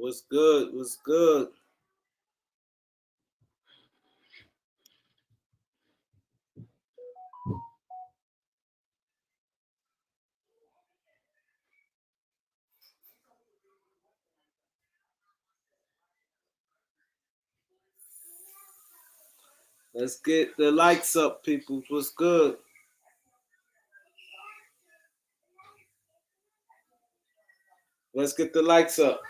What's good? What's good? Let's get the likes up, people. What's good? Let's get the likes up.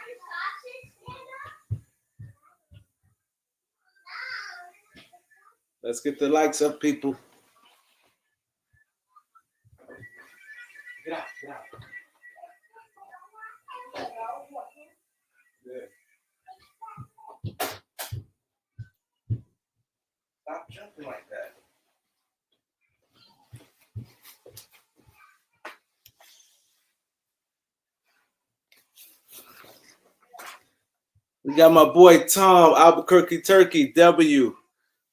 Let's get the likes up, people. Get out, get out. Yeah. Stop jumping like that. We got my boy Tom, Albuquerque, Turkey, W.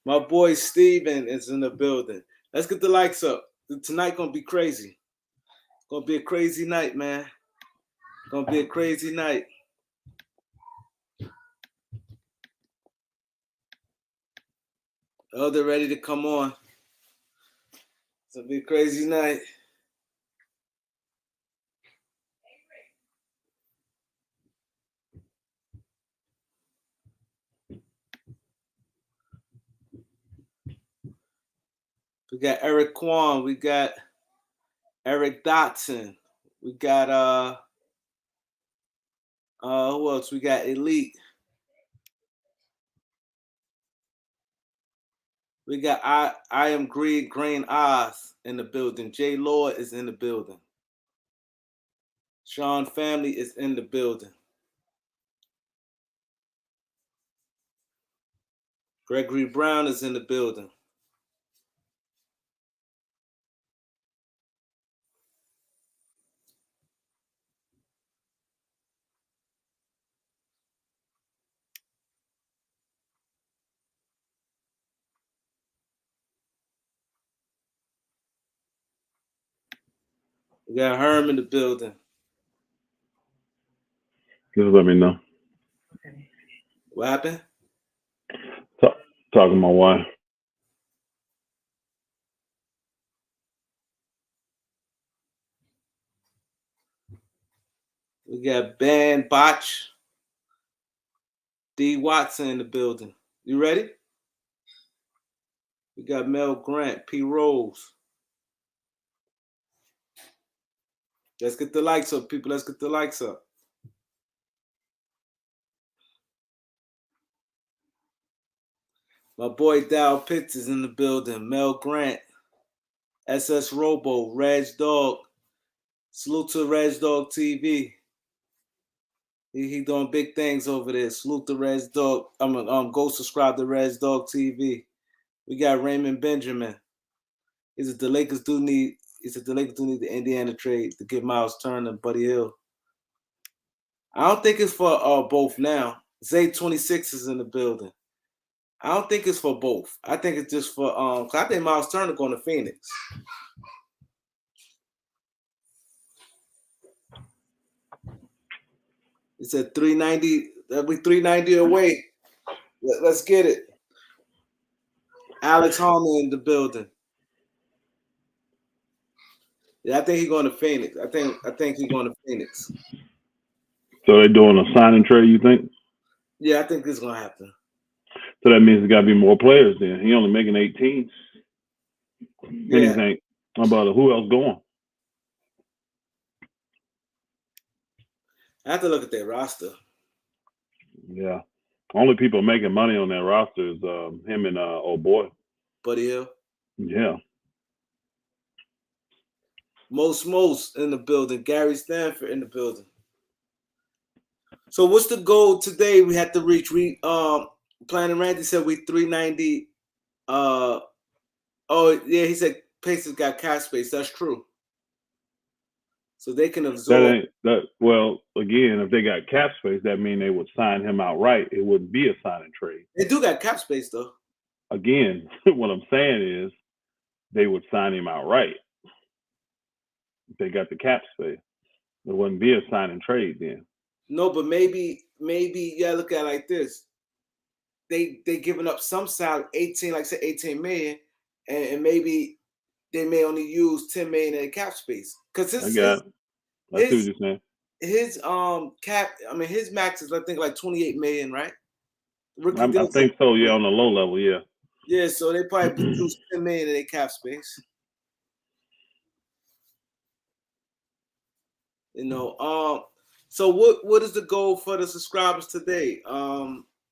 My boy Steven is in the building. Let's get the likes up. Tonight gonna be crazy. Gonna be a crazy night, man. Gonna be a crazy night. Oh, they're ready to come on. It's gonna be a crazy night. We got Eric Kwan. We got Eric Dotson. We got who else? We got Elite. We got I am Green Oz in the building. Jay Lord is in the building. Sean Family is in the building. Gregory Brown is in the building. We got Herm in the building. Just let me know. What happened? Talking to my wife. We got Ben Botch, D. Watson in the building. You ready? We got Mel Grant, P. Rose. Let's get the likes up, people. Let's get the likes up. My boy Dow Pitts is in the building. Mel Grant, SS Robo, Reg Dog. Salute to Reg Dog TV. He doing big things over there. Salute to Reg Dog. Go subscribe to Reg Dog TV. We got Raymond Benjamin. He said the Lakers do need the Indiana trade to get Miles Turner and Buddy Hill. I don't think it's for both now. Zay 26 is in the building. I don't think it's for both. I think it's just for cause I think Miles Turner going to Phoenix. It's at 390. That'll be 390 away. Let's get it. Alex Harmon in the building. Yeah, I think he's going to Phoenix. I think he's going to Phoenix. So they're doing a signing trade, you think? Yeah, I think this is going to happen. So that means there got to be more players then. He only making 18. What do you think about who else going? I have to look at their roster. Yeah. Only people making money on that roster is him and old boy. Buddy Hill. Yeah. Most in the building. Gary Stanford in the building. So what's the goal today we have to reach? We Planet Randy said we 390. Oh yeah, he said Pacers got cap space. That's true. So they can absorb. Well, again, if they got cap space, that means they would sign him outright. It wouldn't be a signing trade. They do got cap space though. Again, what I'm saying is they would sign him outright. If they got the cap space, it wouldn't be a signing trade then. No, but maybe maybe you gotta look at it like this. They giving up some salary, 18, like I said, 18 million, and maybe they may only use 10 million in the cap space. Because I got it. I see what you're saying. his cap, I mean his max is I think like 28 million, right? Rookie I deals think so, yeah, on the low level, yeah. Yeah, so they probably use 10 million in their cap space. You know, so what is the goal for the subscribers today?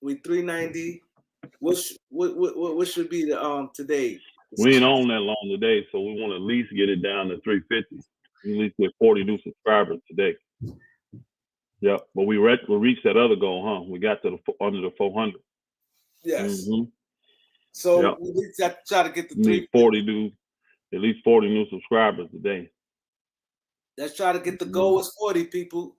We 390. What should be the today? We ain't on that long today, so we want to at least get it down to 350. At least get 40 new subscribers today. Yep, but we reached that other goal, huh? We got to under the 400. Yes. Mm-hmm. So yep. We need to try to get the 350. At least 40 new subscribers today. Let's try to get the goal is 40 people.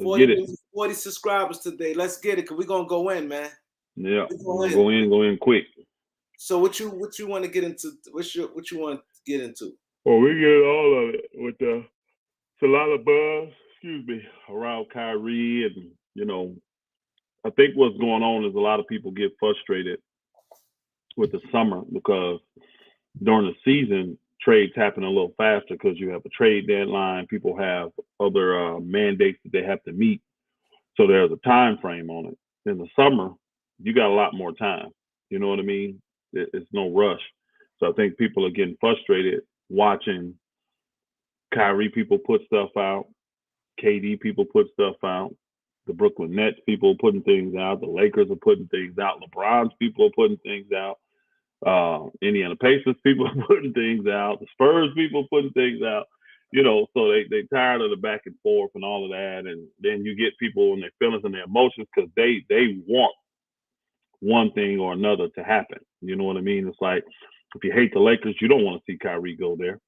40 subscribers today. Let's get it, cause we're gonna go in, man. Yeah, we're gonna go in quick. So what you want to get into? What you want to get into? Well, we get all of it with it's a lot of buzz, around Kyrie, and I think what's going on is a lot of people get frustrated with the summer because during the season trades happen a little faster because you have a trade deadline. People have other mandates that they have to meet, so there's a time frame on it. In the summer, you got a lot more time. You know what I mean? It's no rush. So I think people are getting frustrated watching Kyrie people put stuff out, KD people put stuff out, the Brooklyn Nets people putting things out, the Lakers are putting things out, LeBron's people are putting things out, Indiana Pacers people are putting things out, the Spurs people putting things out. So they tired of the back and forth and all of that, and then you get people and their feelings and their emotions because they want one thing or another to happen. You know what I mean? It's like if you hate the Lakers, you don't want to see Kyrie go there.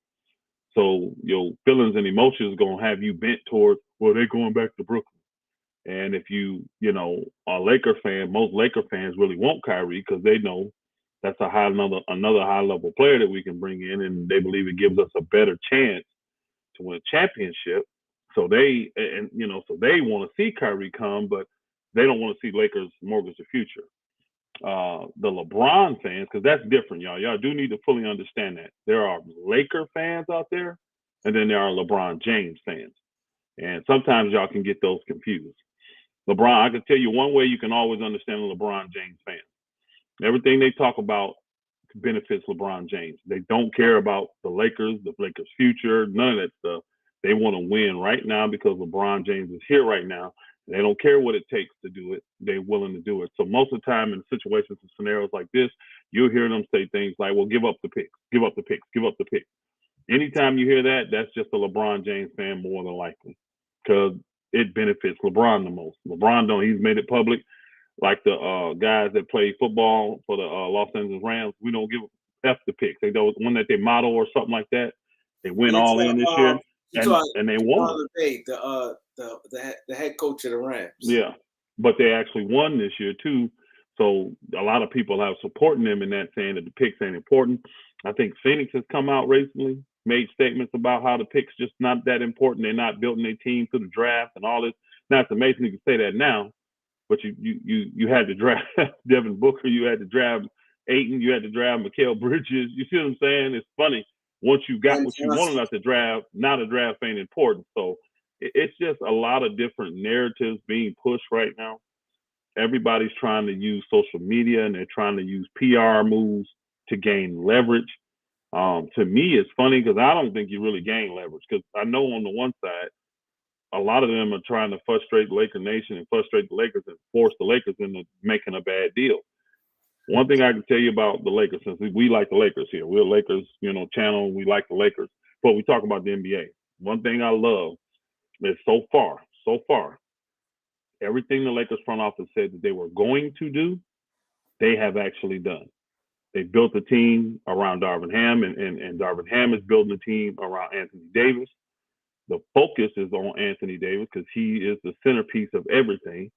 So your feelings and emotions are gonna have you bent towards, well, they're going back to Brooklyn. And if you are a Laker fan, most Laker fans really want Kyrie because they know that's another high level player that we can bring in, and they believe it gives us a better chance to win a championship. So they want to see Kyrie come, but they don't want to see Lakers mortgage the future. The LeBron fans, because that's different, y'all. Y'all do need to fully understand that. There are Laker fans out there, and then there are LeBron James fans. And sometimes y'all can get those confused. LeBron, I can tell you one way you can always understand a LeBron James fan. Everything they talk about benefits LeBron James. They don't care about the Lakers future, none of that stuff. They want to win right now because LeBron James is here right now. They don't care what it takes to do it. They're willing to do it. So most of the time in situations and scenarios like this, you'll hear them say things like, well, give up the picks, give up the picks, give up the picks. Anytime you hear that, that's just a LeBron James fan more than likely because it benefits LeBron the most. He's made it public. Like the guys that play football for the Los Angeles Rams, we don't give F the picks. They do one that they model or something like that. They went all in this year, and they won. The head coach of the Rams. Yeah, but they actually won this year too. So a lot of people are supporting them in that, saying that the picks ain't important. I think Phoenix has come out recently, made statements about how the picks just not that important. They're not building their team through the draft and all this. Now it's amazing you can say that now, but you had to draft Devin Booker, you had to draft Ayton, you had to draft Mikal Bridges. You see what I'm saying? It's funny. Once you got what you wanted out the draft, now the draft ain't important. So it's just a lot of different narratives being pushed right now. Everybody's trying to use social media and they're trying to use PR moves to gain leverage. To me, it's funny because I don't think you really gain leverage because I know on the one side, a lot of them are trying to frustrate Laker Nation and frustrate the Lakers and force the Lakers into making a bad deal. One thing I can tell you about the Lakers, since we like the Lakers here, we're a Lakers, channel, we like the Lakers, but we talk about the NBA. One thing I love is so far, everything the Lakers front office said that they were going to do, they have actually done. They built a team around Darvin Ham, and Darvin Ham is building a team around Anthony Davis. The focus is on Anthony Davis because he is the centerpiece of everything.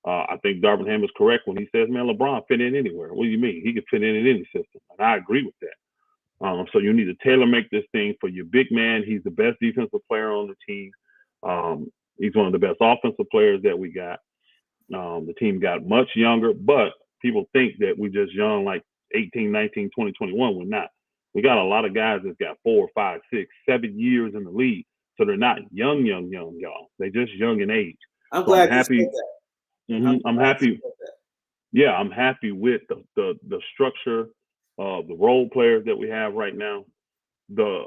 I think Darvin Ham is correct when he says, man, LeBron fit in anywhere. What do you mean? He could fit in any system. And I agree with that. So you need to tailor make this thing for your big man. He's the best defensive player on the team. He's one of the best offensive players that we got. The team got much younger, but people think that we're just young, like 18, 19, 20, 21. We're not. We got a lot of guys that's got 4, 5, 6, 7 years in the league. So they're not young, y'all. They're just young in age. I'm So I'm glad you said happy. that. I'm happy. Yeah, I'm happy with the structure of the role players that we have right now. The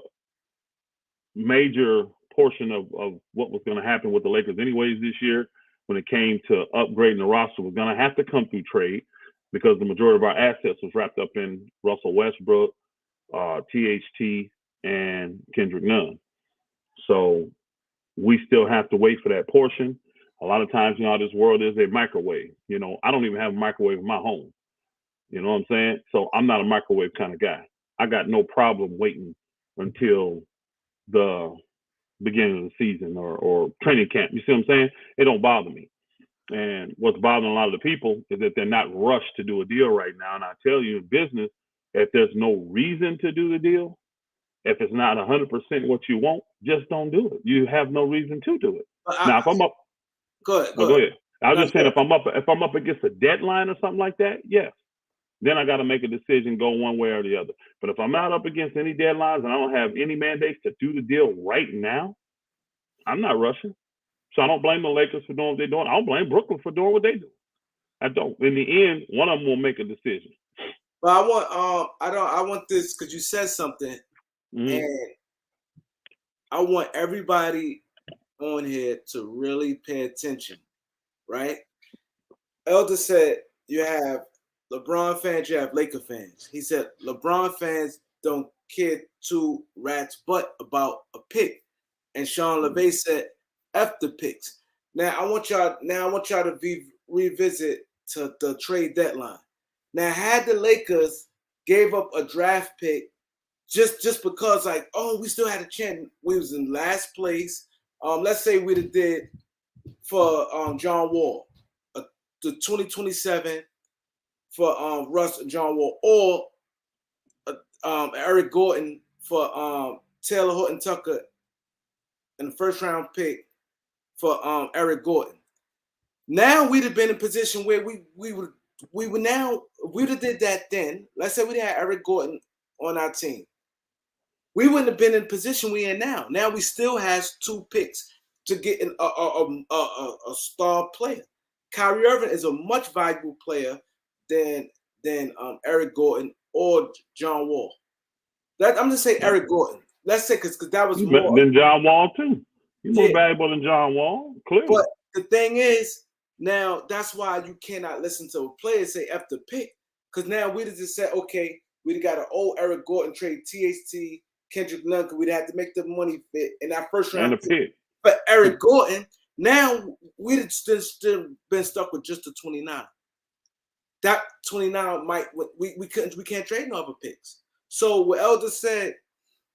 major portion of what was going to happen with the Lakers anyways this year when it came to upgrading the roster was going to have to come through trade because the majority of our assets was wrapped up in Russell Westbrook, THT, and Kendrick Nunn. So we still have to wait for that portion. A lot of times, you know, this world is a microwave. You know, I don't even have a microwave in my home. You know what I'm saying? So I'm not a microwave kind of guy. I got no problem waiting until the beginning of the season or training camp. You see what I'm saying? It don't bother me. And what's bothering a lot of the people is that they're not rushed to do a deal right now. And I tell you, in business, if there's no reason to do the deal, if it's not 100% what you want, just don't do it. You have no reason to do it. Now, if I'm up, go ahead. go ahead. I was No, just saying, if I'm up against a deadline or something like that, yes, then I got to make a decision, go one way or the other. But if I'm not up against any deadlines and I don't have any mandates to do the deal right now, I'm not rushing. So I don't blame the Lakers for doing what they're doing. I don't blame Brooklyn for doing what they do. I don't. In the end, one of them will make a decision. But I want this because you said something, and I want everybody on here to really pay attention, right? Elder said you have LeBron fans, you have Laker fans. He said LeBron fans don't care two rats butt about a pick. And Sean LeVay said F the picks. Now I want y'all to revisit to the trade deadline. Now had the Lakers gave up a draft pick just because like, oh, we still had a chance. We was in last place. Let's say we'd have did for John Wall, the 2027 for Russ and John Wall, or Eric Gordon for Taylor Horton Tucker and the first round pick for Eric Gordon. Now we'd have been in a position where we would now we'd have did that then. Let's say we had Eric Gordon on our team. We wouldn't have been in the position we're in now. Now we still has 2 picks to get a star player. Kyrie Irving is a much valuable player than Eric Gordon or John Wall. I'm just saying Eric Gordon. Let's say because that was more than John Wall too. He's more valuable than John Wall, clearly. But the thing is, now that's why you cannot listen to a player say F the pick, because now we'd have just said, okay, we'd have got an old Eric Gordon trade, THT, Kendrick Nunn, because we'd have to make the money fit in that first round pick. But Eric Gordon, now we'd have still been stuck with just the 29. That 29 we can't trade no other picks. So what Elder said,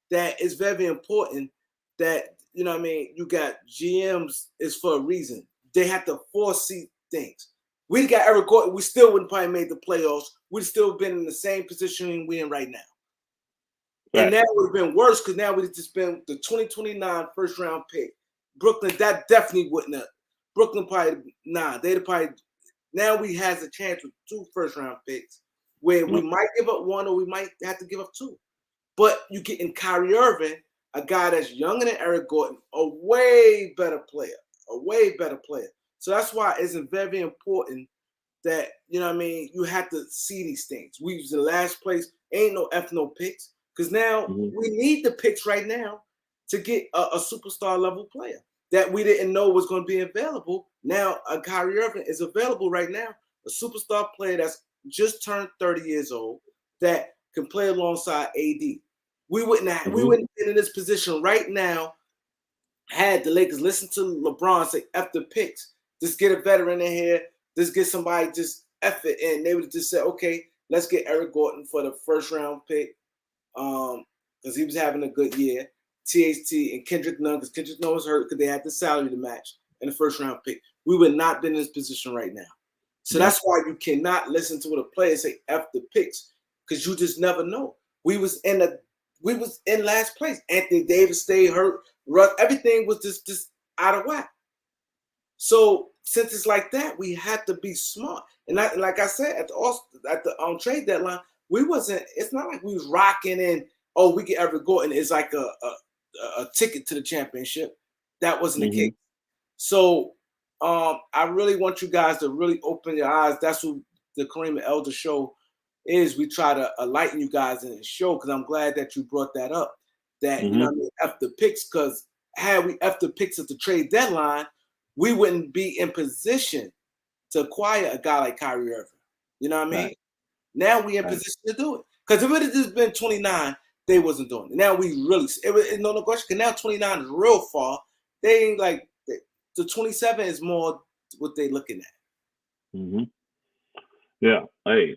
that it's very important that, you know what I mean, you got GMs is for a reason. They have to foresee things. We got Eric Gordon, we still wouldn't probably made the playoffs. We'd still been in the same position we're in right now. Right. And that would have been worse because now we'd have just been the 2029 first round pick. Brooklyn, that definitely wouldn't have. Brooklyn probably, they'd have probably, now we has a chance with 2 first round picks where we might give up 1 or we might have to give up 2. But you get in Kyrie Irving, a guy that's younger than Eric Gordon, a way better player. So that's why it's very important that, you know what I mean, you have to see these things. We was in last place, ain't no no picks, because now we need the picks right now to get a superstar level player that we didn't know was going to be available. Now, Kyrie Irving is available right now, a superstar player that's just turned 30 years old that can play alongside AD. We wouldn't have been in this position right now had the Lakers listen to LeBron say F the picks. Just get a veteran in here. Just get somebody just F it. And they would have just said, okay, let's get Eric Gordon for the first round pick because he was having a good year. THT and Kendrick Nunn, because Kendrick Nunn was hurt because they had the salary to match in the first round pick. We would not be in this position right now. So that's why you cannot listen to what a player say F the picks, because you just never know. We was in last place. Anthony Davis stayed hurt. Russ, everything was just out of whack. So since it's like that, we have to be smart. And like I said, at the trade deadline, we wasn't. It's not like we was rocking in. Oh, we can ever go, and it's like a ticket to the championship. That wasn't the case. So I really want you guys to really open your eyes. That's what the Kareem and Elder show is. We try to enlighten you guys in the show, because I'm glad that you brought that up. That you know what I mean, F the picks, because had we F the picks at the trade deadline, we wouldn't be in position to acquire a guy like Kyrie Irving. You know what I mean? Right. Now we in position to do it. Because if it had just been 29, they wasn't doing it. Now we really, no question, because now 29 is real far. They ain't like, the 27 is more what they looking at. Yeah. Hey,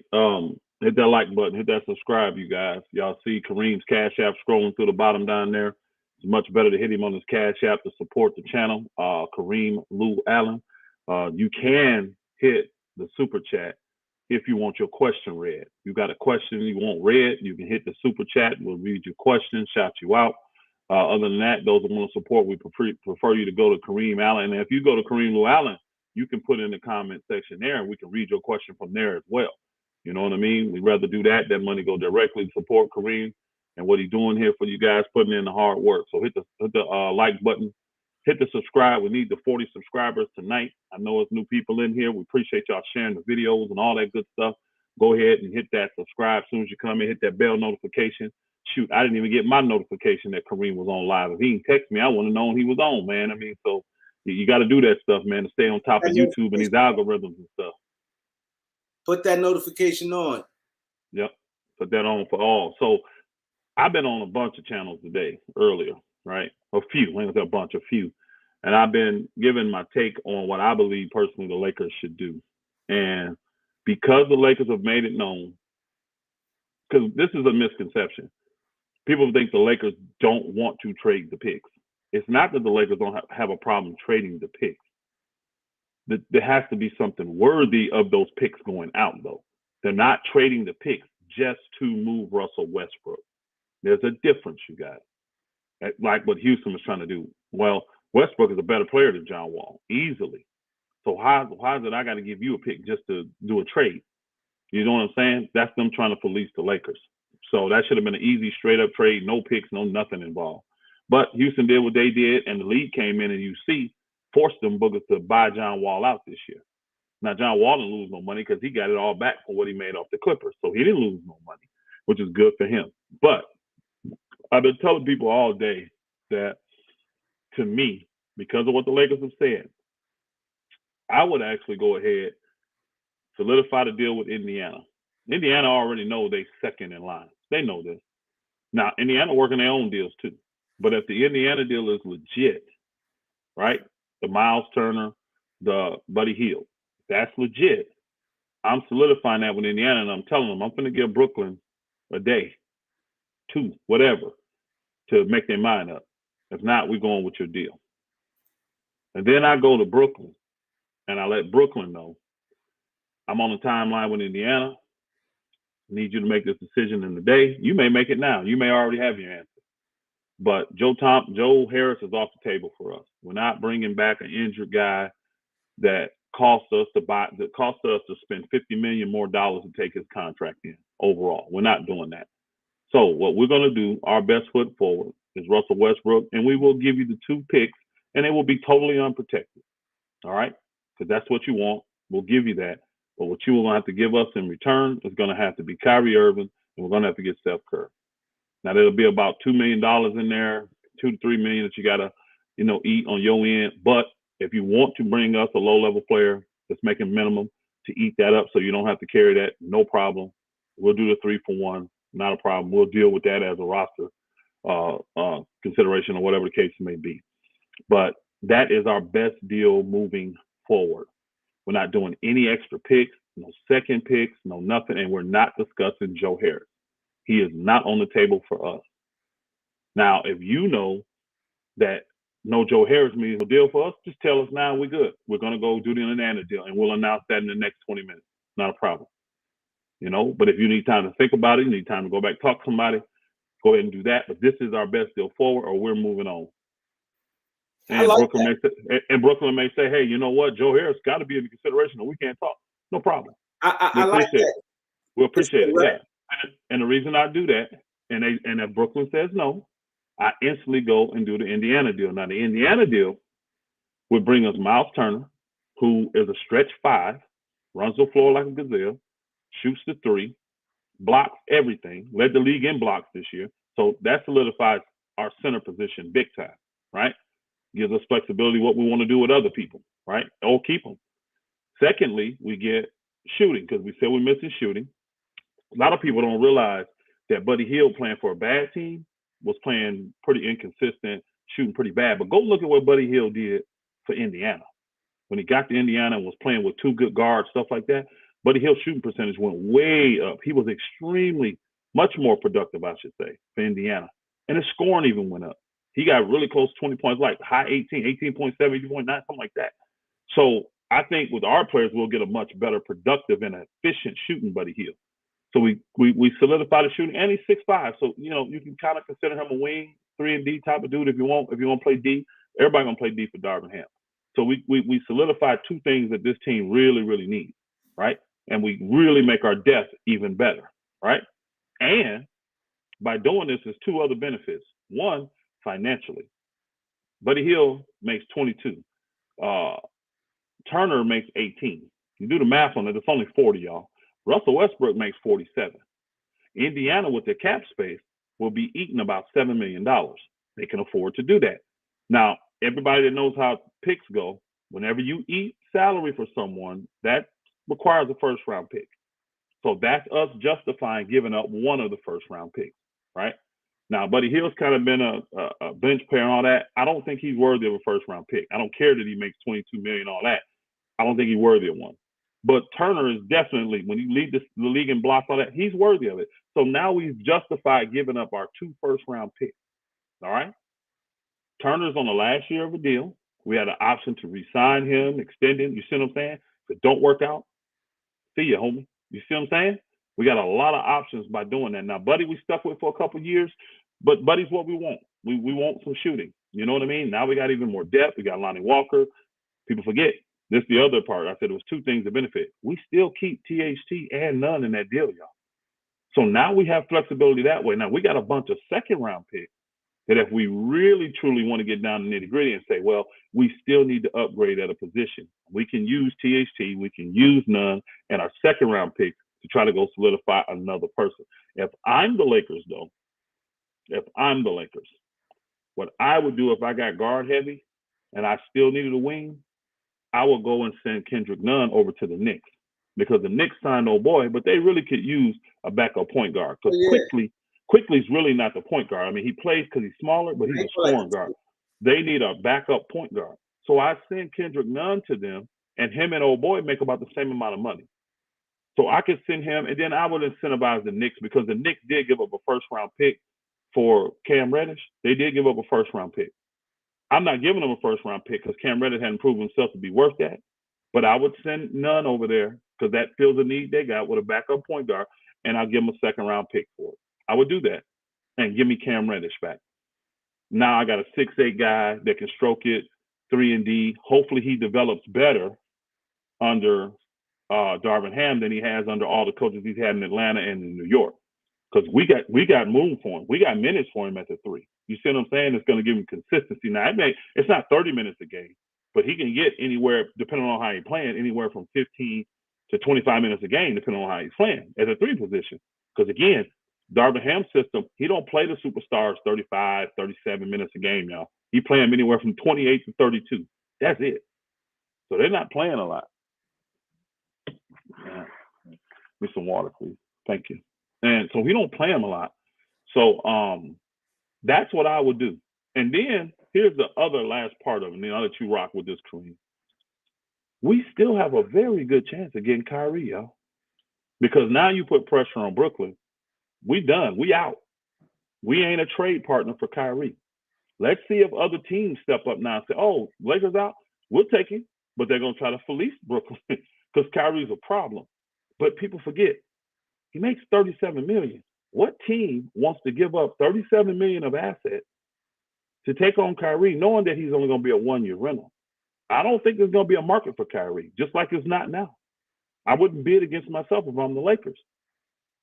hit that like button, hit that subscribe, you guys. Y'all see Kareem's Cash App scrolling through the bottom down there. It's much better to hit him on his Cash App to support the channel. KAREEMLOUALLEN. You can hit the super chat if you want your question read. You got a question you want read, you can hit the super chat. We'll read your question, shout you out. Other than that, those that want to support, we prefer you to go to Kareem Allen. And if you go to Kareem Lou Allen, you can put in the comment section there, and we can read your question from there as well. You know what I mean? We'd rather do that. That money go directly to support Kareem and what he's doing here for you guys, putting in the hard work. So hit the like button, hit the subscribe. We need the 40 subscribers tonight. I know it's new people in here. We appreciate y'all sharing the videos and all that good stuff. Go ahead and hit that subscribe as soon as you come in. Hit that bell notification. Shoot, I didn't even get my notification that Kareem was on live. If he didn't text me, I wouldn't have known he was on, man. I mean, so you got to do that stuff, man, to stay on top of YouTube and these algorithms and stuff. Put that notification on. Yep, put that on for all. So I've been on a bunch of channels today, earlier, right? A few, I think a bunch, a few. And I've been giving my take on what I believe personally the Lakers should do. And because the Lakers have made it known, because this is a misconception. People think the Lakers don't want to trade the picks. It's not that the Lakers don't have a problem trading the picks. There has to be something worthy of those picks going out, though. They're not trading the picks just to move Russell Westbrook. There's a difference, you guys. Like what Houston was trying to do. Well, Westbrook is a better player than John Wall, easily. So how is it I got to give you a pick just to do a trade? You know what I'm saying? That's them trying to police the Lakers. So that should have been an easy, straight-up trade, no picks, no nothing involved. But Houston did what they did, and the league came in, and you see, forced them boogers to buy John Wall out this year. Now, John Wall didn't lose no money because he got it all back for what he made off the Clippers. So he didn't lose no money, which is good for him. But I've been telling people all day that, to me, because of what the Lakers have said, I would actually go ahead, solidify the deal with Indiana. Indiana already know they second in line. They know this. Now, Indiana working their own deals too. But if the Indiana deal is legit, right? The Miles Turner, the Buddy Hield, that's legit. I'm solidifying that with Indiana, and I'm telling them I'm going to give Brooklyn a day, two, whatever, to make their mind up. If not, we're going with your deal. And then I go to Brooklyn, and I let Brooklyn know I'm on the timeline with Indiana. Need you to make this decision in the day. You may make it now. You may already have your answer. But Joe Harris is off the table for us. We're not bringing back an injured guy that cost us to spend $50 million more to take his contract in overall. We're not doing that. So what we're going to do, our best foot forward, is Russell Westbrook, and we will give you the 2 picks, and they will be totally unprotected. All right? Because that's what you want. We'll give you that. But what you are going to have to give us in return is going to have to be Kyrie Irving, and we're going to have to get Steph Curry. Now, there'll be about $2 million in there, $2 to $3 million that you got to, eat on your end. But if you want to bring us a low-level player that's making minimum to eat that up so you don't have to carry that, no problem. We'll do the 3-for-1, not a problem. We'll deal with that as a roster consideration or whatever the case may be. But that is our best deal moving forward. We're not doing any extra picks, no second picks, no nothing, and we're not discussing Joe Harris. He is not on the table for us. Now, if you know that no Joe Harris means no deal for us, just tell us now we're good. We're going to go do the Indiana deal, and we'll announce that in the next 20 minutes. Not a problem. But if you need time to think about it, you need time to go back, talk to somebody, go ahead and do that. But this is our best deal forward, or we're moving on. I And like Brooklyn that. may say, hey, you know what? Joe Harris got to be in consideration, or we can't talk. No problem. We I like appreciate it. that. We For appreciate sure, it. right? Yeah. And the reason I do that, and if Brooklyn says no, I instantly go and do the Indiana deal. Now, the Indiana deal would bring us Miles Turner, who is a stretch 5, runs the floor like a gazelle, shoots the 3, blocks everything, led the league in blocks this year. So that solidifies our center position big time, right? Gives us flexibility what we want to do with other people, right? Or keep them. Secondly, we get shooting because we said we're missing shooting. A lot of people don't realize that Buddy Hield playing for a bad team was playing pretty inconsistent, shooting pretty bad. But go look at what Buddy Hield did for Indiana. When he got to Indiana and was playing with 2 good guards, stuff like that, Buddy Hield's shooting percentage went way up. He was extremely, much more productive, I should say, for Indiana. And his scoring even went up. He got really close to 20 points, like high 18, 18.7, 18.9, something like that. So I think with our players, we'll get a much better productive and efficient shooting Buddy Hield. So we solidify the shooting, and he's 6'5". So you can kind of consider him a wing, 3-and-D type of dude if you want. If you want to play D, everybody gonna play D for Darvin Ham. So we solidify 2 things that this team really, really needs, right? And we really make our depth even better, right? And by doing this, there's 2 other benefits. One, financially. Buddy Hield makes 22. Turner makes 18. You do the math on it, it's only 40, y'all. Russell Westbrook makes 47. Indiana, with their cap space, will be eating about $7 million. They can afford to do that. Now, everybody that knows how picks go, whenever you eat salary for someone, that requires a first-round pick. So that's us justifying giving up one of the first-round picks, right? Now, Buddy Hield's kind of been a bench player and all that. I don't think he's worthy of a first-round pick. I don't care that he makes $22 million, all that. I don't think he's worthy of one. But Turner is definitely, when you lead the league in blocks, all that, he's worthy of it. So now we've justified giving up our 2 first-round picks, all right? Turner's on the last year of a deal. We had an option to re-sign him, extend him. You see what I'm saying? If it don't work out, see ya, homie. You see what I'm saying? We got a lot of options by doing that. Now, Buddy, we stuck with for a couple of years, but Buddy's what we want. We want some shooting. You know what I mean? Now we got even more depth. We got Lonnie Walker. People forget. This is the other part. I said it was 2 things that benefit. We still keep THT and Nunn in that deal, y'all. So now we have flexibility that way. Now we got a bunch of second-round picks that if we really, truly want to get down to nitty-gritty and say, well, we still need to upgrade at a position, we can use THT, we can use Nunn, and our second-round pick to try to go solidify another person. If I'm the Lakers, though, what I would do if I got guard heavy and I still needed a wing, I would go and send Kendrick Nunn over to the Knicks, because the Knicks signed old boy, but they really could use a backup point guard, because Quickly's really not the point guard. I mean, he plays because he's smaller, but he's a scoring guard. They need a backup point guard. So I send Kendrick Nunn to them, and him and old boy make about the same amount of money. So I could send him, and then I would incentivize the Knicks, because the Knicks did give up a first-round pick for Cam Reddish. They did give up a first-round pick. I'm not giving them a first-round pick because Cam Reddish hadn't proven himself to be worth that. But I would send Nunn over there because that fills a need they got with a backup point guard, and I'll give them a second-round pick for it. I would do that and give me Cam Reddish back. Now I got a 6'8" guy that can stroke it, 3-and-D. Hopefully he develops better under Darvin Ham than he has under all the coaches he's had in Atlanta and in New York. Because we got room for him. We got minutes for him at the 3. You see what I'm saying? It's going to give him consistency. Now, it's not 30 minutes a game, but he can get anywhere, depending on how he's playing, anywhere from 15 to 25 minutes a game, depending on how he's playing at the 3 position. Because, again, Darvin Ham's system, he don't play the superstars 35, 37 minutes a game, y'all. He play them anywhere from 28 to 32. That's it. So they're not playing a lot. Yeah. Give me some water, please. Thank you. And so he don't play them a lot. So that's what I would do. And then here's the other last part of it, and then I'll let you rock with this, Kareem. We still have a very good chance of getting Kyrie, y'all. Because now you put pressure on Brooklyn. We done. We out. We ain't a trade partner for Kyrie. Let's see if other teams step up now and say, oh, Lakers out, we'll take him. But they're going to try to fleece Brooklyn because Kyrie's a problem. But people forget, he makes $37 million. What team wants to give up $37 million of assets to take on Kyrie, knowing that he's only going to be a 1-year rental. I don't think there's going to be a market for Kyrie, just like it's not now. I wouldn't bid against myself if I'm the Lakers.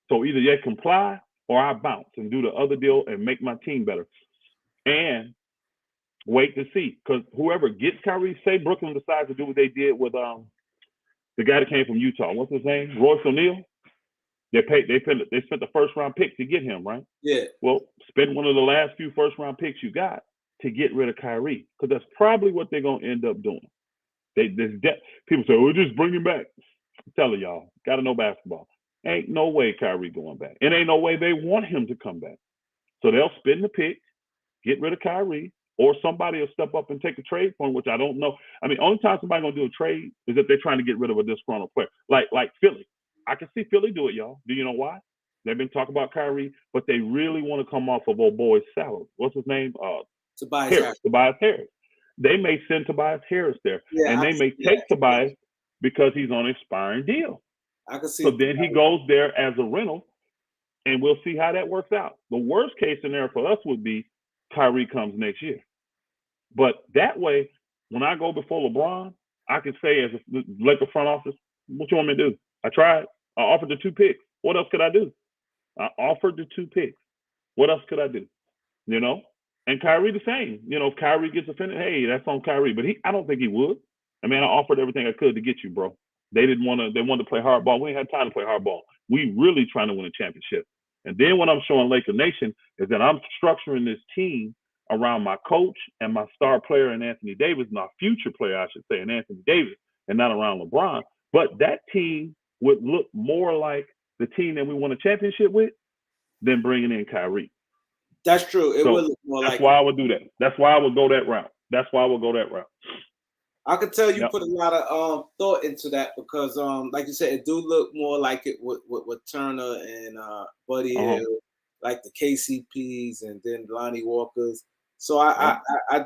So either they comply or I bounce and do the other deal and make my team better. And wait to see, because whoever gets Kyrie, say Brooklyn decides to do what they did with the guy that came from Utah. What's his name? Royce O'Neal. They spent the first round pick to get him, right? Yeah. Well, spend one of the last few first round picks you got to get rid of Kyrie, because that's probably what they're gonna end up doing. People say, "Well, just bring him back." I'm telling y'all, gotta know basketball. Ain't no way Kyrie going back. And ain't no way they want him to come back. So they'll spend the pick, get rid of Kyrie, or somebody will step up and take a trade for him, which I don't know. I mean, only time somebody gonna do a trade is if they're trying to get rid of a disgruntled player, like Philly. I can see Philly do it, y'all. Do you know why? They've been talking about Kyrie, but they really want to come off of old boy's salary. What's his name? Tobias Harris. They may send Tobias Harris there, and they may take that. Tobias because he's on an expiring deal. I can see. So then he goes there as a rental, and we'll see how that works out. The worst case scenario for us would be Kyrie comes next year. But that way, when I go before LeBron, I can say as a Laker front office, what you want me to do? I tried. I offered the 2 picks. What else could I do? I offered the 2 picks. What else could I do? You know? And Kyrie the same. You know, if Kyrie gets offended, hey, that's on Kyrie. But I don't think he would. I mean, I offered everything I could to get you, bro. They wanted to play hardball. We ain't had time to play hardball. We really trying to win a championship. And then what I'm showing Laker Nation is that I'm structuring this team around my coach and my star player in Anthony Davis, and our future player, I should say, in Anthony Davis, and not around LeBron. But that team would look more like the team that we won a championship with than bringing in Kyrie. That's true. It would look more like. That's why I would do that. That's why I would go that route. I could tell you put a lot of thought into that because, like you said, it do look more like it with Turner and Buddy Hill, like the KCPs and then Lonnie Walkers. So I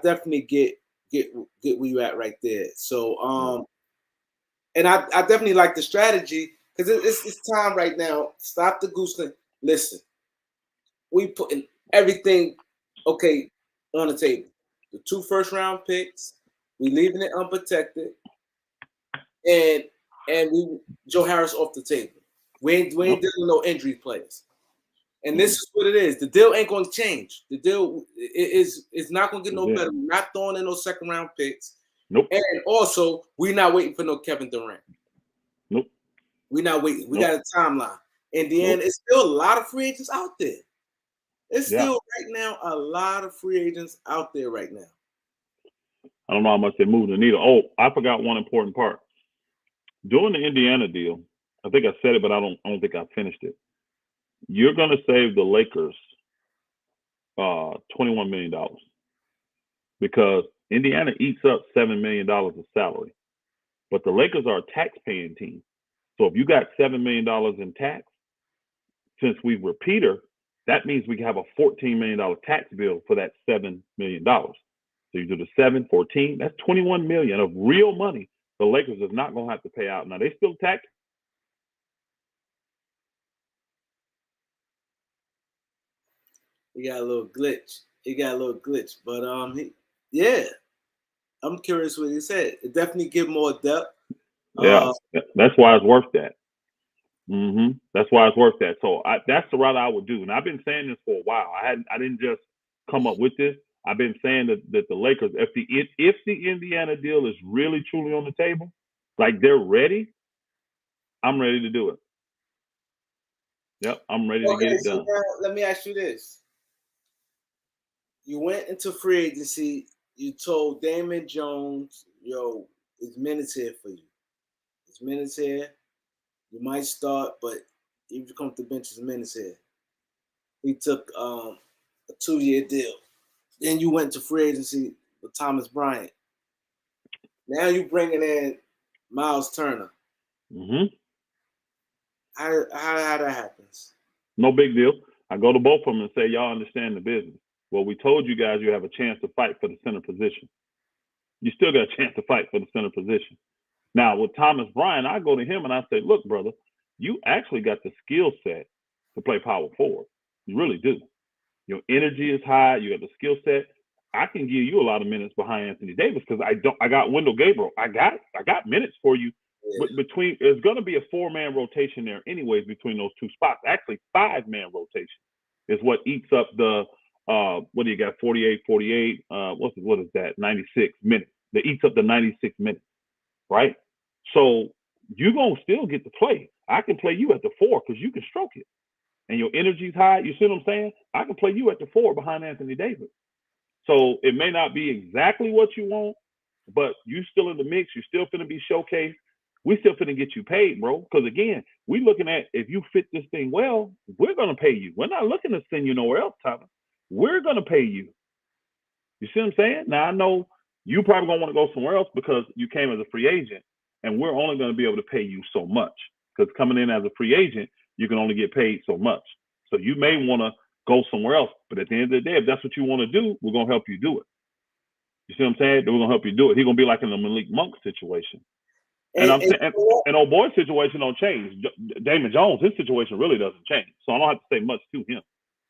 definitely get where you at right there. So and I definitely like the strategy because it's time right now. Stop the goose. Listen, we putting everything on the table. The 2 first-round picks. We leaving it unprotected, and we Joe Harris off the table. We ain't dealing with no injury players, and this is what it is. The deal ain't going to change. The deal is not going to get no better. We're not throwing in no second-round picks. Nope. And also, we're not waiting for no Kevin Durant. Nope. We're not waiting. We got a timeline. In the end, it's still a lot of free agents out there. It's still right now a lot of free agents out there right now. I don't know how much they moved the needle. Oh, I forgot one important part. During the Indiana deal, I think I said it, but I don't think I finished it. You're going to save the Lakers $21 million because Indiana eats up $7 million of salary, but the Lakers are a tax-paying team. So if you got $7 million in tax, since we were Peter, that means we can have a $14 million tax bill for that $7 million. So you do the 7, 14, that's $21 million of real money the Lakers is not going to have to pay out. Now, they still tax. He got a little glitch. But I'm curious what he said. It definitely give more depth. Yeah, that's why it's worth that. That's why it's worth that. So that's the route I would do. And I've been saying this for a while. I didn't just come up with this. I've been saying that the Lakers, if the Indiana deal is really truly on the table, like they're ready, I'm ready to do it. Yep, I'm ready to get it done. Now, let me ask you this. You went into free agency. You told Damon Jones, yo, it's minutes here for you. It's minutes here. You might start, but if you come to the bench, it's minutes here. He took a 2-year deal. Then you went to free agency with Thomas Bryant. Now you bringing in Miles Turner. How that happens? No big deal. I go to both of them and say, y'all understand the business. Well, we told you guys you have a chance to fight for the center position. You still got a chance to fight for the center position. Now, with Thomas Bryant, I go to him and I say, look, brother, you actually got the skill set to play power forward. You really do. Your energy is high. You got the skill set. I can give you a lot of minutes behind Anthony Davis because I got Wendell Gabriel. I got minutes for you. Yeah. But between there's going to be a 4-man rotation there anyways between those two spots. Actually, 5-man rotation is what eats up the what do you got? 48, 48. What is that? 96 minutes. That eats up the 96 minutes, right? So you're gonna still get to play. I can play you at the 4 because you can stroke it, and your energy's high. You see what I'm saying? I can play you at the 4 behind Anthony Davis. So it may not be exactly what you want, but you still in the mix. You're still finna be showcased. We still finna get you paid, bro. Because again, we looking at if you fit this thing well, we're gonna pay you. We're not looking to send you nowhere else, Tyler. We're gonna pay you. You see what I'm saying? Now I know you probably gonna want to go somewhere else because you came as a free agent, and we're only gonna be able to pay you so much. Because coming in as a free agent, you can only get paid so much. So you may want to go somewhere else. But at the end of the day, if that's what you want to do, we're gonna help you do it. You see what I'm saying? We're gonna help you do it. He's gonna be like in the Malik Monk situation. And I'm saying, and old boy's situation don't change. Damon Jones, his situation really doesn't change. So I don't have to say much to him.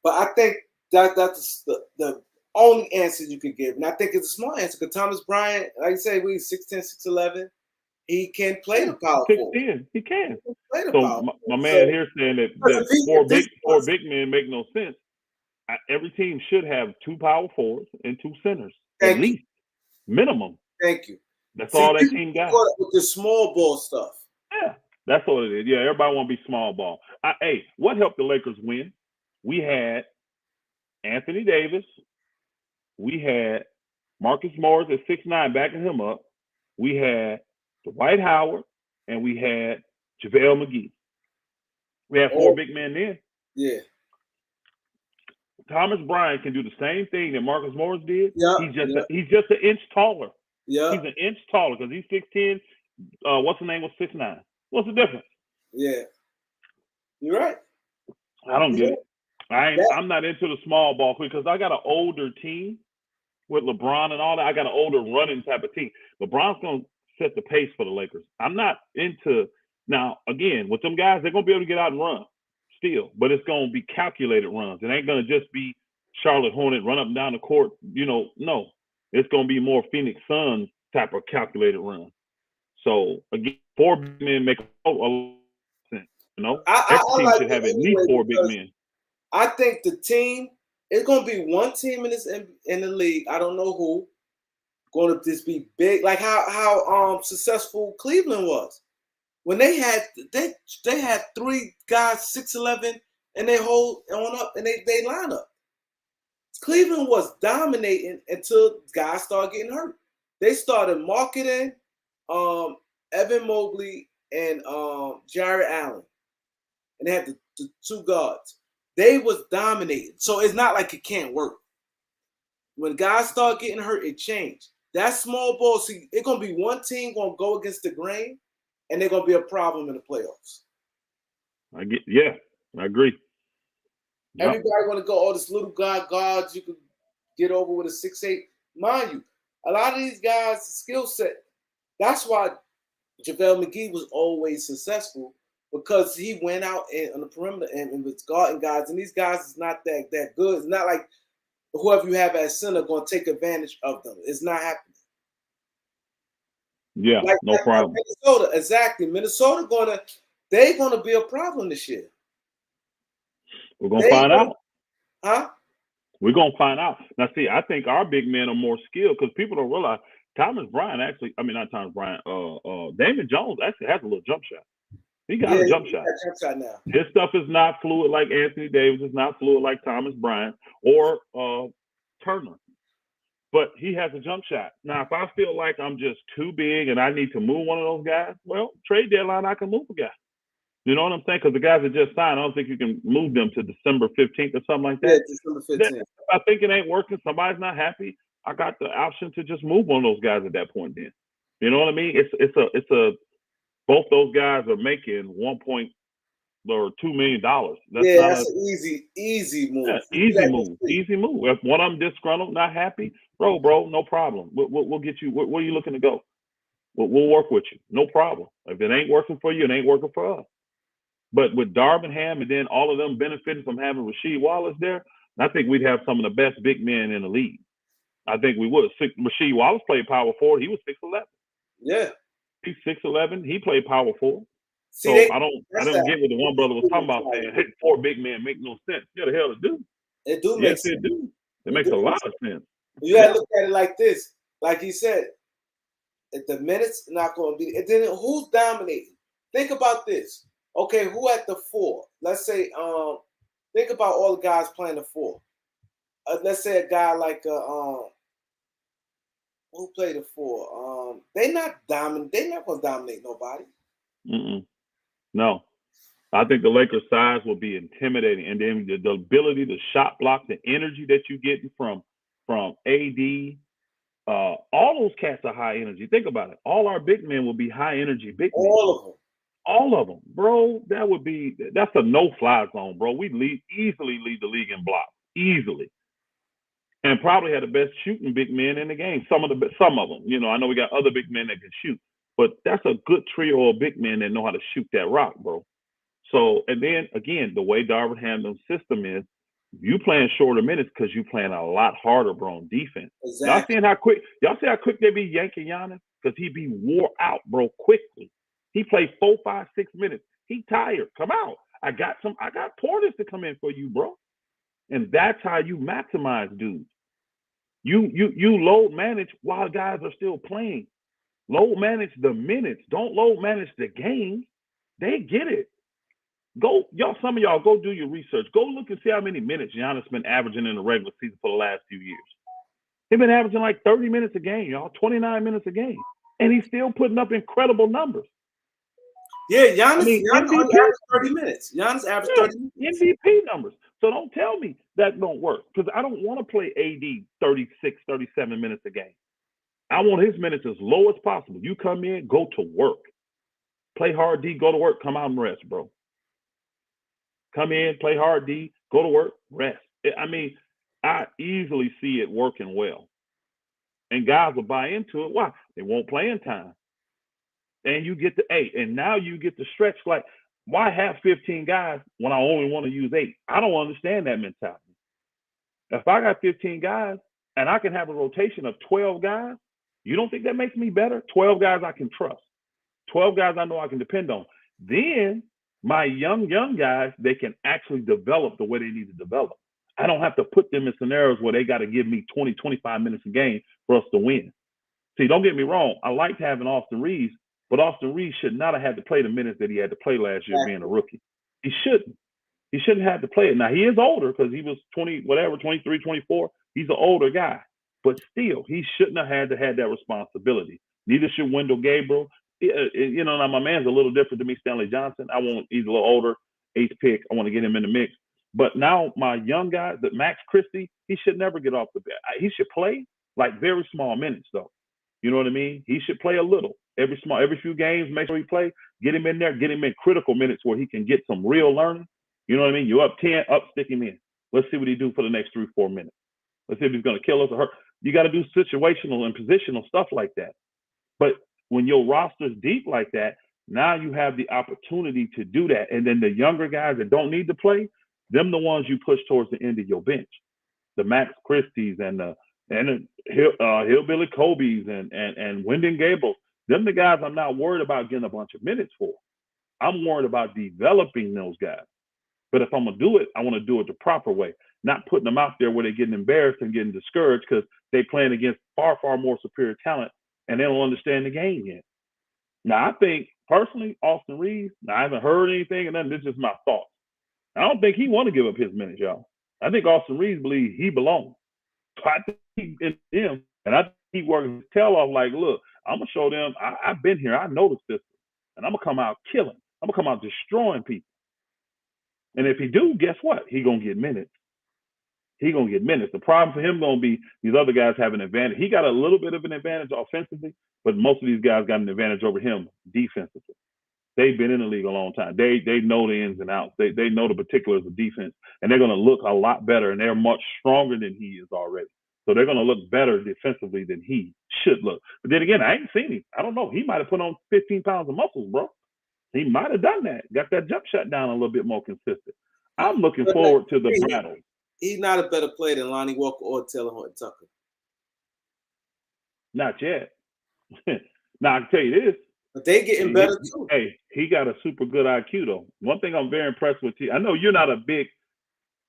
But I think that's the only answer you could give. And I think it's a small answer because Thomas Bryant, like you say, we 6'10", 6'11". He can play the power forward. 6'10", he can. Play the So power my man here saying that four big men make no sense. Every team should have 2 power forwards and 2 centers at least, minimum. Thank you. That's all that team got. With the small ball stuff. Yeah, that's what it is. Yeah, everybody want to be small ball. Hey, what helped the Lakers win? We had Anthony Davis. We had Marcus Morris at 6'9", backing him up. We had Dwight Howard, and we had JaVale McGee. We had 4 big men then. Yeah. Thomas Bryant can do the same thing that Marcus Morris did. Yeah. He's just an inch taller. Yeah. He's an inch taller because he's 6'10". What's the name was 6'9". What's the difference? Yeah. You're right. I don't get it. I'm not into the small ball because I got an older team with LeBron and all that. I got an older running type of team. LeBron's going to set the pace for the Lakers. I'm not into now. Again, with them guys, they're going to be able to get out and run still, but it's going to be calculated runs. It ain't going to just be Charlotte Hornet run up and down the court. No, it's going to be more Phoenix Suns type of calculated run. So again, 4 big men make a lot of sense. Every team should have at least 4 big men. I think the team, it's going to be one team in the league. I don't know who. Going to just be big, like how successful Cleveland was when they had 3 guys 6'11", and they hold on up and they line up. Cleveland was dominating until guys started getting hurt. They started marketing Evan Mobley and Jared Allen, and they had the 2 guards. They was dominating, so it's not like it can't work. When guys start getting hurt, it changed. That small ball, see, it's gonna be one team gonna go against the grain, and they're gonna be a problem in the playoffs. I agree. Everybody want to go, this little guards you could get over with a 6'8". Mind you, a lot of these guys' skill set. That's why JaVale McGee was always successful, because he went out on the perimeter and was guarding guys, and these guys is not that good. It's not like whoever you have at center going to take advantage of them. It's not happening. Yeah, no problem. Minnesota, exactly. Minnesota they're gonna be a problem this year. We're gonna find out. Huh? We're gonna find out. Now, see, I think our big men are more skilled because people don't realize Damon Jones actually has a little jump shot. He got a jump shot. Jump shot now. His stuff is not fluid like Anthony Davis. It's not fluid like Thomas Bryant or Turner. But he has a jump shot. Now, if I feel like I'm just too big and I need to move one of those guys, well, trade deadline, I can move a guy. You know what I'm saying? Because the guys that just signed, I don't think you can move them to December 15th or something like that. Yeah, December 15th. I think it ain't working. Somebody's not happy. I got the option to just move one of those guys at that point then. You know what I mean? Both those guys are making $2 million. That's an easy move. Yeah, easy move. If one of them disgruntled, not happy, bro, no problem. We'll get you. Where are you looking to go? We'll work with you. No problem. If it ain't working for you, it ain't working for us. But with Darvingham and then all of them benefiting from having Rasheed Wallace there, I think we'd have some of the best big men in the league. I think we would. Rasheed Wallace played power forward. He was 6'11". Yeah. He's 6'11". He played power forward. See, So I don't get what the one brother was talking about saying, hey, 4 big men make no sense. Yeah, the hell it do. It do Yes, make sense. it do. It makes a lot of sense. You gotta look at it like this. Like he said, if the minutes not gonna be, and then who's dominating? Think about this. Okay, who at the 4? Let's say, think about all the guys playing the 4. Let's say a guy like who played the 4. They not dominant. They not gonna dominate nobody. No, I think the Lakers' size will be intimidating, and then the ability to shot block, the energy that you get from AD. All those cats are high energy. Think about it. All our big men will be high energy big men. All of them, bro. That's a no-fly zone, bro. We easily lead the league in blocks, easily, and probably had the best shooting big men in the game. Some of them. I know we got other big men that can shoot, but that's a good trio of big men that know how to shoot that rock, bro. So, and then again, the way Darvin Hamlin's system is, you playing shorter minutes because you playing a lot harder, bro, on defense. Exactly. Y'all see how quick they be yanking Giannis? Because he be wore out, bro, quickly. He played 4, 5, 6 minutes. He tired. Come out. I got Portis to come in for you, bro. And that's how you maximize dudes. You load manage while guys are still playing. Load manage the minutes. Don't load manage the game. They get it. Some of y'all go do your research. Go look and see how many minutes Giannis been averaging in the regular season for the last few years. He's been averaging like 30 minutes a game, y'all, 29 minutes a game. And he's still putting up incredible numbers. Yeah, Giannis MVP, averaged 30 minutes. Giannis averaged 30 minutes. MVP numbers. So don't tell me that don't work, because I don't want to play AD 36, 37 minutes a game. I want his minutes as low as possible. You come in, go to work. Play hard D, go to work, come out and rest, bro. Come in, play hard D, go to work, rest. I easily see it working well. And guys will buy into it. Why? They won't play in time. And you get and now you get to stretch. Like, why have 15 guys when I only want to use 8? I don't understand that mentality. If I got 15 guys and I can have a rotation of 12 guys, you don't think that makes me better? 12 guys I can trust. 12 guys I know I can depend on. Then my young guys, they can actually develop the way they need to develop. I don't have to put them in scenarios where they got to give me 20, 25 minutes a game for us to win. See, don't get me wrong. I liked having Austin Reeves, but Austin Reeves should not have had to play the minutes that he had to play last year being a rookie. He shouldn't. He shouldn't have to play it. Now, he is older because he was 23, 24. He's an older guy. But still, he shouldn't have had that responsibility. Neither should Wendell Gabriel. Now my man's a little different to me, Stanley Johnson. He's a little older, 8th pick. I want to get him in the mix. But now my young guy, Max Christie, he should never get off the bench. He should play like very small minutes, though. You know what I mean? He should play a little. Every few games, make sure he play. Get him in there. Get him in critical minutes where he can get some real learning. You know what I mean? You're up 10, stick him in. Let's see what he do for the next 3, 4 minutes. Let's see if he's going to kill us or hurt. You got to do situational and positional stuff like that. But when your roster's deep like that, now you have the opportunity to do that. And then the younger guys that don't need to play, them the ones you push towards the end of your bench. The Max Christies and the Hillbilly Kobe's and Wendell Gabriel. Them the guys I'm not worried about getting a bunch of minutes for. I'm worried about developing those guys. But if I'm going to do it, I want to do it the proper way, not putting them out there where they're getting embarrassed and getting discouraged because they're playing against far, far more superior talent and they don't understand the game yet. Now, I think, personally, Austin Reeves, I haven't heard anything, and this is just my thoughts. I don't think he want to give up his minutes, y'all. I think Austin Reeves believes he belongs. So I think he's in him, and I think he working his tail off like, look, I'm going to show them, I've been here, I know the system, and I'm going to come out killing. I'm going to come out destroying people. And if he do, guess what? He going to get minutes. He going to get minutes. The problem for him going to be these other guys have an advantage. He got a little bit of an advantage offensively, but most of these guys got an advantage over him defensively. They've been in the league a long time. They know the ins and outs. They know the particulars of defense, and they're going to look a lot better, and they're much stronger than he is already. So they're going to look better defensively than he should look. But then again, I ain't seen him. I don't know. He might have put on 15 pounds of muscles, bro. He might have done that. Got that jump shot down a little bit more consistent. I'm looking forward to the battle. He's not a better player than Lonnie Walker or Taylor Horton Tucker. Not yet. Now I can tell you this. But they getting better too. Hey, he got a super good IQ though. One thing I'm very impressed with. I know you're not a big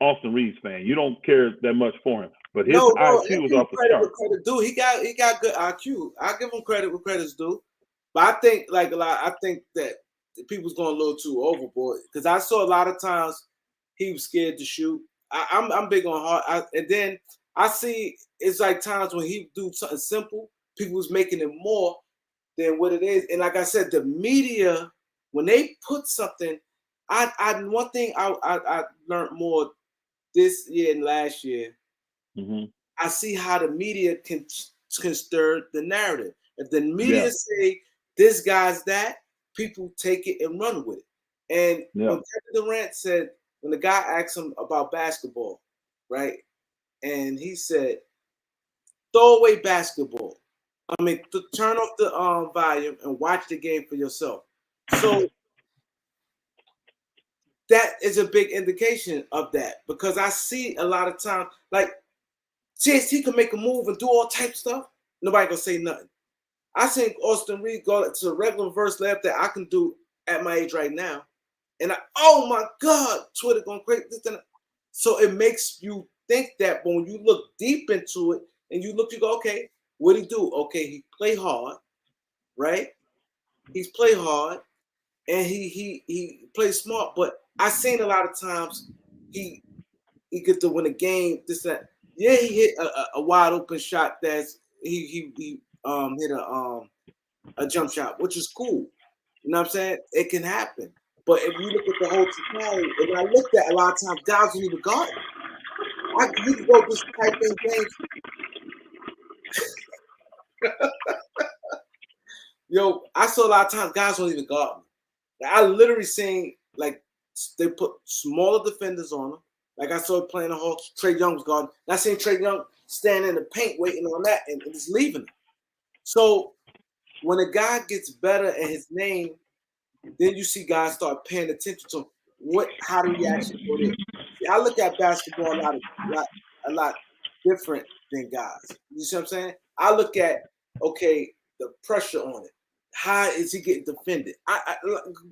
Austin Reeves fan. You don't care that much for him, but his No, I IQ is give him off the credit chart. where credit due. He got good IQ. I give him credit where credit's due. But I think I think that the people's going a little too overboard because I saw a lot of times he was scared to shoot. I'm big on hard, and then I see it's like times when he do something simple, people was making it more than what it is. And like I said, the media when they put something, one thing I learned more this year and last year. Mm-hmm. I see how the media can stir the narrative. If the media say this guy's that, people take it and run with it. And when Kevin Durant said, when the guy asked him about basketball, right, and he said, "Throw away basketball. I mean, turn off the volume and watch the game for yourself." So that is a big indication of that because I see a lot of times, like, he could make a move and do all type of stuff. Nobody gonna say nothing. I think Austin Reed go to a regular reverse layup that I can do at my age right now. And oh my God, Twitter going crazy. So it makes you think that when you look deep into it and you go, okay, what he do? Okay, he play hard, right? He's play hard and he plays smart. But I seen a lot of times he get to win a game. This that. Yeah, he hit a wide open shot. He hit a jump shot, which is cool. You know what I'm saying? It can happen. But if you look at the whole totality, and I looked at a lot of times, guys don't even guard him. You can go just type in games. Yo, I saw a lot of times guys don't even guard him. Like, I literally seen like they put smaller defenders on him. Like I saw playing the Hawks, Trae Young was guarding. And I seen Trae Young standing in the paint waiting on that and just leaving him. So when a guy gets better at his name, then you see guys start paying attention to how do we actually go there. See, I look at basketball a lot different than guys. You see what I'm saying? I look at the pressure on it. How is he getting defended?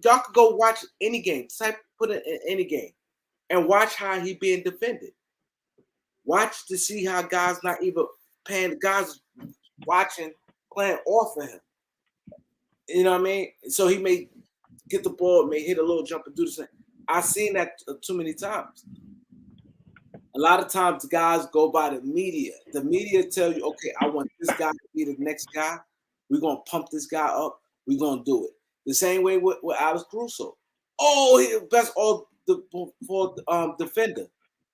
Y'all could go watch any game. Put it in any game and watch how he being defended. Watch to see how guys not even paying. Guys watching playing off of him. You know what I mean? So he may get the ball, may hit a little jump and do the same. I've seen that too many times. A lot of times guys go by the media. The media tell you, okay, I want this guy to be the next guy. We're going to pump this guy up. We're going to do it. The same way with Alex Caruso. Oh, he's the best defender.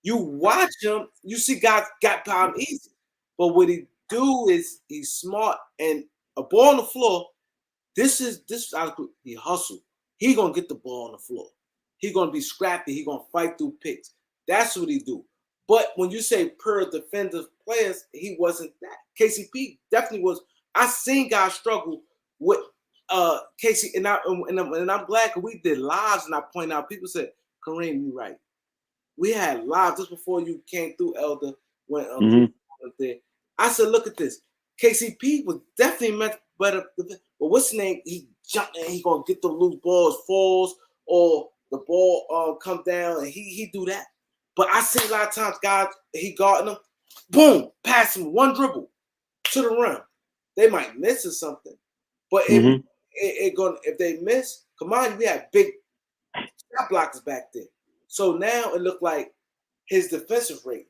You watch him, you see guys got by him easy. But what he do is he's smart and a ball on the floor. This is he hustle. He gonna get the ball on the floor. He gonna be scrappy. He gonna fight through picks. That's what he do. But when you say per defensive players, he wasn't that. KCP definitely was. I seen guys struggle with Casey, and I'm glad because we did lives and I point out. People said, "Kareem, you right. We had lives just before you came through, Elder." When there, I said, "Look at this. KCP was definitely meant better." But what's the name? He jumped and he gonna get the loose balls, falls, or the ball come down and he do that. But I see a lot of times guys he guarding them, boom, pass him one dribble to the rim. They might miss or something, but if they miss, come on, we had big shot blockers back then. So now it looked like his defensive rate.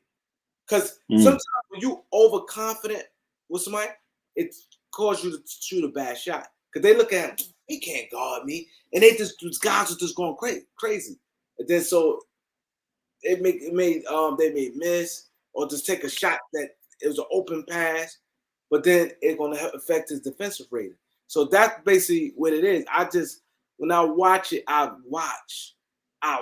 Because sometimes when you overconfident with somebody, it causes you to shoot a bad shot. Because they look at him, he can't guard me. And these guys are just going crazy. And then so they may miss or just take a shot that it was an open pass, but then it's gonna affect his defensive rating. So that's basically what it is. When I watch it, I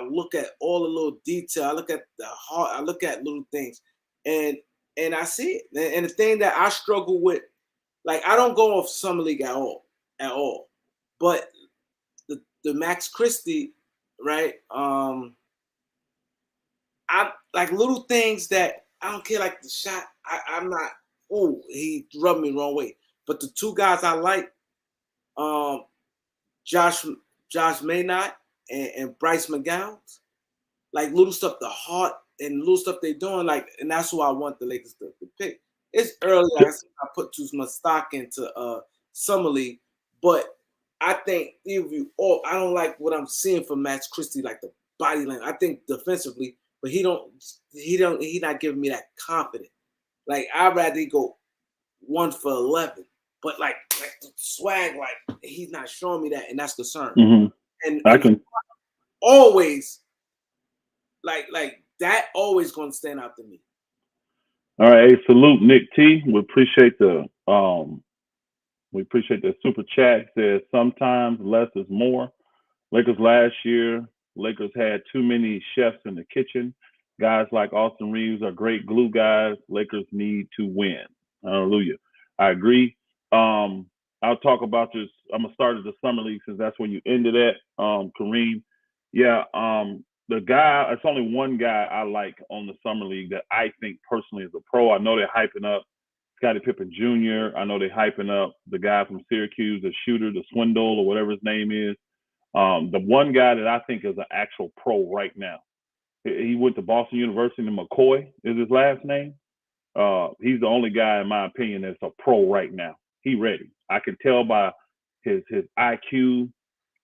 look at all the little detail. I look at the heart. I look at little things, and I see it. And the thing that I struggle with, like I don't go off summer league at all. But the Max Christie, right? I like little things that I don't care. Like the shot, I'm not. Oh, he rubbed me the wrong way. But the two guys I like, Josh Maynard and Bryce McGowan, like little stuff, the heart and little stuff they're doing, like, and that's who I want the Lakers to pick. It's early, like I put too much stock into summer league, but I think I don't like what I'm seeing from Max Christie, like the body language. I think defensively, but he not giving me that confidence. Like I'd rather he go 1 for 11, but like the swag, like he's not showing me that, and that's concern. And I can always like that always going to stand out to me. All right, hey, salute Nick T. We appreciate the super chat. Says sometimes less is more. Lakers last year, Lakers had too many chefs in the kitchen. Guys like Austin Reeves are great glue guys. Lakers need to win. Hallelujah. I agree. I'll talk about this. I'm gonna start at the summer league since that's when you ended at, Kareem. Yeah, the guy, it's only one guy I like on the summer league that I think personally is a pro. I know they're hyping up Scottie Pippen Jr. I know they're hyping up the guy from Syracuse, the shooter, the Swindle, or whatever his name is. The one guy that I think is an actual pro right now, he went to Boston University, and McCoy is his last name. He's the only guy, in my opinion, that's a pro right now. He ready. I can tell by his IQ.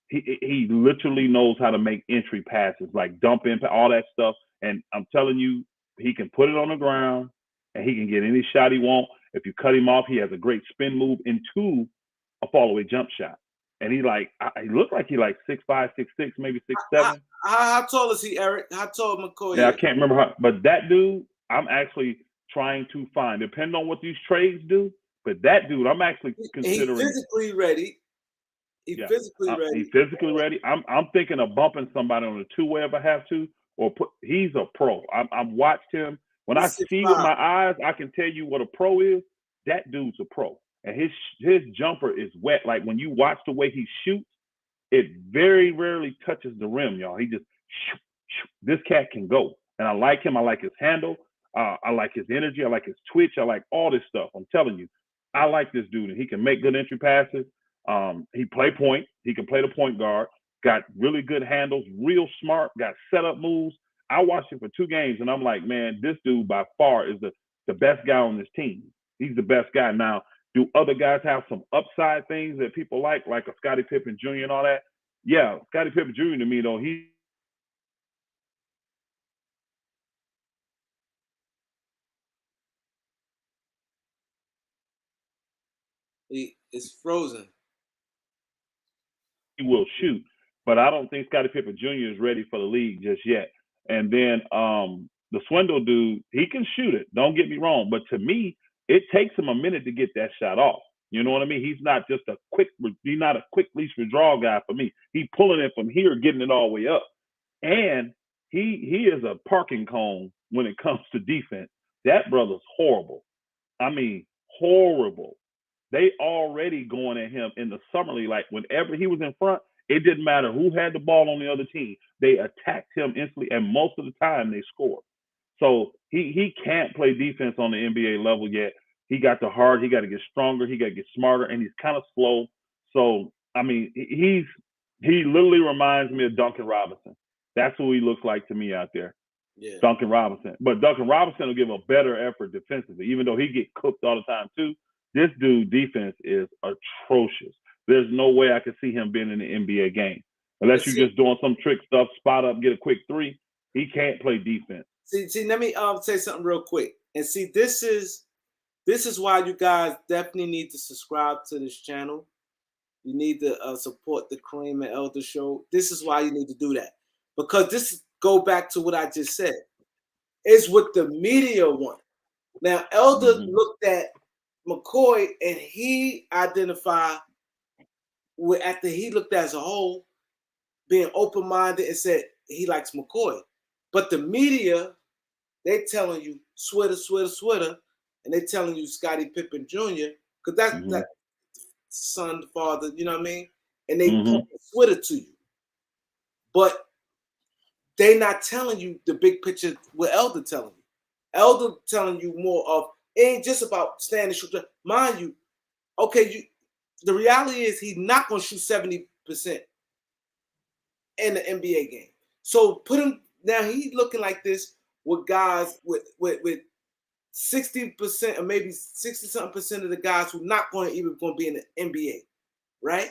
He literally knows how to make entry passes, like dump in, all that stuff. And I'm telling you, he can put it on the ground, and he can get any shot he wants. If you cut him off, he has a great spin move into a fall away jump shot. And he looked like he like 6'5", 6'6", maybe 6'7". How tall is he, Eric? How tall McCoy? Yeah, I can't remember how, but that dude, I'm actually trying to find, depending on what these trades do. But that dude, I'm actually considering. He's physically ready. He's physically ready. I'm thinking of bumping somebody on a two-way if I have to, or he's a pro. I've watched him. When I see with my eyes, I can tell you what a pro is. That dude's a pro, and his jumper is wet. Like when you watch the way he shoots, it very rarely touches the rim, y'all. He just this cat can go, and I like him. I like his handle. I like his energy. I like his twitch. I like all this stuff. I'm telling you, I like this dude, and he can make good entry passes. He play point. He can play the point guard. Got really good handles. Real smart. Got setup moves. I watched him for 2 games, and I'm like, man, this dude by far is the best guy on this team. He's the best guy. Now, do other guys have some upside things that people like a Scottie Pippen Jr. and all that? Yeah, Scottie Pippen Jr. to me, though, he is frozen. He will shoot, but I don't think Scottie Pippen Jr. is ready for the league just yet. And then the Swindle dude, he can shoot it. Don't get me wrong, but to me, it takes him a minute to get that shot off. You know what I mean? He's not just he's not a quick leash withdrawal guy for me. He's pulling it from here, getting it all the way up. And he is a parking cone when it comes to defense. That brother's horrible. I mean, horrible. They already going at him in the summer league. Like whenever he was in front, it didn't matter who had the ball on the other team. They attacked him instantly, and most of the time they scored. So he can't play defense on the NBA level yet. He got the heart. He got to get stronger. He got to get smarter, and he's kind of slow. So I mean, he literally reminds me of Duncan Robinson. That's who he looks like to me out there. Yeah. Duncan Robinson. But Duncan Robinson will give a better effort defensively, even though he get cooked all the time too. This dude defense is atrocious. There's no way I could see him being in the NBA game. Unless you're just doing some trick stuff, spot up, get a quick 3. He can't play defense. See, let me say something real quick. And see, this is why you guys definitely need to subscribe to this channel. You need to support the Kareem and Elder show. This is why you need to do that. Because this go back to what I just said. It's what the media want. Now, Elder looked at McCoy and he identified with, after he looked as a whole, being open-minded and said he likes McCoy. But the media, they telling you Switter, and they telling you Scottie Pippen Jr. because that's that son, father, you know what I mean? And they point Twitter to you. But they not telling you the big picture what Elder telling you. Elder telling you more of, it ain't just about standing shooter. Mind you, Okay, the reality is he's not going to shoot 70% in the NBA game. So put him now. He's looking like this with guys with 60% or maybe 60-something% of the guys who not going to even going to be in the NBA, right?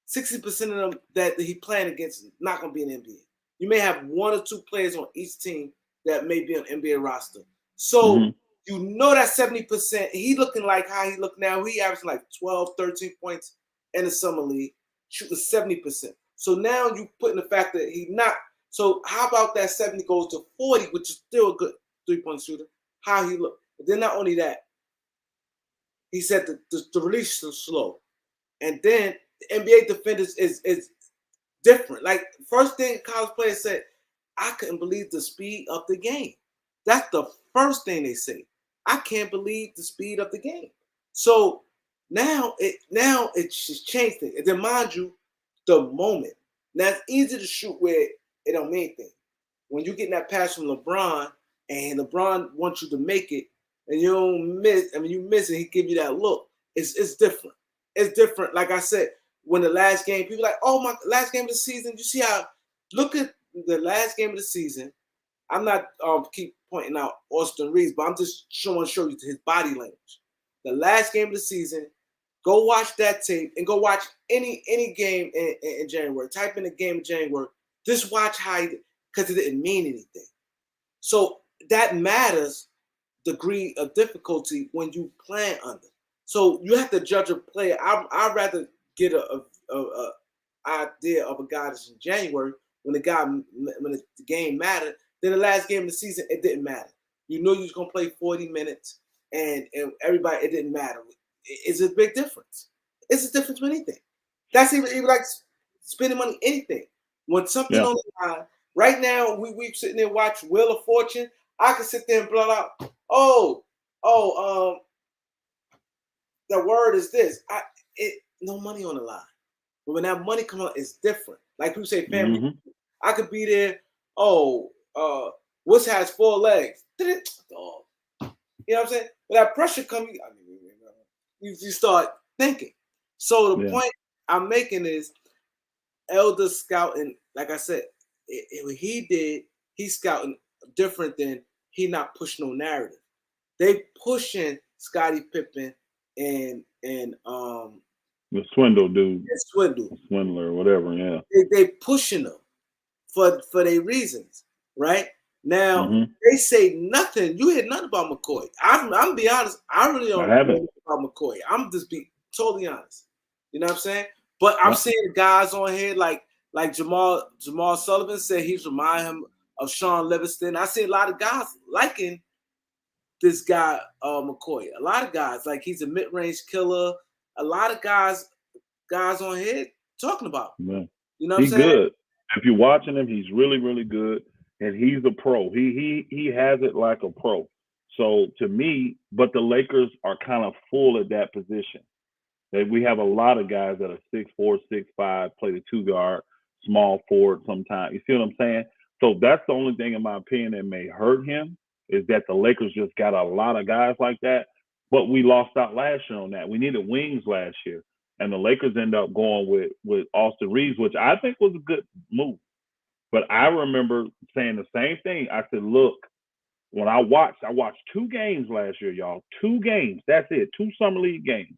60% of them that he playing against not going to be in the NBA. You may have one or two players on each team that may be on NBA roster. So you know that 70%, he looking like how he look now. He averaging like 12, 13 points in the summer league, shooting 70%. So now you put in the fact that he not. So how about that 70 goes to 40, which is still a good 3-point shooter? How he look. But then not only that, he said the release is slow. And then the NBA defenders is different. Like first thing college players said, I couldn't believe the speed of the game. That's the first thing they say. I can't believe the speed of the game. So now it just changed it. And then mind you, the moment. Now it's easy to shoot where it don't mean anything. When you get that pass from LeBron and LeBron wants you to make it and you don't miss, you miss it, he give you that look. It's different. It's different. Like I said, when the last game, people like, oh, my last game of the season. You see how, look at the last game of the season. I'm not keep pointing out Austin Reeves, but I'm just show you his body language. The last game of the season, go watch that tape and go watch any game in January. Type in a game in January. Just watch how he, because it didn't mean anything. So that matters degree of difficulty when you plan under. So you have to judge a player. I'd rather get a idea of a guy that's in January when the game mattered. Then the last game of the season, it didn't matter. You know you was gonna play 40 minutes, and everybody, it didn't matter. It's a big difference. It's a difference with anything. That's even like spending money, anything. When something on the line, right now we sitting there watch Wheel of Fortune. I could sit there and blow out. The word is this. No money on the line. But when that money comes out, it's different. Like people say, family. I could be there. What's has 4 legs? You know what I'm saying? But that pressure comes, you start thinking. So the point I'm making is elder scouting, like I said, what he did, he's scouting different than he not pushing no narrative. They pushing Scottie Pippen and the swindle dude. Swindler or whatever, yeah. They pushing them for their reasons, right? Now they say nothing. You hear nothing about McCoy. I'm be honest. I really don't know anything about McCoy. I'm just be totally honest. You know what I'm saying? But I'm seeing guys on here like Jamal Sullivan said he's remind him of Sean Livingston. I see a lot of guys liking this guy McCoy. A lot of guys like he's a mid-range killer. A lot of guys on here talking about him. Yeah. You know what I'm saying? He's good. If you're watching him, he's really, really good, and he's a pro. He has it like a pro. So to me, but the Lakers are kind of full at that position. We have a lot of guys that are 6'4", 6'5", play the 2 guard, small forward sometimes. You see what I'm saying? So that's the only thing, in my opinion, that may hurt him is that the Lakers just got a lot of guys like that. But we lost out last year on that. We needed wings last year. And the Lakers end up going with Austin Reeves, which I think was a good move. But I remember saying the same thing. I said, look, when I watched 2 games last year, y'all. 2 games. That's it. 2 summer league games.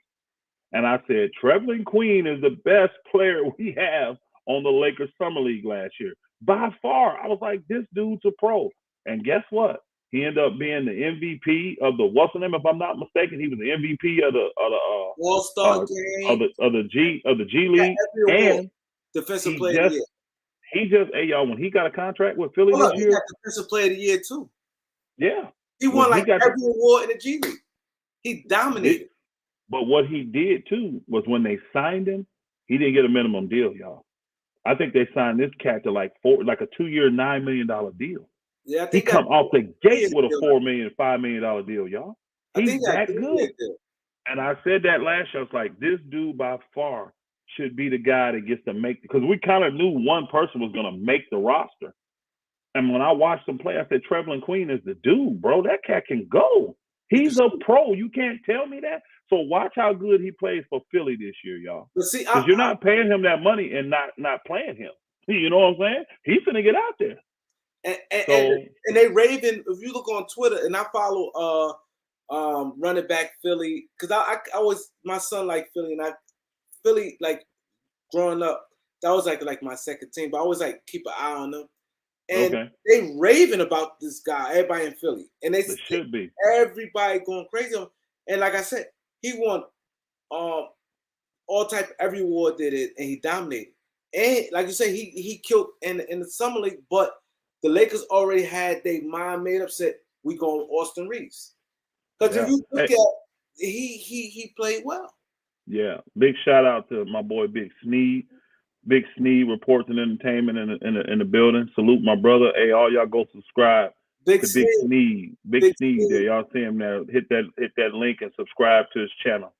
And I said, Trevelyan Queen is the best player we have on the Lakers Summer League last year. By far. I was like, this dude's a pro. And guess what? He ended up being the MVP of the, what's the name, if I'm not mistaken, he was the MVP of the All-Star game of the G League. And defensive player of the year. He just, hey y'all, when he got a contract with Philly this year, he got defensive player of the year too. Yeah. He won like every award in the G League. He dominated. But what he did too was when they signed him, he didn't get a minimum deal, y'all. I think they signed this cat to like a 2-year, $9 million deal. Yeah, I he think come off the gate with a $4 million, $5 million deal, y'all. He's that good. And I said that last year. I was like, this dude by far should be the guy that gets to make, because we kind of knew one person was going to make the roster. And when I watched him play, I said, Trevelyan Queen is the dude, bro. That cat can go. He's a pro. You can't tell me that. So watch how good he plays for Philly this year, y'all. But see, Because you're not paying him that money and not playing him. You know what I'm saying? He's gonna get out there. And they raving. If you look on Twitter, and I follow running back Philly, because I was, my son like Philly, and Philly, like growing up, that was like my second team, but I always like keep an eye on them. And they raving about this guy, everybody in Philly, and they should be, everybody going crazy. And like I said, he won all type, every award did it, and he dominated. And like you say, he killed in the summer league, but the Lakers already had their mind made up. Said we going with Austin Reeves, because if you look at he played well. Yeah, big shout out to my boy Big Sneed. Big Sneed, Reports and Entertainment in the building. Salute my brother. Hey, all y'all go subscribe to Big Sneed. Big Sneed there. Y'all see him now. Hit that link and subscribe to his channel.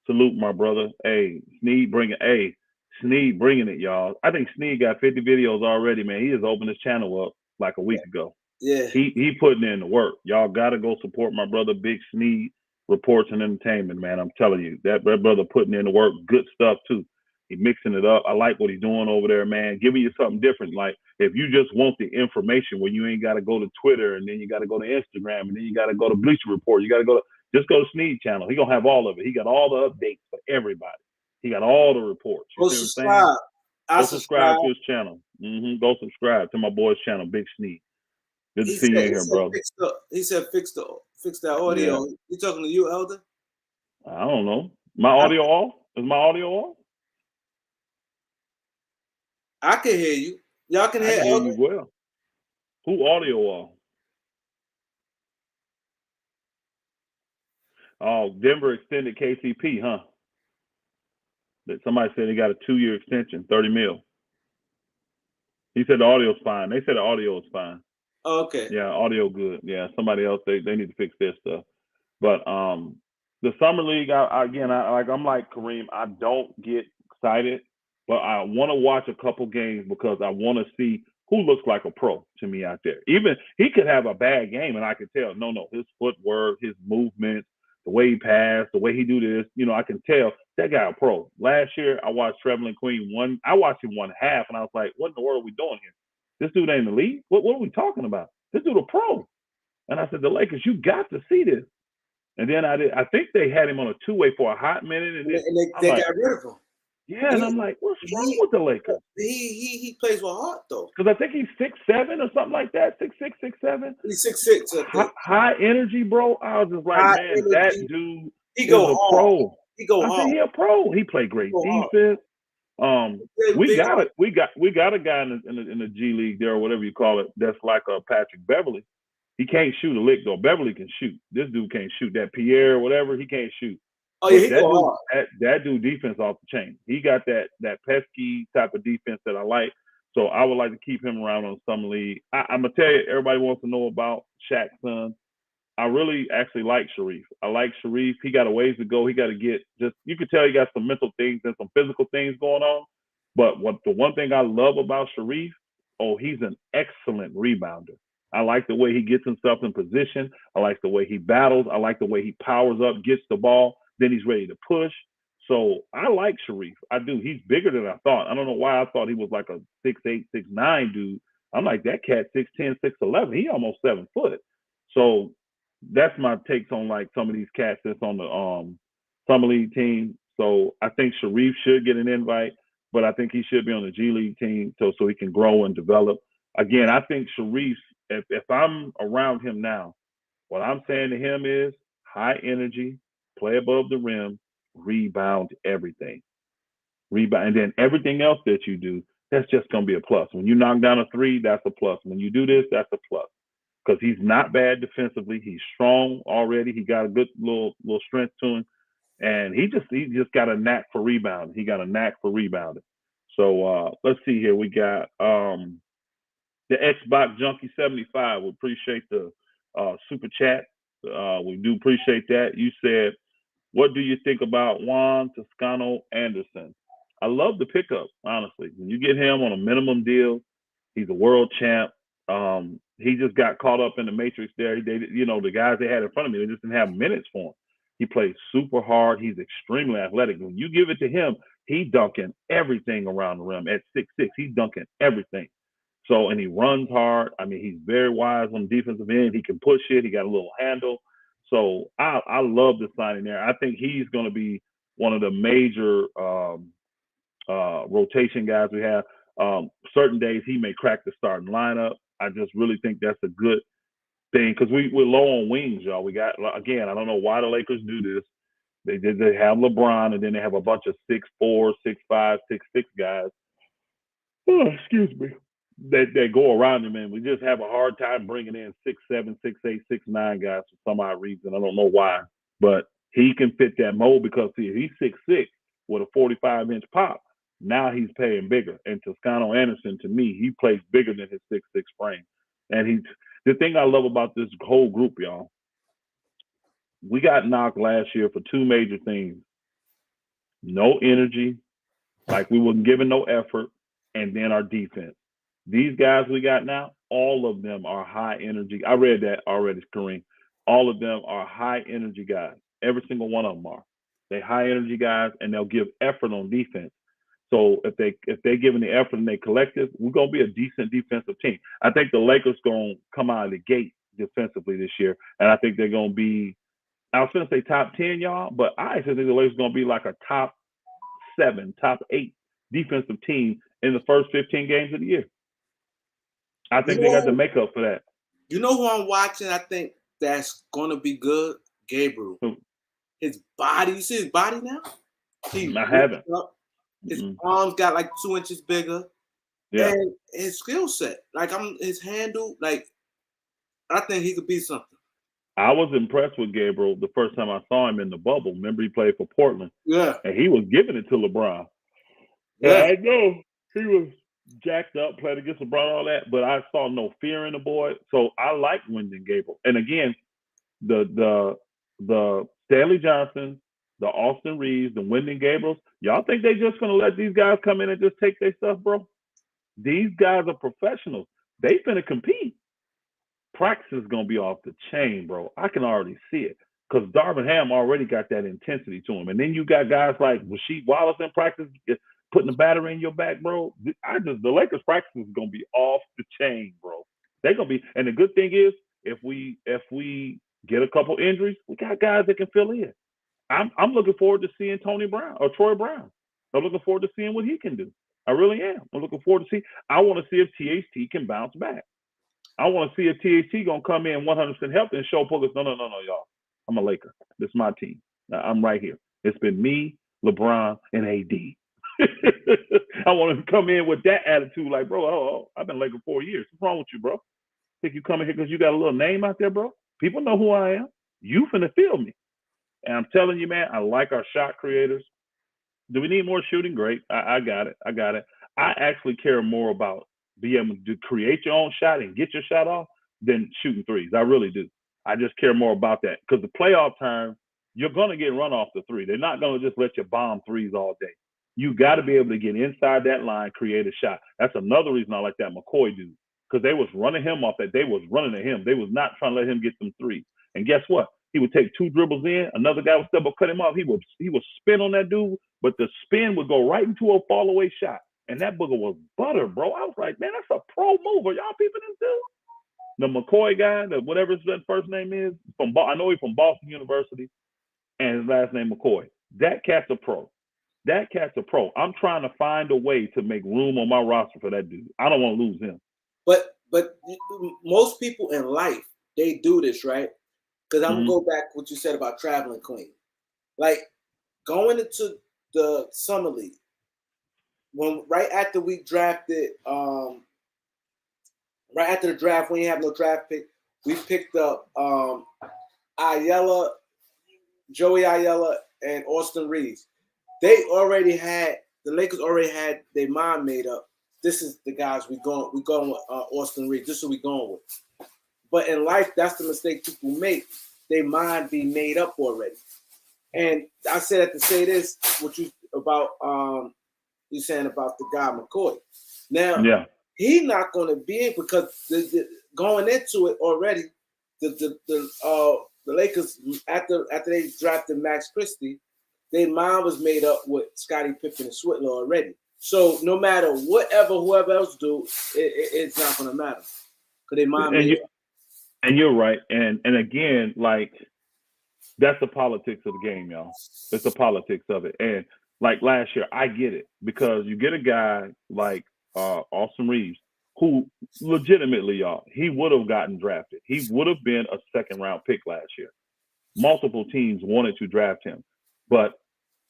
Salute my brother. Hey, Sneed bringing it, y'all. I think Sneed got 50 videos already, man. He just opened his channel up like a week ago. Yeah. He putting in the work. Y'all gotta go support my brother Big Sneed, Reports and Entertainment, man. I'm telling you, that brother putting in the work. Good stuff too. He mixing it up. I like what he's doing over there, man. Giving you something different. Like if you just want the information where you ain't got to go to Twitter and then you got to go to Instagram and then you got to go to Bleacher Report. You got to just go to Sneed channel. He gonna have all of it. He got all the updates for everybody. He got all the reports. You see what I'm saying? Go subscribe to his channel. Go subscribe to my boy's channel, Big Sneed. Good to see you here, brother. He said fix that audio. Yeah. You talking to you, Elder? I don't know. My audio off? Is my audio off? I can hear you. Y'all can hear you well. Who audio off? Oh, Denver extended KCP, huh? That somebody said he got a 2-year extension, $30 million. He said the audio's fine. They said the audio is fine. Oh, okay. Yeah, audio good. Yeah, somebody else they need to fix their stuff. But the summer league, I'm like Kareem. I don't get excited, but I want to watch a couple games because I want to see who looks like a pro to me out there. Even he could have a bad game, and I could tell. No, his footwork, his movement, the way he passed, the way he do this. I can tell that guy a pro. Last year, I watched Trevelyan Queen I watched him one half, and I was like, "What in the world are we doing here? This dude ain't in the league. What are we talking about? This dude a pro." And I said, "The Lakers, you got to see this." And then I think they had him on a 2-way for a hot minute, and they got rid of him. Yeah, and I'm like, what's wrong with the Lakers? He plays with heart though. Because I think he's 6'7" or something like that, 6'6", 6'7". He's 6'6". High energy, bro. I was just like, man, that dude is a pro. He go hard. He a pro. He play great defense. We got a guy in the G League there or whatever you call it. That's like Patrick Beverly. He can't shoot a lick though. Beverly can shoot. This dude can't shoot. That Pierre, whatever, he can't shoot. Oh yeah, he go hard. That dude defense off the chain. He got that pesky type of defense that I like. So I would like to keep him around on some league. I'm gonna tell you, everybody wants to know about Shaq's son. I really actually like Sharif. I like Sharif. He got a ways to go. He got to get you could tell he got some mental things and some physical things going on. But the one thing I love about Sharif, he's an excellent rebounder. I like the way he gets himself in position. I like the way he battles. I like the way he powers up, gets the ball, then he's ready to push. So I like Sharif. I do. He's bigger than I thought. I don't know why I thought he was like a 6'8", 6'9" dude. I'm like, that cat 6'10", 6'11". He almost 7 foot. So that's my takes on like some of these cats that's on the summer league team. So I think Sharif should get an invite, but I think he should be on the G League team so he can grow and develop. Again, I think Sharif, if I'm around him now, what I'm saying to him is high energy, play above the rim, rebound everything. Rebound, and then everything else that you do, that's just going to be a plus. When you knock down a 3, that's a plus. When you do this, that's a plus. Because he's not bad defensively. He's strong already. He got a good little strength to him. And he just got a knack for rebounding. He got a knack for rebounding. So let's see here. We got the Xbox Junkie 75. We appreciate the super chat. We do appreciate that. You said, what do you think about Juan Toscano Anderson? I love the pickup, honestly. When you get him on a minimum deal, he's a world champ. He just got caught up in the matrix there. The guys they had in front of me, they just didn't have minutes for him. He plays super hard. He's extremely athletic. When you give it to him, he dunking everything around the rim. At 6'6", he's dunking everything. So, and he runs hard. I mean, he's very wise on the defensive end. He can push it. He got a little handle. So I love the signing there. I think he's going to be one of the major rotation guys we have. Certain days he may crack the starting lineup. I just really think that's a good thing because we're low on wings, y'all. We got, again, I don't know why the Lakers do this. They have LeBron, and then they have a bunch of 6'4", 6'5", 6'6" guys. Oh, excuse me. That go around him, and we just have a hard time bringing in 6'7", 6'8", 6'9" guys for some odd reason. I don't know why, but he can fit that mold because he's 6'6" with a 45-inch pop. Now he's playing bigger. And Toscano Anderson, to me, he plays bigger than his 6'6" frame. And the thing I love about this whole group, y'all, we got knocked last year for two major things. No energy, like we weren't giving no effort, and then our defense. These guys we got now, all of them are high energy. I read that already, Kareem. All of them are high energy guys. Every single one of them are. They high energy guys, and they'll give effort on defense. So if they giving the effort and they collective, we're gonna be a decent defensive team. I think the Lakers gonna come out of the gate defensively this year, and I think they're gonna be. I was gonna say top 10, y'all, but I actually think the Lakers gonna be like a top 7, top 8 defensive team in the first 15 games of the year. I think they got the makeup for that. You know who I'm watching? I think that's gonna be good. Gabriel. His body. You see his body now? I haven't. His arms got like 2 inches bigger. Yeah. And his skill set, like his handle, like I think he could be something. I was impressed with Gabriel the first time I saw him in the bubble. Remember, he played for Portland. Yeah. And he was giving it to LeBron. Yeah. And I know he was jacked up, played against LeBron, all that, but I saw no fear in the boy. So I like Wyndon Gabriel. And again, the Stanley Johnson, the Austin Reeves, the Wyndon Gabriels, y'all think they just gonna let these guys come in and just take their stuff, bro? These guys are professionals. They finna compete. Practice is gonna be off the chain, bro. I can already see it. Because Darvin Ham already got that intensity to him. And then you got guys like Rasheed Wallace in practice putting the battery in your back, bro. The Lakers practice is gonna be off the chain, bro. They're gonna be, and the good thing is if we get a couple injuries, we got guys that can fill in. I'm looking forward to seeing Tony Brown or Troy Brown. I'm looking forward to seeing what he can do. I really am. I'm looking forward to see. I want to see if THT can bounce back. I want to see if THT gonna come in 100% healthy and show Puggers, no, y'all. I'm a Laker. This is my team. I'm right here. It's been me, LeBron, and AD. I want to come in with that attitude, like, bro, I've been Laker 4 years. What's wrong with you, bro? Think you coming here because you got a little name out there, bro? People know who I am. You finna feel me. And I'm telling you, man, I like our shot creators. Do we need more shooting? Great. I got it. I actually care more about being able to create your own shot and get your shot off than shooting threes. I really do. I just care more about that because the playoff time, you're going to get run off the three. They're not going to just let you bomb threes all day. You got to be able to get inside that line, create a shot. That's another reason I like that McCoy dude because they was running him off that. They was running at him. They was not trying to let him get them threes. And guess what? He would take 2 dribbles in. Another guy would step up, cut him off. He would spin on that dude, but the spin would go right into a fall away shot. And that booger was butter, bro. I was like, man, that's a pro mover. Y'all peeping this dude? The McCoy guy, whatever his first name is, I know he's from Boston University, and his last name McCoy. That cat's a pro. I'm trying to find a way to make room on my roster for that dude. I don't want to lose him. But most people in life, they do this, right? Because I'm going to go back to what you said about traveling clean. Like, going into the Summer League, right after we drafted, right after the draft, we didn't have no draft pick, we picked up Joey Ayala, and Austin Reeves. The Lakers already had their mind made up. This is the guys we're going with Austin Reeves. This is what we're going with. But in life, that's the mistake people make. Their mind be made up already. And I said that to say this, what you about you saying about the guy McCoy. Now, he's not going to be in because going into it already, the The Lakers, after they drafted Max Christie, their mind was made up with Scottie Pippen and Switler already. So no matter whoever else do, it's not gonna matter because their mind made up. And you're right. And again, like that's the politics of the game, y'all. It's the politics of it. And like last year, I get it because you get a guy like Austin Reeves, who legitimately, y'all, he would have gotten drafted. He would have been a second round pick last year. Multiple teams wanted to draft him, but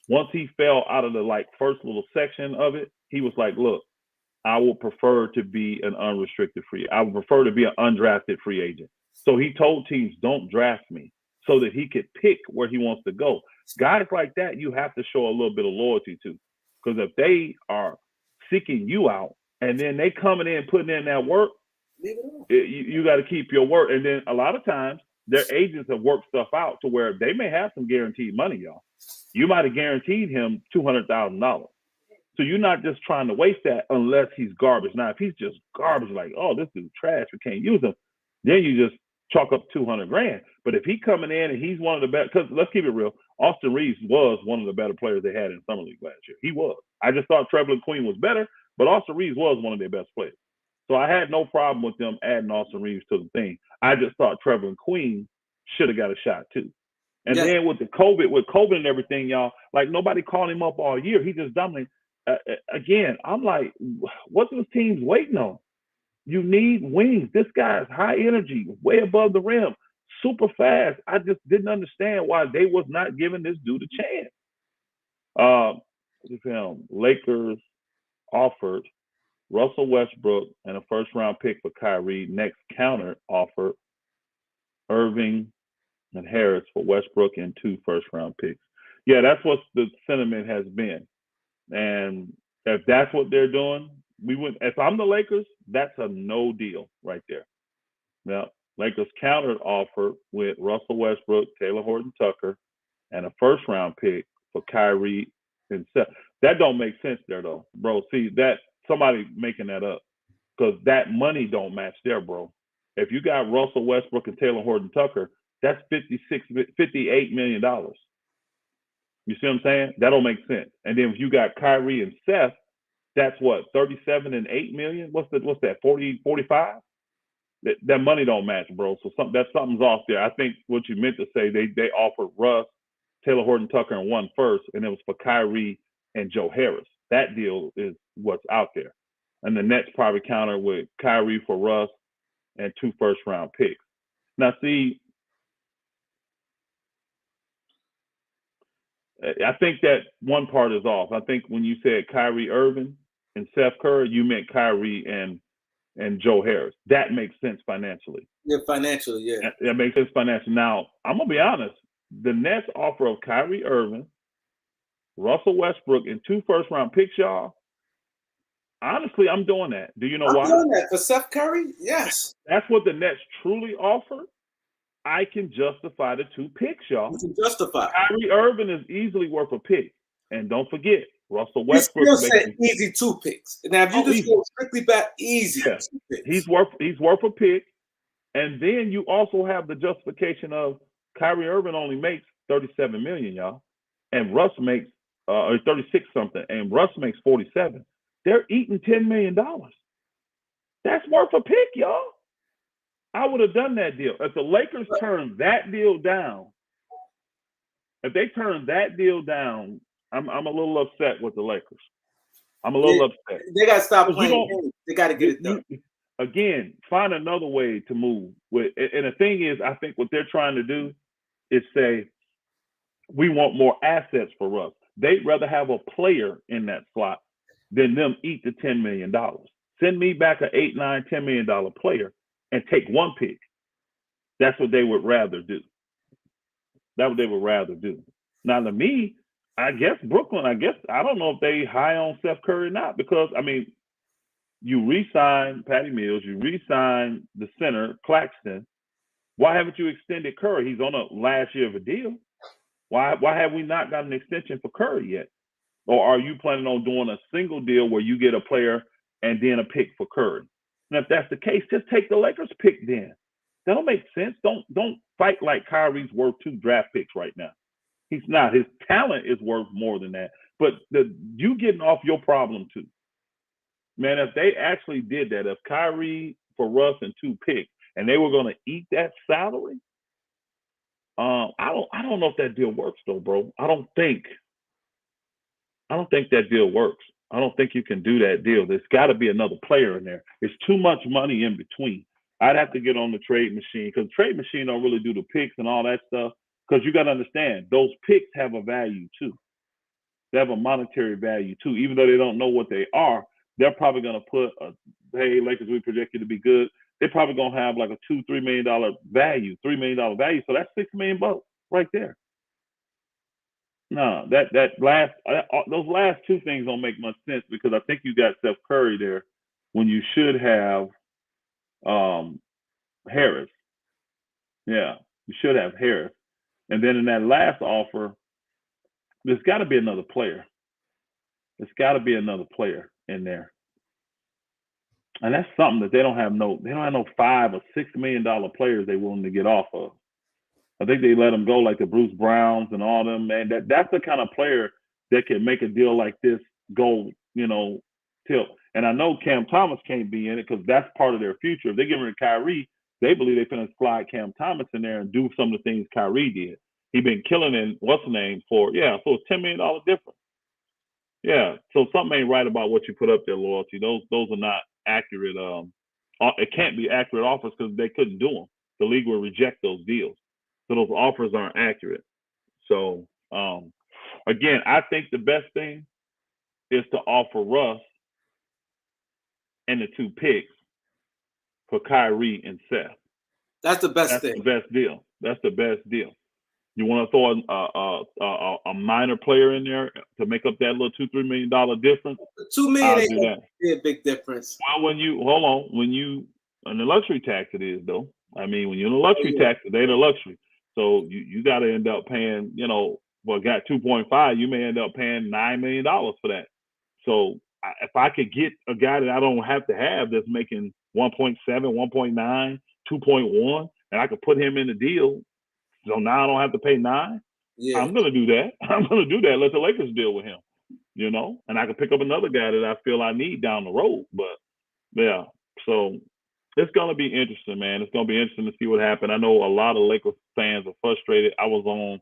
once he fell out of the like first little section of it, he was like, look, I would prefer to be an unrestricted free. I would prefer to be an undrafted free agent. So he told teams, don't draft me so that he could pick where he wants to go. Guys like that, you have to show a little bit of loyalty to, because if they are seeking you out and then they coming in putting in that work, you got to keep your word. And then a lot of times their agents have worked stuff out to where they may have some guaranteed money, y'all. You might have guaranteed him $200,000. So you're not just trying to waste that unless he's garbage. Now, if he's just garbage, like, oh, this is trash, we can't use him, then you just chalk up $200,000. But if he coming in and he's one of the best, because let's keep it real, Austin Reeves was one of the better players they had in Summer League last year. He was. I just thought Trevelyan Queen was better, but Austin Reeves was one of their best players. So I had no problem with them adding Austin Reeves to the thing. I just thought Trevelyan Queen should have got a shot too. And then with COVID and everything, y'all, like nobody called him up all year. He just dominated. Again, I'm like, what's those teams waiting on? You need wings. This guy's high energy, way above the rim, super fast. I just didn't understand why they was not giving this dude a chance. Lakers offered Russell Westbrook and a first-round pick for Kyrie. Next counter offered Irving and Harris for Westbrook and 2 first-round picks. Yeah, that's what the sentiment has been. And if that's what they're doing, we wouldn't. If I'm the Lakers, that's a no deal right there. Now, Lakers countered offer with Russell Westbrook, Taylor Horton Tucker, and a first-round pick for Kyrie and Seth. That don't make sense there though, bro. See that somebody making that up because that money don't match there, bro. If you got Russell Westbrook and Taylor Horton Tucker, that's $58 million. You see what I'm saying? That don't make sense. And then if you got Kyrie and Seth, that's what, 37 and 8 million? What's that, 40, 45? That money don't match, bro. So something's off there. I think what you meant to say, they offered Russ, Taylor Horton Tucker, and 1 first, and it was for Kyrie and Joe Harris. That deal is what's out there. And the Nets probably counter with Kyrie for Russ and 2 first-round picks. Now, see, I think that one part is off. I think when you said Kyrie Irving and Seth Curry, you meant Kyrie and Joe Harris. That makes sense financially. Yeah, financially, yeah. That makes sense financially. Now, I'm going to be honest. The Nets offer of Kyrie Irving, Russell Westbrook, and 2 first-round picks, y'all. Honestly, I'm doing that. Do you know why? I'm doing that for Seth Curry? Yes. That's what the Nets truly offer. I can justify the 2 picks, y'all. You can justify. Kyrie Irving is easily worth a pick. And don't forget, Russell Westbrook. You still said easy 2 picks. Now, if you just go strictly back, easy 2 picks. He's worth a pick. And then you also have the justification of Kyrie Irving only makes $37 million, y'all. And Russ makes 36 something. And Russ makes 47. They're eating $10 million. That's worth a pick, y'all. I would have done that deal. If the Lakers turned that deal down, I'm a little upset with the Lakers. I'm a little upset. They got to stop playing. They got to get it done. Again, find another way to move. And the thing is, I think what they're trying to do is say, we want more assets for us. They'd rather have a player in that slot than them eat the $10 million. Send me back an $8, $9, $10 million player and take 1 pick. That's what they would rather do. That's what they would rather do. Now, to me, I guess Brooklyn, I don't know if they high on Seth Curry or not, because, I mean, you re-sign Patty Mills, you re-sign the center, Claxton. Why haven't you extended Curry? He's on a last year of a deal. Why have we not got an extension for Curry yet? Or are you planning on doing a single deal where you get a player and then a pick for Curry? And if that's the case, just take the Lakers pick then. That don't make sense. Don't fight like Kyrie's worth 2 draft picks right now. He's not. His talent is worth more than that. But you getting off your problem too. Man, if they actually did that, if Kyrie for Russ and 2 picks, and they were going to eat that salary, I don't know if that deal works though, bro. I don't think that deal works. I don't think you can do that deal. There's got to be another player in there. It's too much money in between. I'd have to get on the trade machine because trade machine don't really do the picks and all that stuff. Because you got to understand, those picks have a value too. They have a monetary value too. Even though they don't know what they are, they're probably going to put, hey, Lakers, we project you to be good. They're probably going to have like a $2-3 million value, $3 million value. So that's $6 million right there. No, those last 2 things don't make much sense because I think you got Steph Curry there when you should have Harris. Yeah, you should have Harris. And then in that last offer, there's got to be another player. There's got to be another player in there. And that's something that they don't have no $5 or $6 million players they're willing to get off of. I think they let them go like the Bruce Browns and all them, man. That's the kind of player that can make a deal like this go, tilt. And I know Cam Thomas can't be in it because that's part of their future. If they get rid of Kyrie, they believe they finna slide Cam Thomas in there and do some of the things Kyrie did. He been killing in what's the name for? Yeah, so it's $10 million difference. Yeah, so something ain't right about what you put up there, Loyalty. Those are not accurate. It can't be accurate offers because they couldn't do them. The league will reject those deals. So those offers aren't accurate. So, again, I think the best thing is to offer Russ and the 2 picks for Kyrie and Seth. That's the best thing. That's the best deal. That's the best deal. You want to throw a minor player in there to make up that little $2-3 million difference? $2 million ain't a big difference. Well, when you in the luxury tax it is though. I mean, when you're in the luxury tax, it ain't a luxury. So you got to end up paying, got 2.5, you may end up paying $9 million for that. So if I could get a guy that I don't have to have that's making 1.7, 1.9, 2.1, and I could put him in the deal, so now I don't have to pay 9. Yeah. I'm gonna do that. Let the Lakers deal with him, and I can pick up another guy that I feel I need down the road. But yeah, so it's going to be interesting, man. It's going to be interesting to see what happens. I know a lot of Lakers fans are frustrated. I was on,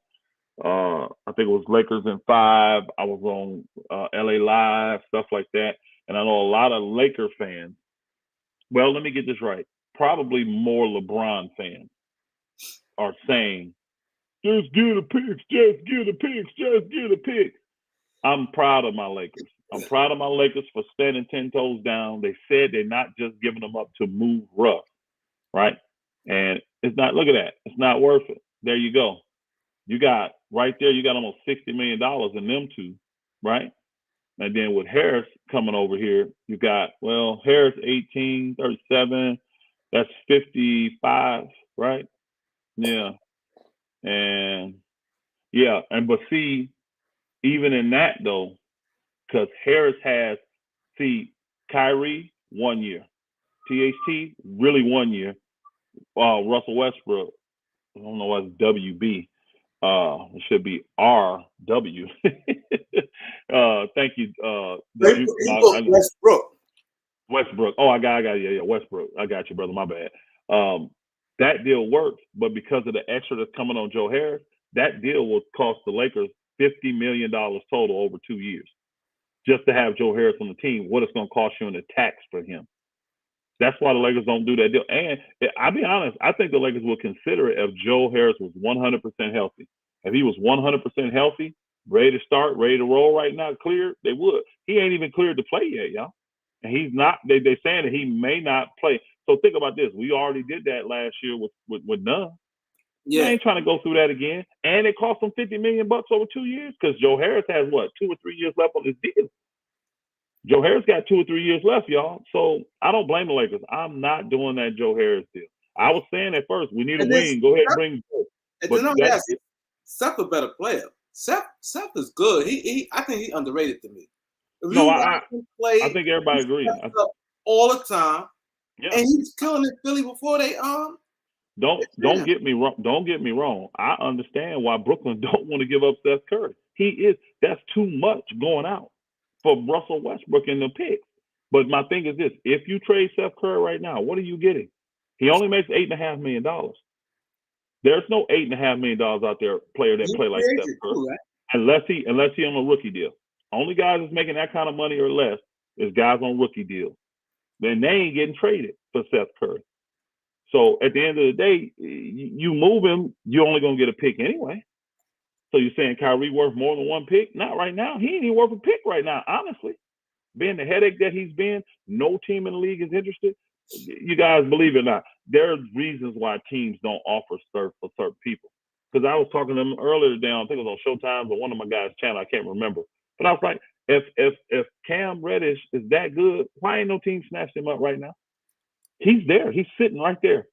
I think it was Lakers in 5. I was on LA Live, stuff like that. And I know a lot of Laker fans, well, let me get this right, probably more LeBron fans are saying, just get the picks, just get the picks, just get the picks. I'm proud of my Lakers. I'm proud of my Lakers for standing 10 toes down. They said they're not just giving them up to move Russ, right? And it's not, look at that. It's not worth it. There you go. You got right there, you got almost $60 million in them 2, right? And then with Harris coming over here, you got, Harris 18, 37, that's 55, right? Yeah. And yeah, but see, even in that though, because Harris has, Kyrie, 1 year. THT, really 1 year. Russell Westbrook, I don't know what's WB. It should be RW. Thank you. Westbrook. Oh, I got yeah, Westbrook. I got you, brother. My bad. That deal works, but because of the extra that's coming on Joe Harris, that deal will cost the Lakers $50 million total over 2 years. Just to have Joe Harris on the team, what it's going to cost you in the tax for him. That's why the Lakers don't do that deal. And I'll be honest, I think the Lakers will consider it if Joe Harris was 100% healthy. If he was 100% healthy, ready to start, ready to roll right now, cleared, they would. He ain't even cleared to play yet, y'all. And he's not, they're saying that he may not play. So think about this. We already did that last year with Nunn. Yeah. I ain't trying to go through that again. And it cost him $50 million over 2 years because Joe Harris has, 2 or 3 years left on his deal. Joe Harris got 2 or 3 years left, y'all. So I don't blame the Lakers. I'm not doing that Joe Harris deal. I was saying at first, we need a wing. Go ahead and bring Joe. But Seth a better player. Seth is good. I think he underrated to me. I think everybody agrees. All the time. Yeah. And he's killing in Philly before they Don't get me wrong. Don't get me wrong. I understand why Brooklyn don't want to give up Seth Curry. That's too much going out for Russell Westbrook in the picks. But my thing is this: if you trade Seth Curry right now, what are you getting? He only makes $8.5 million. There's no $8.5 million out there player that play like Steph Curry, too, right? unless he on a rookie deal. Only guys that's making that kind of money or less is guys on rookie deals. Then they ain't getting traded for Seth Curry. So at the end of the day, you move him, you're only gonna get a pick anyway. So you're saying Kyrie worth more than one pick? Not right now. He ain't even worth a pick right now, honestly. Being the headache that he's been, no team in the league is interested. You guys believe it or not, there's reasons why teams don't offer for certain people. Because I was talking to them earlier today, I think it was on Showtime or one of my guys' channel, I can't remember. But I was like, if Cam Reddish is that good, why ain't no team snatched him up right now? He's there. He's sitting right there.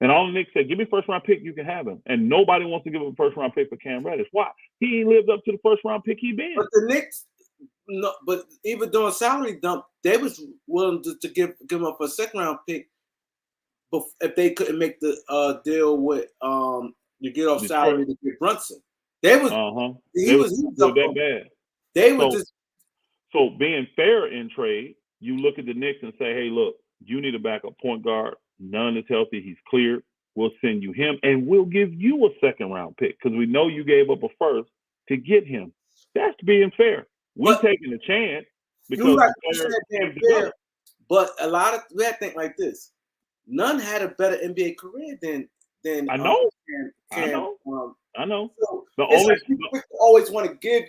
And all the Knicks said, give me first round pick, you can have him. And nobody wants to give up a first round pick for Cam Reddish. Why? He ain't lived up to the first round pick he been. But the Knicks, no, but even doing salary dump, they was willing to give him up a second round pick, but if they couldn't make the deal with you get off salary to get Brunson. They was he was up that bad. They were just so being fair in trade, you look at the Knicks and say, hey, look, you need a backup point guard. None is healthy. He's cleared. We'll send you him, and we'll give you a second round pick because we know you gave up a first to get him. That's being fair. We're taking a chance because fair, but a lot of we had to think like this. None had a better NBA career than I know. I know. So people always want to give.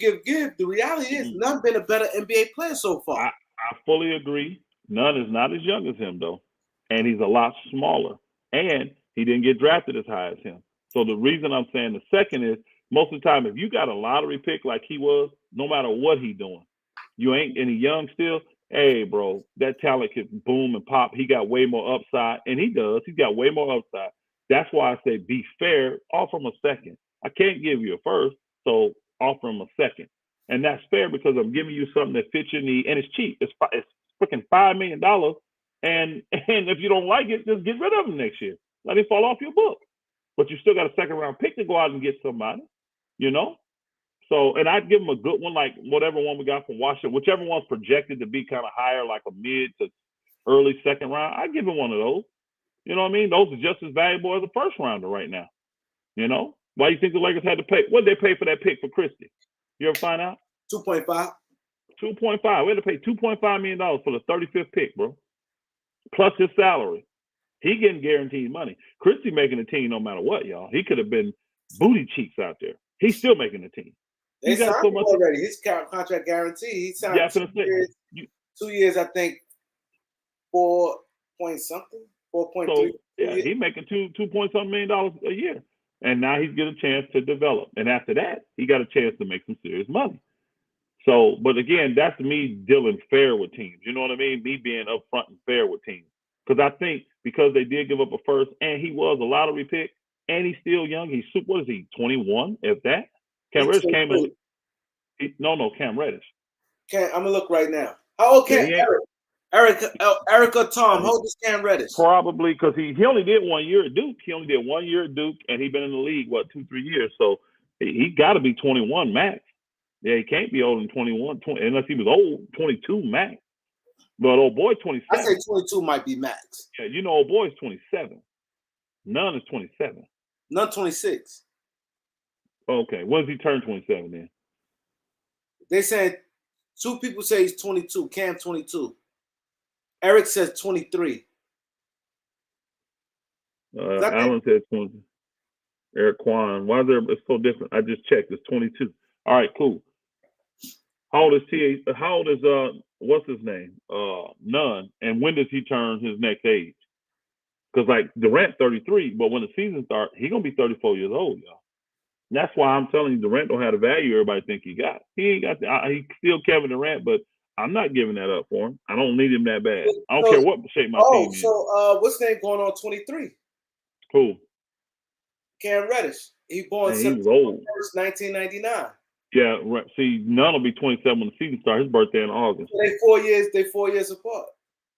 The reality is, None been a better NBA player so far. I fully agree. None is not as young as him though, and he's a lot smaller, and he didn't get drafted as high as him. So the reason I'm saying the second is most of the time, if you got a lottery pick like he was, no matter what he doing, you ain't any young still. Hey, bro, that talent could boom and pop. He got way more upside, and he does. He's got way more upside. That's why I say be fair. Offer him a second. I can't give you a first, so offer him a second. And that's fair because I'm giving you something that fits your need, and it's cheap. It's freaking $5 million. And if you don't like it, just get rid of him next year. Let it fall off your book. But you still got a second round pick to go out and get somebody, you know? So, and I'd give him a good one, like whatever one we got from Washington, whichever one's projected to be kind of higher, like a mid to early second round. I'd give him one of those. You know what I mean? Those are just as valuable as a first rounder right now. You know? Why do you think the Lakers had to pay? What did they pay for that pick for Christie? You ever find out? 2.5. 2.5. We had to pay $2.5 million for the 35th pick, bro. Plus his salary. He getting guaranteed money. Christie making the team no matter what, y'all. He could have been booty cheeks out there. He's still making the team. They signed him already. His contract guarantee. He signed 2 years, I think, 4 point something, 4.3. So, yeah, he's making $2 point something million a year. And now he's getting a chance to develop. And after that, he got a chance to make some serious money. So, but again, that's me dealing fair with teams. You know what I mean? Me being upfront and fair with teams. Because I think because they did give up a first and he was a lottery pick and he's still young. What is he, 21, if that? Cam Reddish came in. Cam Reddish. I'm going to look right now. How old Cam? Erica Tom. How old is Cam Reddish? Probably because he only did 1 year at Duke. He only did 1 year at Duke and he's been in the league, 2-3 years. So he got to be 21 max. Yeah, he can't be older than 21, unless he was old, 22 max. But old boy 27. I say 22 might be max. Yeah, you know, old boy's 27. None is 27. None 26. Okay, when does he turn 27 then? They said two people say he's 22. Cam 22. Eric says 23. Alan said 20. Eric Kwan. Why is it's so different? I just checked. It's 22. All right, cool. How old is what's his name? None. And when does he turn his next age? Because like Durant 33, but when the season starts, he's gonna be 34 years old, y'all. And that's why I'm telling you, Durant don't have the value everybody think he got. He ain't got he's still Kevin Durant, but I'm not giving that up for him. I don't need him that bad. I don't care what shape my team is. What's his name going on 23? Who? Cam Reddish. He born September 1st, 1999. Yeah, right. See, None will be 27 when the season starts. His birthday in August. So they 4 years apart.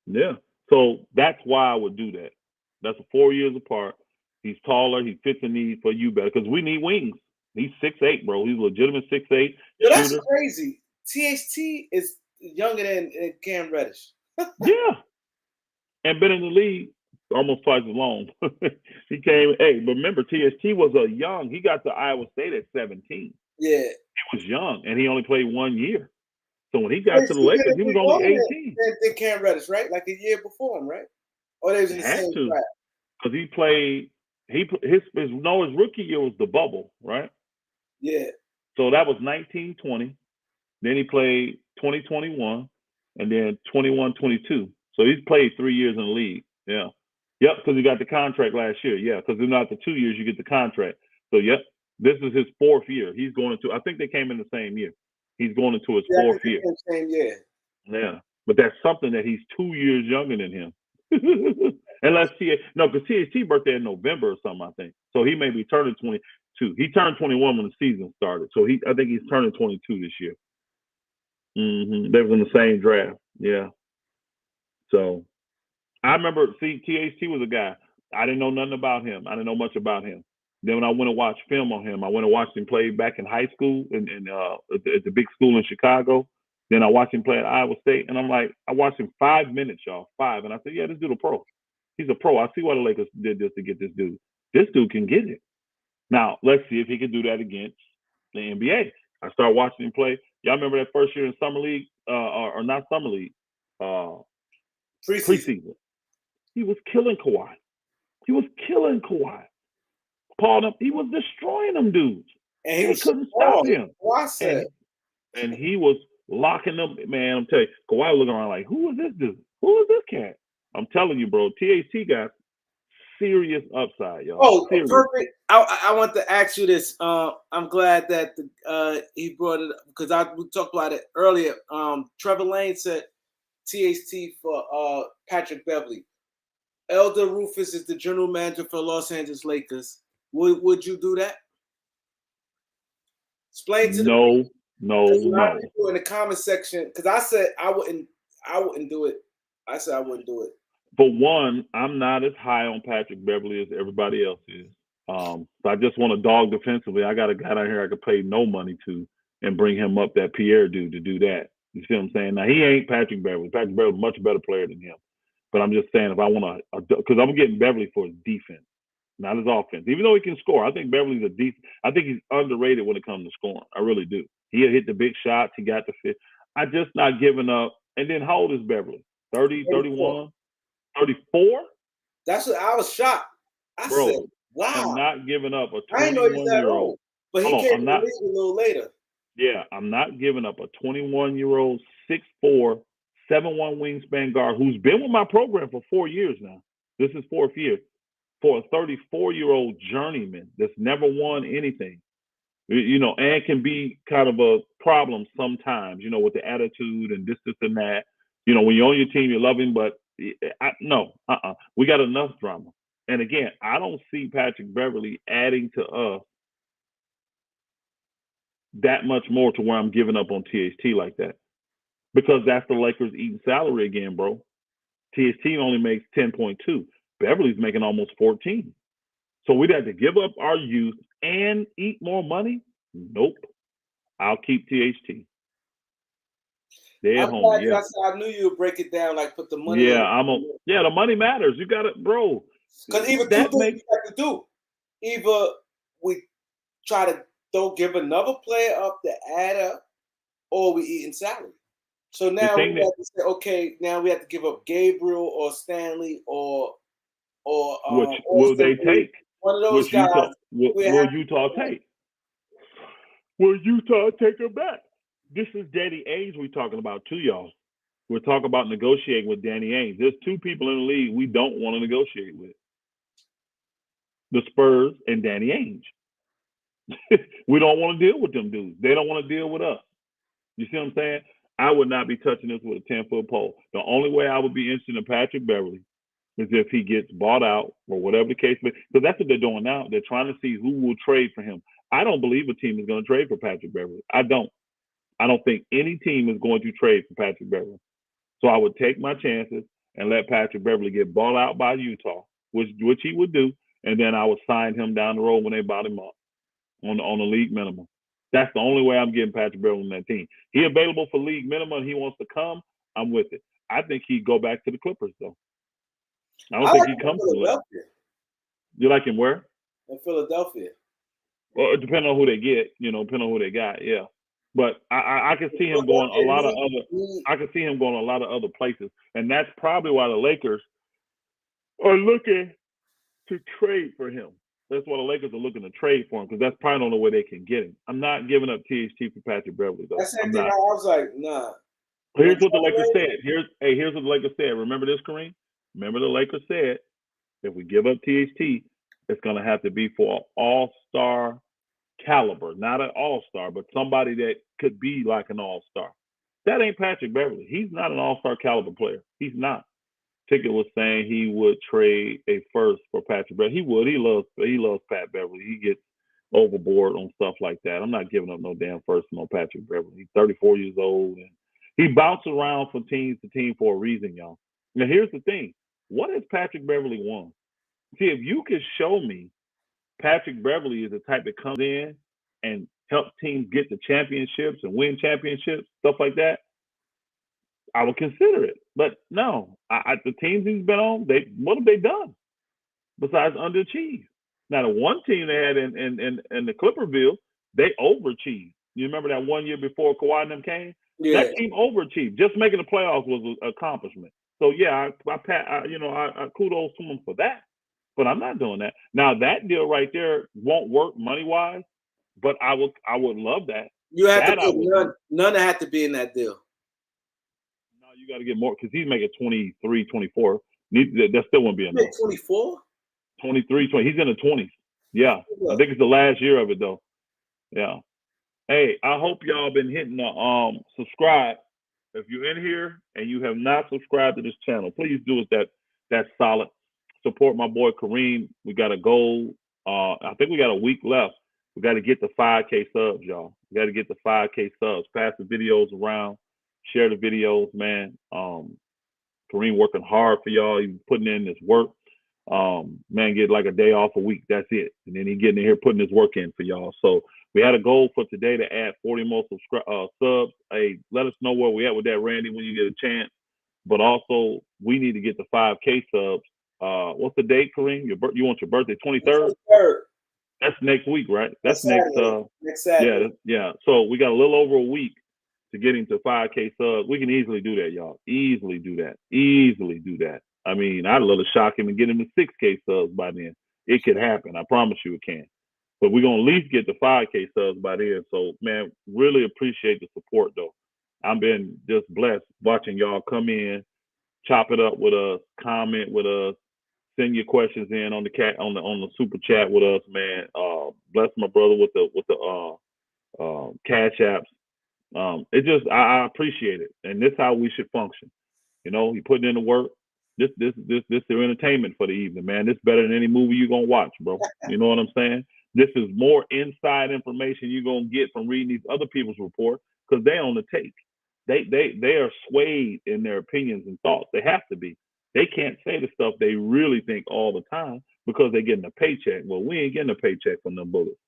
Yeah. So that's why I would do that. That's 4 years apart. He's taller. He fits the need for you better because we need wings. He's 6'8", bro. He's a legitimate 6'8" Yo, that's shooter. crazy. THT is younger than Cam Reddish. Yeah, and been in the league almost twice as long. He came. Hey, remember THT was a young. He got to Iowa State at 17. Yeah. He was young, and he only played 1 year. So when he got to the THT Lakers, he was only 18. Than Cam Reddish, right? Like a year before him, right? Or they was in the Had same to draft. because he played. His rookie year was the bubble, right? Yeah. So that was 1920. Then he played 2021, and then 21-22. So he's played 3 years in the league. Yeah. Yep, because he got the contract last year. Yeah, because then after 2 years you get the contract. So yep, this is his 4th year. He's going into. I think they came in the same year. He's going into his 4th year. Same year. Yeah, but that's something that he's 2 years younger than him. Unless because THT birthday in November or something, I think. So he may be turning 22. He turned 21 when the season started. So I think he's turning 22 this year. They was in the same draft. Yeah. So I remember, THT was a guy. I didn't know nothing about him. I didn't know much about him. Then when I went and watched film on him, I went and watched him play back in high school at the big school in Chicago. Then I watched him play at Iowa State, and I'm like, I watched him 5 minutes, y'all, 5. And I said, yeah, this dude a pro. He's a pro. I see why the Lakers did this to get this dude. This dude can get it. Now, let's see if he can do that against the NBA. I started watching him play. Y'all remember that first year in summer league, or not summer league, preseason. He was killing Kawhi. Paul, he was destroying them dudes. And he couldn't stop him. And he was locking them. Man, I'm telling you, Kawhi was looking around like, who is this dude? Who is this cat? I'm telling you, bro, THT got serious upside, y'all. Oh, serious. Perfect. I want to ask you this. I'm glad that he brought it up because we talked about it earlier. Trevor Lane said THT for Patrick Beverley. Elder Rufus is the general manager for Los Angeles Lakers. Would you do that? Explain to no. people in the comment section, because I said I wouldn't do it. I said I wouldn't do it. For one, I'm not as high on Patrick Beverley as everybody else is. So I just want a dog defensively. I got a guy down here I could pay no money to and bring him up, that Pierre dude, to do that. You see what I'm saying? Now, he ain't Patrick Beverley. Patrick Beverley's a much better player than him. But I'm just saying, if I want because I'm getting Beverley for his defense, not his offense. Even though he can score, I think Beverley's I think he's underrated when it comes to scoring. I really do. He hit the big shots. He got the fit. I just not giving up. And then how old is Beverley? 30, 31, 34? That's what I was shocked. I said, wow. I'm not giving up a 21-year-old. But he came to the league a little later. Yeah, I'm not giving up a 21-year-old, 6'4", 7'1" wingspan guard who's been with my program for 4 years now. This is 4th year. For a 34-year-old journeyman that's never won anything, and can be kind of a problem sometimes, with the attitude and this and that. When you're on your team, you love him, but we got enough drama. And again, I don't see Patrick Beverley adding to us that much more to where I'm giving up on THT like that, because that's the Lakers eating salary again, bro. THT only makes 10.2. Beverly's making almost 14. So we'd have to give up our youth and eat more money? Nope. I'll keep THT. I knew you would break it down, like put the money. Yeah, the money matters. You got it, bro. Because either two things we have to do. Either we try to don't give another player up to add up, or we eating salary. So now we have to say, okay, now we have to give up Gabriel or Stanley or which will they take? One of those guys. Will Utah take? Will Utah take him back? This is Danny Ainge we're talking about too, y'all. We're talking about negotiating with Danny Ainge. There's 2 people in the league we don't want to negotiate with: the Spurs and Danny Ainge. We don't want to deal with them dudes. They don't want to deal with us. You see what I'm saying? I would not be touching this with a 10-foot pole. The only way I would be interested in Patrick Beverley is if he gets bought out or whatever the case may be. Because that's what they're doing now. They're trying to see who will trade for him. I don't believe a team is going to trade for Patrick Beverley. I don't think any team is going to trade for Patrick Beverley. So I would take my chances and let Patrick Beverley get bought out by Utah, which he would do, and then I would sign him down the road when they bought him up on the league minimum. That's the only way I'm getting Patrick Beverley on that team. He available for league minimum and he wants to come, I'm with it. I think he'd go back to the Clippers, though. I don't think he'd come to Philadelphia. You like him where? In Philadelphia. Well, depending on who they get, depending on who they got, yeah. But I can see him going a lot of other. I can see him going a lot of other places, and that's probably why the Lakers are looking to trade for him. That's why the Lakers are looking to trade for him, because that's probably the only way they can get him. I'm not giving up THT for Patrick Beverley, though. That's the thing. I was like, nah. Here's what the Lakers said. Here's what the Lakers said. Remember this, Kareem? Remember the Lakers said, if we give up THT, it's going to have to be for an all-star caliber, not an all-star, but somebody that could be like an all-star. That ain't Patrick Beverley. He's not an all-star caliber player. He's not. Ticket was saying he would trade a first for Patrick Beverley. He would. He loves Pat Beverley. He gets overboard on stuff like that. I'm not giving up no damn first on Patrick Beverley. He's 34 years old, and he bounces around from team to team for a reason, y'all. Now, here's the thing. What has Patrick Beverley won? See, if you could show me Patrick Beverley is the type that comes in and helps teams get the championships and win championships, stuff like that, I would consider it. But no, the teams he's been on, what have they done besides underachieve? Now, the one team they had in the Clipperville, they overachieved. You remember that 1 year before Kawhi and them came? Yeah. That team overachieved. Just making the playoffs was an accomplishment. So yeah, I kudos to them for that. But I'm not doing that. Now that deal right there won't work money wise, but I would love that. You have that to put none that had to be in that deal. No, you got to get more because he's making 23, 24. That still won't be enough. 24? 23, 20. He's in the 20s. Yeah. I think it's the last year of it though. Yeah. Hey, I hope y'all been hitting the subscribe. If you're in here and you have not subscribed to this channel, please do it. That's solid. Support my boy Kareem. We got a goal. I think we got a week left. We got to get the 5K subs, y'all. We got to get the 5K subs. Pass the videos around. Share the videos, man. Kareem working hard for y'all. He's putting in this work. Man, get like a day off a week. That's it. And then he getting in here putting his work in for y'all. So we had a goal for today to add 40 more subs. Hey, let us know where we at with that, Randy, when you get a chance. But also, we need to get the 5K subs. What's the date, Kareem? You want your birthday, 23rd? 23rd. That's next week, right? That's next Saturday. Yeah. So we got a little over a week to get into 5K subs. We can easily do that, y'all. Easily do that. I mean, I'd love to shock him and get him to 6K subs by then. It could happen. I promise you it can. But we're going to at least get the 5K subs by then. So, man, really appreciate the support, though. I've been just blessed watching y'all come in, chop it up with us, comment with us, send your questions in on the super chat with us, man. Bless my brother with the cash apps. I appreciate it, and this is how we should function. He putting in the work. This is entertainment for the evening, man. This is better than any movie you're gonna watch, bro. You know what I'm saying? This is more inside information you're gonna get from reading these other people's reports because they on the take. They are swayed in their opinions and thoughts. They have to be. They can't say the stuff they really think all the time because they're getting a paycheck. Well, we ain't getting a paycheck from them bullets.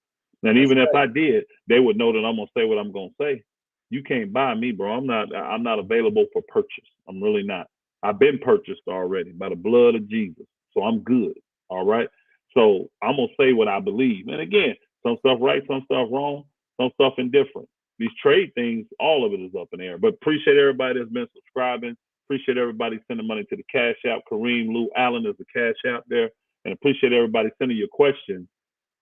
And even if I did, they would know that I'm gonna say what I'm gonna say. You can't buy me, bro. I'm not available for purchase. I'm really not. I've been purchased already by the blood of Jesus. So I'm good. All right. So I'm gonna say what I believe. And again, some stuff right, some stuff wrong, some stuff indifferent. These trade things, all of it is up in the air. But appreciate everybody that's been subscribing. Appreciate everybody sending money to the Cash App. KAREEMLOUALLEN is the Cash App there. And appreciate everybody sending your questions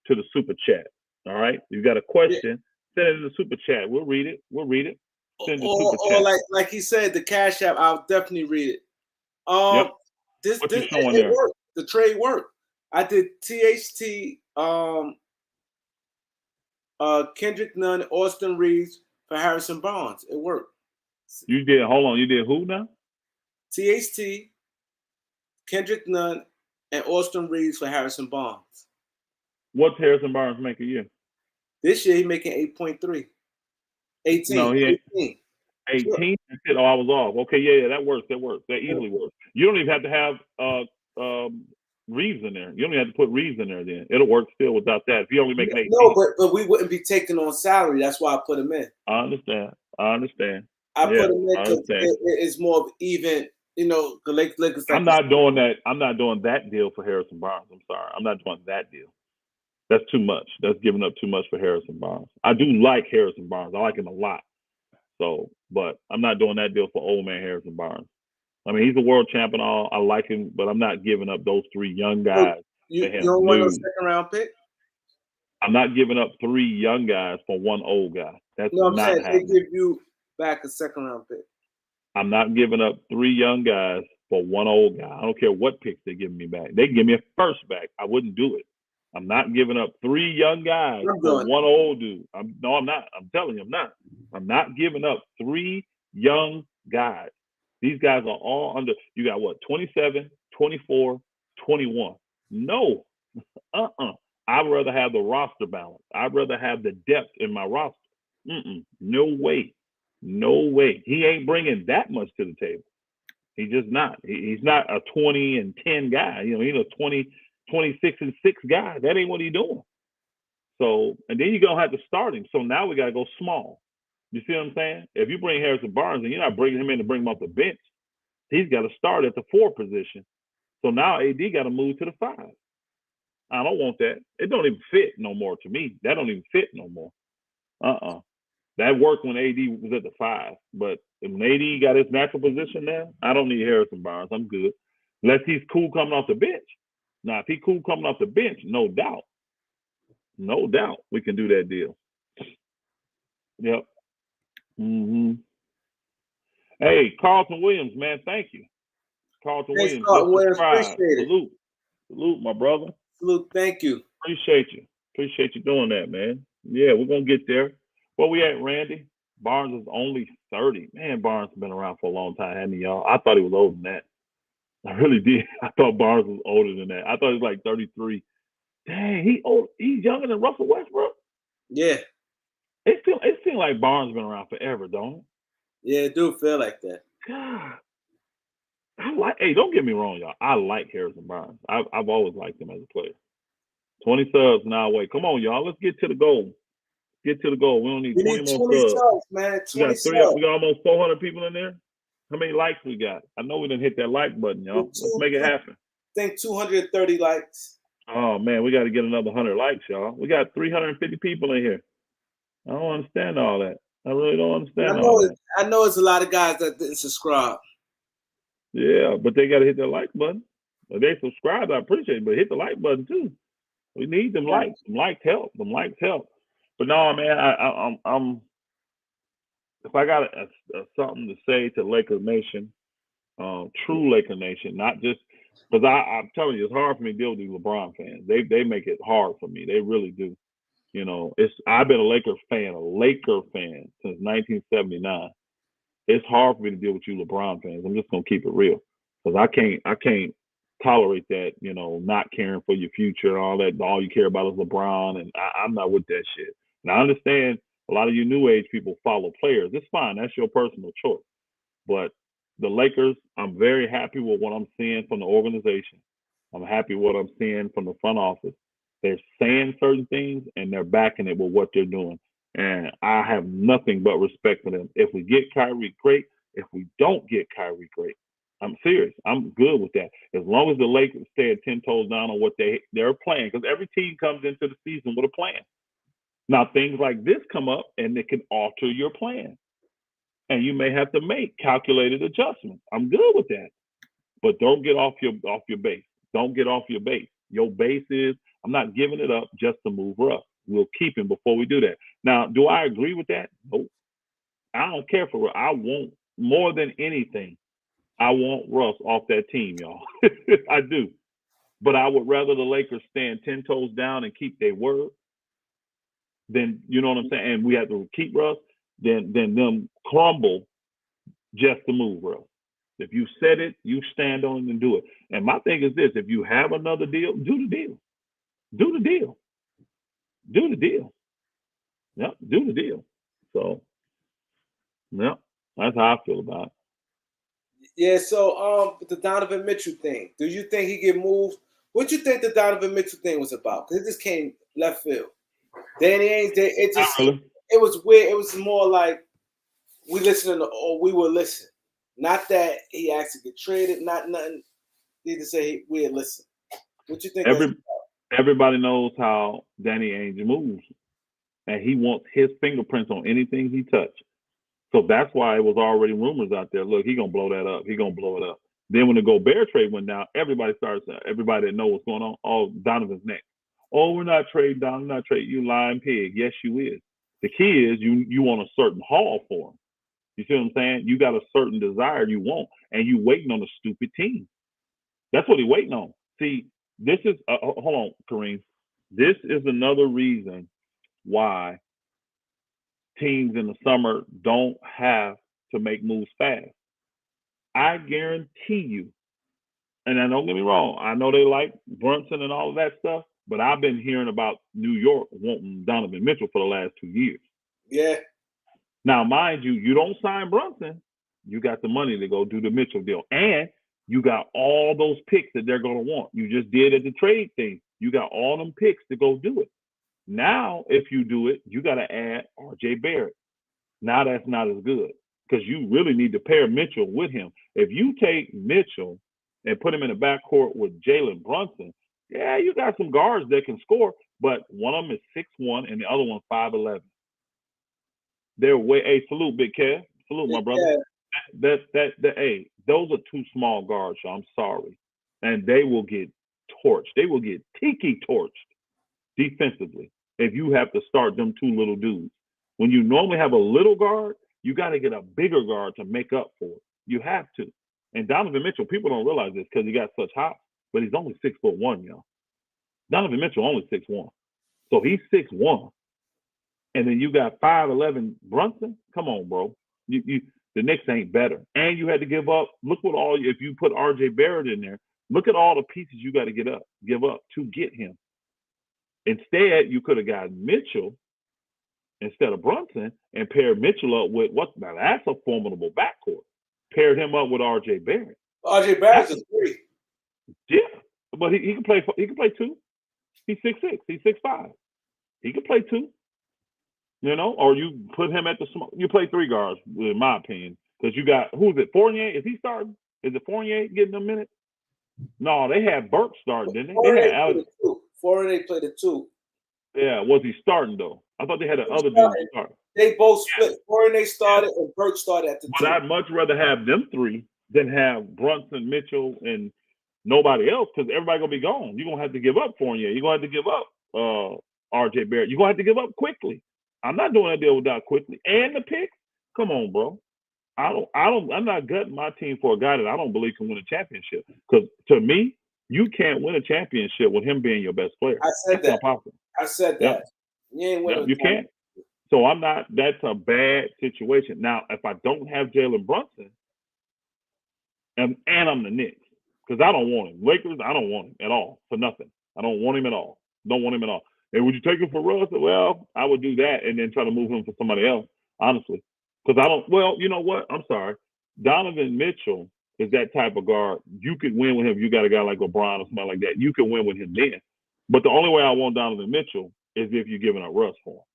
to the super chat. All right. You got a question, send it in the super chat. We'll read it. Send the super chat. Or like he said, the Cash App, I'll definitely read it. Yep. This worked. The trade worked. I did THT, Kendrick Nunn, Austin Reeves for Harrison Barnes. It worked. You did. Hold on. You did who now? THT, Kendrick Nunn, and Austin Reeves for Harrison Barnes. What's Harrison Barnes make a year? This year he's making 8.3. 18. No, he ain't. 18. 18? Oh, I was off. Okay, yeah, that works. That easily works. You don't even have to have Reeves in there. You don't even have to put Reeves in there. Then it'll work still without that. If you only make 18. No, but we wouldn't be taking on salary. That's why I put him in. I understand. I put him in because it's more of even. You know, the Lakers. Like I'm not doing that. I'm not doing that deal for Harrison Barnes. I'm sorry. I'm not doing that deal. That's too much. That's giving up too much for Harrison Barnes. I do like Harrison Barnes. I like him a lot. So, but I'm not doing that deal for old man Harrison Barnes. I mean, he's a world champion. I like him, but I'm not giving up those 3 young guys. You don't want a second round pick? I'm not giving up 3 young guys for 1 old guy. That's no, I'm not saying happening. They give you back a second round pick. I'm not giving up 3 young guys for 1 old guy. I don't care what picks they give me back. They give me a first back. I wouldn't do it. I'm not giving up 3 young guys for 1 old dude. No, I'm not. I'm telling you, I'm not. I'm not giving up 3 young guys. These guys are all under. You got what? 27, 24, 21. No. I'd rather have the roster balance. I'd rather have the depth in my roster. No way. No way. He ain't bringing that much to the table. He's just not. He's not a 20 and 10 guy. You know, he's a 20, 26 and 6 guy. That ain't what he's doing. So, and then you're going to have to start him. So now we got to go small. You see what I'm saying? If you bring Harrison Barnes and you're not bringing him in to bring him off the bench, he's got to start at the 4 position. So now AD got to move to the 5. I don't want that. It don't even fit no more to me. That don't even fit no more. That worked when AD was at the 5. But when AD got his natural position now, I don't need Harrison Barnes. I'm good. Unless he's cool coming off the bench. Now, if he's cool coming off the bench, no doubt. No doubt we can do that deal. Yep. Hey, Carlton Williams, man, thank you. Carlton Williams, appreciate it. Salute, my brother. Salute, thank you. Appreciate you doing that, man. Yeah, we're going to get there. Where we at, Randy? Barnes is only 30. Man, Barnes has been around for a long time, hasn't he, y'all? I thought he was older than that. I really did. I thought Barnes was older than that. I thought he was like 33. Dang, he's younger than Russell Westbrook? Yeah. It seems like Barnes been around forever, don't it? Yeah, it do feel like that. God. Hey, don't get me wrong, y'all. I like Harrison Barnes. I've always liked him as a player. 20 subs now away. Come on, y'all. Let's get to the goal. Get to the goal. We don't need 20 more subs. Man. 20 we got almost 400 people in there. How many likes we got? I know we didn't hit that like button, y'all. Let's make it happen. I think 230 likes. Oh, man, we got to get another 100 likes, y'all. We got 350 people in here. I don't understand all that. I really don't understand all that. I know it's a lot of guys that didn't subscribe. Yeah, but they got to hit that like button. If they subscribe, I appreciate it, but hit the like button too. We need them likes. Them likes help. But no, man, I'm. If I got something to say to Laker Nation, true Laker Nation, not just because I'm telling you, it's hard for me to deal with these LeBron fans. They make it hard for me. They really do. You know, I've been a Laker fan since 1979. It's hard for me to deal with you LeBron fans. I'm just gonna keep it real because I can't tolerate that. You know, not caring for your future and all that. All you care about is LeBron, and I'm not with that shit. And I understand a lot of you new age people follow players. It's fine. That's your personal choice. But the Lakers, I'm very happy with what I'm seeing from the organization. I'm happy with what I'm seeing from the front office. They're saying certain things and they're backing it with what they're doing. And I have nothing but respect for them. If we get Kyrie, great. If we don't get Kyrie, great. I'm serious. I'm good with that. As long as the Lakers stay 10 toes down on what they're playing, because every team comes into the season with a plan. Now, things like this come up and it can alter your plan. And you may have to make calculated adjustments. I'm good with that. But don't get off your base. Don't get off your base. Your base is, I'm not giving it up just to move Russ. We'll keep him before we do that. Now, do I agree with that? Nope. I don't care for Russ. I want, more than anything, I want Russ off that team, y'all. I do. But I would rather the Lakers stand 10 toes down and keep their word than, you know what I'm saying? And we have to keep Russ, than them crumble just to move Russ. If you said it, you stand on it and do it. And my thing is this: if you have another deal, do the deal. Do the deal. Do the deal. Yep, do the deal. So, yep, that's how I feel about it. Yeah, so the Donovan Mitchell thing. Do you think he get moved? What you think the Donovan Mitchell thing was about? Because it just came left field. Danny Ainge, it was weird. It was more like we listening to, or we were listening. Not that he actually get traded. Not nothing. He just say we had listened. What you think? Everybody knows how Danny Ainge moves, and he wants his fingerprints on anything he touched. So that's why it was already rumors out there. Look, he gonna blow that up. He gonna blow it up. Then when the Gobert trade went down, everybody that knows what's going on, oh, Donovan's next. Oh, we're not trading Donovan, not trading you, lying pig. Yes, you is. The key is you want a certain haul for him. You see what I'm saying? You got a certain desire you want, and you waiting on a stupid team. That's what he waiting on. See, this is hold on, Kareem. This is another reason why teams in the summer don't have to make moves fast. I guarantee you, and don't get me wrong, I know they like Brunson and all of that stuff, but I've been hearing about New York wanting Donovan Mitchell for the last 2 years. Yeah. Now, mind you, you don't sign Brunson, you got the money to go do the Mitchell deal. And you got all those picks that they're going to want. You just did at the trade thing. You got all them picks to go do it. Now, if you do it, you got to add R.J. Barrett. Now that's not as good because you really need to pair Mitchell with him. If you take Mitchell and put him in the backcourt with Jalen Brunson, yeah, you got some guards that can score, but one of them is 6'1" and the other one's 5'11". They're way. Hey, salute, Big Kev. Salute, my brother. Yeah. Hey, those are two small guards. So I'm sorry, and they will get torched. They will get tiki torched defensively if you have to start them two little dudes. When you normally have a little guard, you got to get a bigger guard to make up for it. You have to. And Donovan Mitchell, people don't realize this because he got such height, but he's only 6'1", y'all. Donovan Mitchell only 6'1", so he's 6'1". And then you got 5'11" Brunson. Come on, bro. The Knicks ain't better. And you had to give up. Look what if you put R.J. Barrett in there, look at all the pieces you got to give up to get him. Instead, you could have got Mitchell instead of Brunson and paired Mitchell up with now that's a formidable backcourt. Paired him up with R.J. Barrett. R.J. Barrett's a 3. Yeah, but he can play. He can play 2. He's 6'6". He's 6'5". He can play 2. You know, or you put him at the small. You play 3 guards, in my opinion, because you got who's it? Fournier? Is he starting? Is it Fournier getting a minute? No, they had Burke starting, didn't they? They had Alex. Fournier played the 2. Yeah, was he starting though? I thought they had the other dude start. They both split. Fournier started and Burke started at the 2. But I'd much rather have them 3 than have Brunson, Mitchell, and nobody else because everybody gonna be gone. You're gonna have to give up Fournier. You're gonna have to give up R.J. Barrett. You're gonna have to give up quickly. I'm not doing that deal without quickly. And the pick? Come on, bro. I'm not gutting my team for a guy that I don't believe can win a championship. Because to me, you can't win a championship with him being your best player. I said that. I said that. You ain't winning. You can't. So I'm not. That's a bad situation. Now, if I don't have Jalen Brunson, and I'm the Knicks, because I don't want him. Lakers, I don't want him at all for nothing. I don't want him at all. Don't want him at all. And would you take him for Russ? Well, I would do that and then try to move him for somebody else, honestly. Because I don't, well, you know what? I'm sorry. Donovan Mitchell is that type of guard. You could win with him. You got a guy like LeBron or somebody like that. You can win with him then. But the only way I want Donovan Mitchell is if you're giving up Russ for him.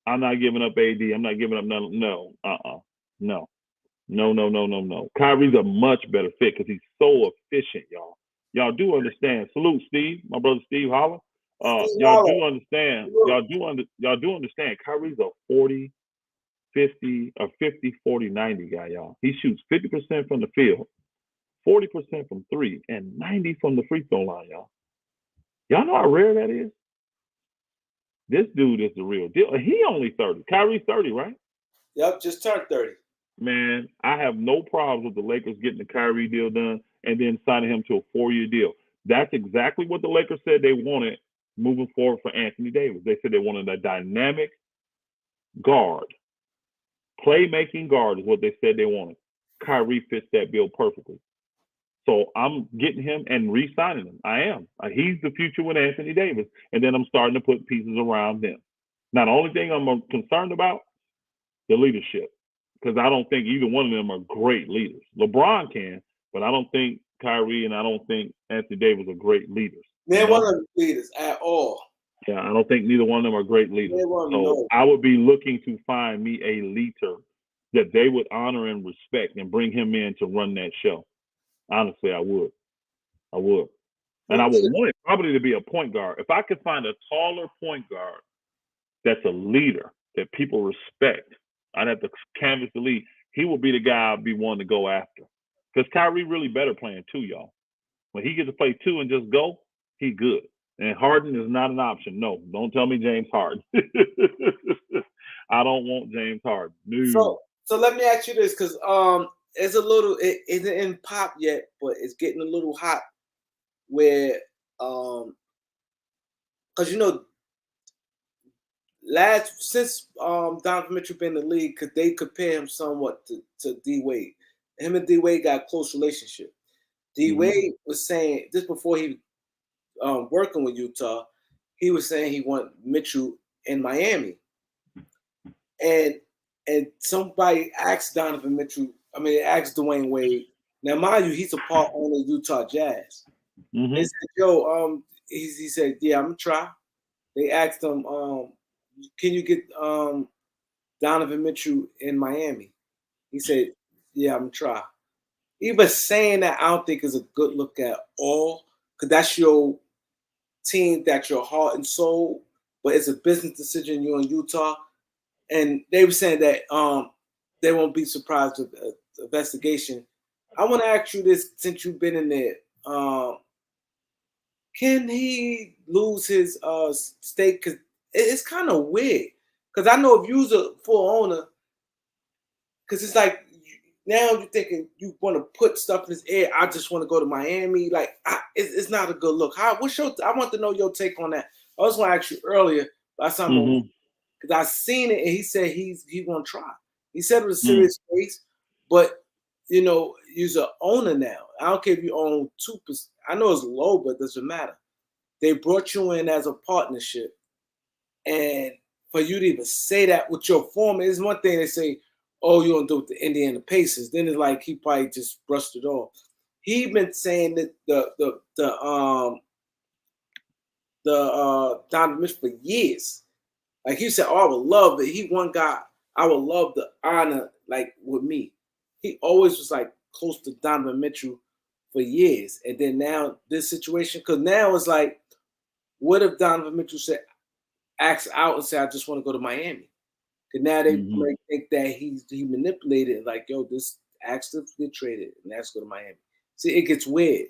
I'm not giving up AD. I'm not giving up none. No. No. Kyrie's a much better fit because he's so efficient, y'all. Y'all do understand. Salute, Steve. My brother Steve Holler. Y'all do understand. Y'all do understand. Kyrie's a 40, 50, or 50, 40, 90 guy, y'all. He shoots 50% from the field, 40% from 3, and 90 from the free throw line, y'all. Y'all know how rare that is? This dude is the real deal. He only 30. Kyrie's 30, right? Yep, just turned 30. Man, I have no problems with the Lakers getting the Kyrie deal done and then signing him to a 4-year deal. That's exactly what the Lakers said they wanted moving forward for Anthony Davis. They said they wanted a dynamic guard. Playmaking guard is what they said they wanted. Kyrie fits that bill perfectly. So I'm getting him and re-signing him. I am. He's the future with Anthony Davis. And then I'm starting to put pieces around him. Now, the only thing I'm concerned about, the leadership. Because I don't think either one of them are great leaders. LeBron can, but I don't think Kyrie and I don't think Anthony Davis are great leaders. Neither one of them leaders at all. Yeah, I don't think neither one of them are great leaders. So I would be looking to find me a leader that they would honor and respect and bring him in to run that show. Honestly, I would. I would. And I would want it probably to be a point guard. If I could find a taller point guard that's a leader that people respect, I'd have to canvas the league. He will be the guy I'd be wanting to go after. Because Kyrie really better playing two, y'all. When he gets to play two and just go, he good. And Harden is not an option. No, don't tell me James Harden. I don't want James Harden. No. So let me ask you this, because it's a little, it isn't in pop yet, but it's getting a little hot. Where because since Donovan Mitchell been in the league, could they compare him somewhat to D Wade? Him and D Wade got a close relationship. D Wade was saying just before he working with Utah, he was saying he want Mitchell in Miami, and somebody asked Donovan Mitchell. I mean, asked Dwayne Wade. Now, mind you, he's a part owner of Utah Jazz. They said, "Yo, he said, yeah, I'm gonna try." They asked him, "Can you get Donovan Mitchell in Miami?" He said, "Yeah, I'm gonna try." Even saying that, I don't think is a good look at all, because that's your team, that's your heart and soul. But it's a business decision. You're in Utah, and they were saying that they won't be surprised with the investigation. I want to ask you this, since you've been in there. Can he lose his stake? Because it's kind of weird. Because I know if you're a full owner, because it's like now you're thinking you want to put stuff in his air. I just want to go to Miami. Like, it's not a good look. I want to know your take on that. I was going to ask you earlier, but because I seen it and he said he want to try. He said it was a serious case, but you're an owner now. I don't care if you own 2%. I know it's low, but it doesn't matter. They brought you in as a partnership, and for you to even say that with your foreman is one thing. They say, "Oh, you don't do it with the Indiana Pacers." Then it's like he probably just brushed it off. He been saying that the Donovan Mitchell for years. Like he said, "Oh, I would love it." He one guy I would love the honor, like with me. He always was like close to Donovan Mitchell for years, and then now this situation, because now it's like, what if Donovan Mitchell acts out and say, "I just want to go to Miami"? Because now they might think that he manipulated, like, "Yo, this acts to get traded and that's go to Miami." See, it gets weird.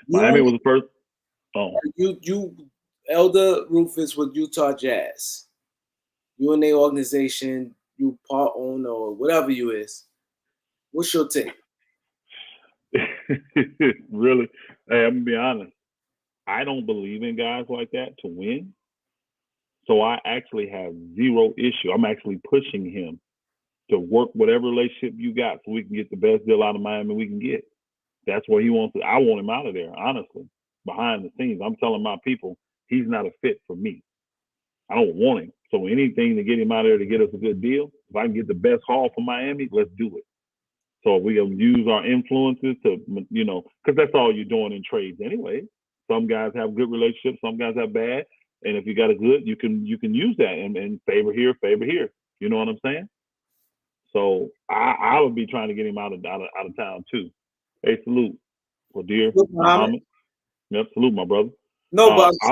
Miami was the first. Oh, you Elder Rufus with Utah Jazz. You in their organization, you part owner or whatever you is. What's your take? Really? Hey, I'm gonna be honest. I don't believe in guys like that to win. So I actually have zero issue. I'm actually pushing him to work whatever relationship you got so we can get the best deal out of Miami we can get. That's what he wants to. I want him out of there, honestly. Behind the scenes, I'm telling my people he's not a fit for me. I don't want him. So anything to get him out of there to get us a good deal, if I can get the best haul for Miami, let's do it. So we can use our influences to, because that's all you're doing in trades anyway. Some guys have good relationships, some guys have bad, and if you got a good, you can use that and favor here, favor here. You know what I'm saying? So I would be trying to get him out of town too. Hey, salute, Wadir Muhammad. Yep, salute, my brother. No, but I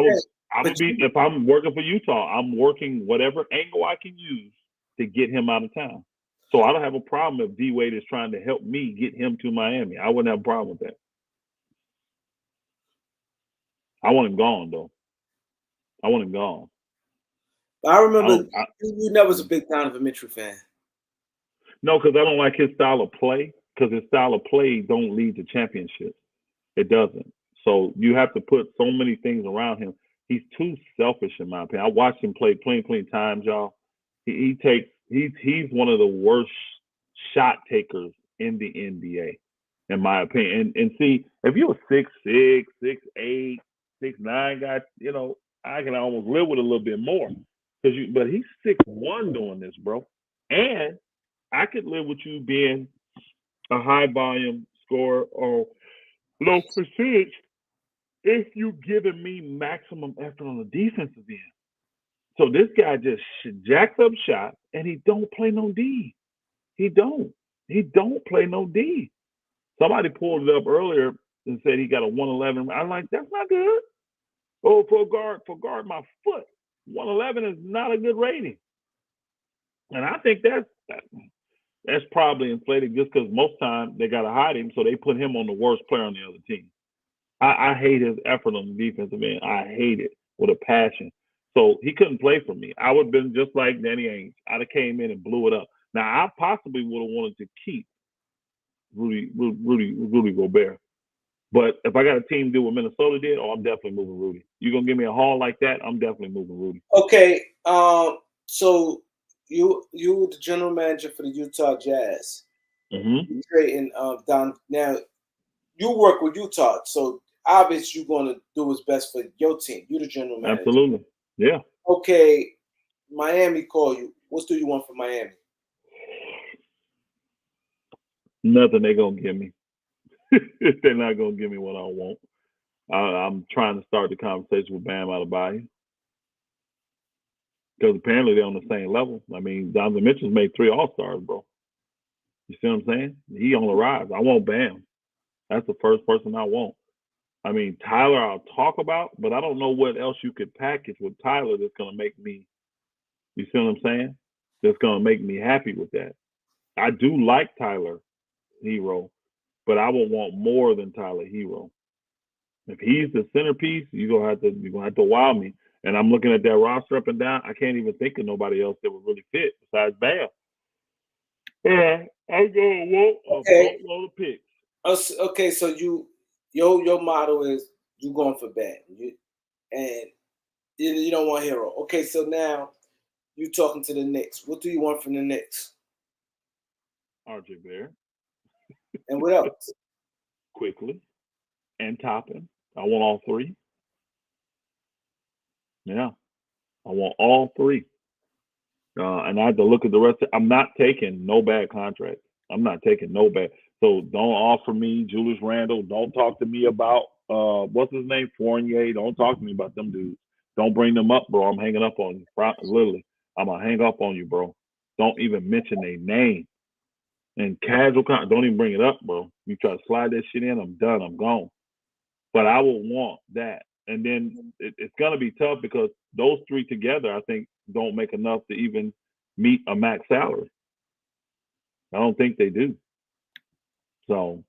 would be, if I'm working for Utah, I'm working whatever angle I can use to get him out of town. So I don't have a problem if D Wade is trying to help me get him to Miami. I wouldn't have a problem with that. I want him gone, though. I want him gone. I remember you never was a big Donovan Mitchell fan. No, because I don't like his style of play. Because his style of play don't lead to championships. It doesn't. So you have to put so many things around him. He's too selfish, in my opinion. I watched him play plenty times, y'all. He's one of the worst shot takers in the NBA, in my opinion. And see, if you're a 6'6", 6'8", 6'9" guy, I can almost live with a little bit more. But he's 6'1" doing this, bro. And I could live with you being a high volume scorer or low percentage if you giving me maximum effort on the defensive end. So this guy just jacks up shots and he don't play no D. He don't. He don't play no D. Somebody pulled it up earlier and said he got a 111. I'm like, that's not good. Oh, for guard my foot. 111 is not a good rating. And I think that's probably inflated just because most time they got to hide him, so they put him on the worst player on the other team. I hate his effort on the defensive end. I hate it with a passion. So he couldn't play for me. I would have been just like Danny Ainge. I'd have came in and blew it up. Now I possibly would have wanted to keep Rudy Gobert. But if I got a team do what Minnesota did, I'm definitely moving Rudy. You're gonna give me a haul like that, I'm definitely moving Rudy. Okay, so you the general manager for the Utah Jazz. Mm-hmm. Trading down now. You work with Utah, so obviously you're going to do what's best for your team. You're the general manager. Absolutely, yeah. Okay, Miami call you. What do you want from Miami? Nothing they gonna give me. They're not gonna give me what I want. I'm trying to start the conversation with Bam Adebayo because apparently they're on the same level. I mean, Donovan Mitchell's made 3 All-Stars, bro. You see what I'm saying? He on the rise. I want Bam. That's the first person I want. I mean, Tyler I'll talk about, but I don't know what else you could package with Tyler that's going to make me, you see what I'm saying? That's going to make me happy with that. I do like Tyler Hero, but I would want more than Tyler Hero. If he's the centerpiece, you're gonna have to wow me. And I'm looking at that roster up and down. I can't even think of nobody else that would really fit besides Bam. Yeah, I'm gonna want a boatload of picks. Okay, so your motto is you going for Bam, and you don't want Hero. Okay, so now you talking to the Knicks. What do you want from the Knicks? RJ Barrett. And what else? Quickly and Toppin. I want all 3. Yeah, I want all 3. And I had to look at the rest. I'm not taking no bad contracts. I'm not taking no bad. So don't offer me Julius Randle. Don't talk to me about what's his name, Fournier. Don't talk to me about them dudes. Don't bring them up, bro. I'm hanging up on you. Literally, I'm gonna hang up on you, bro. Don't even mention their name. And casual, don't even bring it up, bro. You try to slide that shit in, I'm done. I'm gone. But I will want that. And then it's going to be tough because those 3 together, I think, don't make enough to even meet a max salary. I don't think they do. So,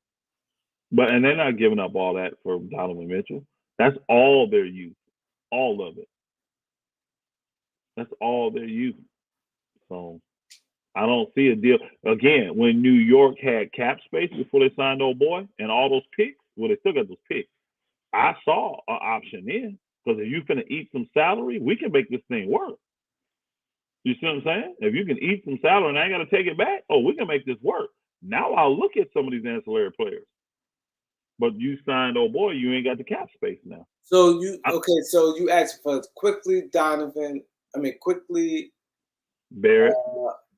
and they're not giving up all that for Donovan Mitchell. That's all their youth. All of it. That's all their youth. So, I don't see a deal. Again, when New York had cap space before they signed old boy and all those picks, well, they still got those picks. I saw an option in because if you're finna eat some salary, we can make this thing work. You see what I'm saying? If you can eat some salary and I ain't got to take it back, we can make this work. Now I'll look at some of these ancillary players. But you signed, you ain't got the cap space now. So you asked for quickly Barrett,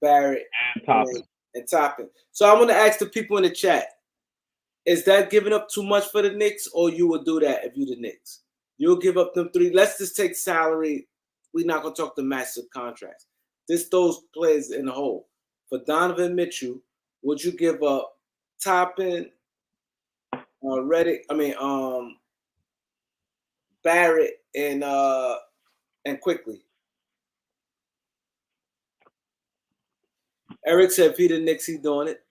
and Toppin. So I want to ask the people in the chat: is that giving up too much for the Knicks, or you would do that if you the Knicks? You'll give up them 3. Let's just take salary. We're not gonna talk the massive contracts. Just those players in the whole. For Donovan Mitchell, would you give up Toppin, Barrett, and quickly? Eric said if he the Knicks, he doing it.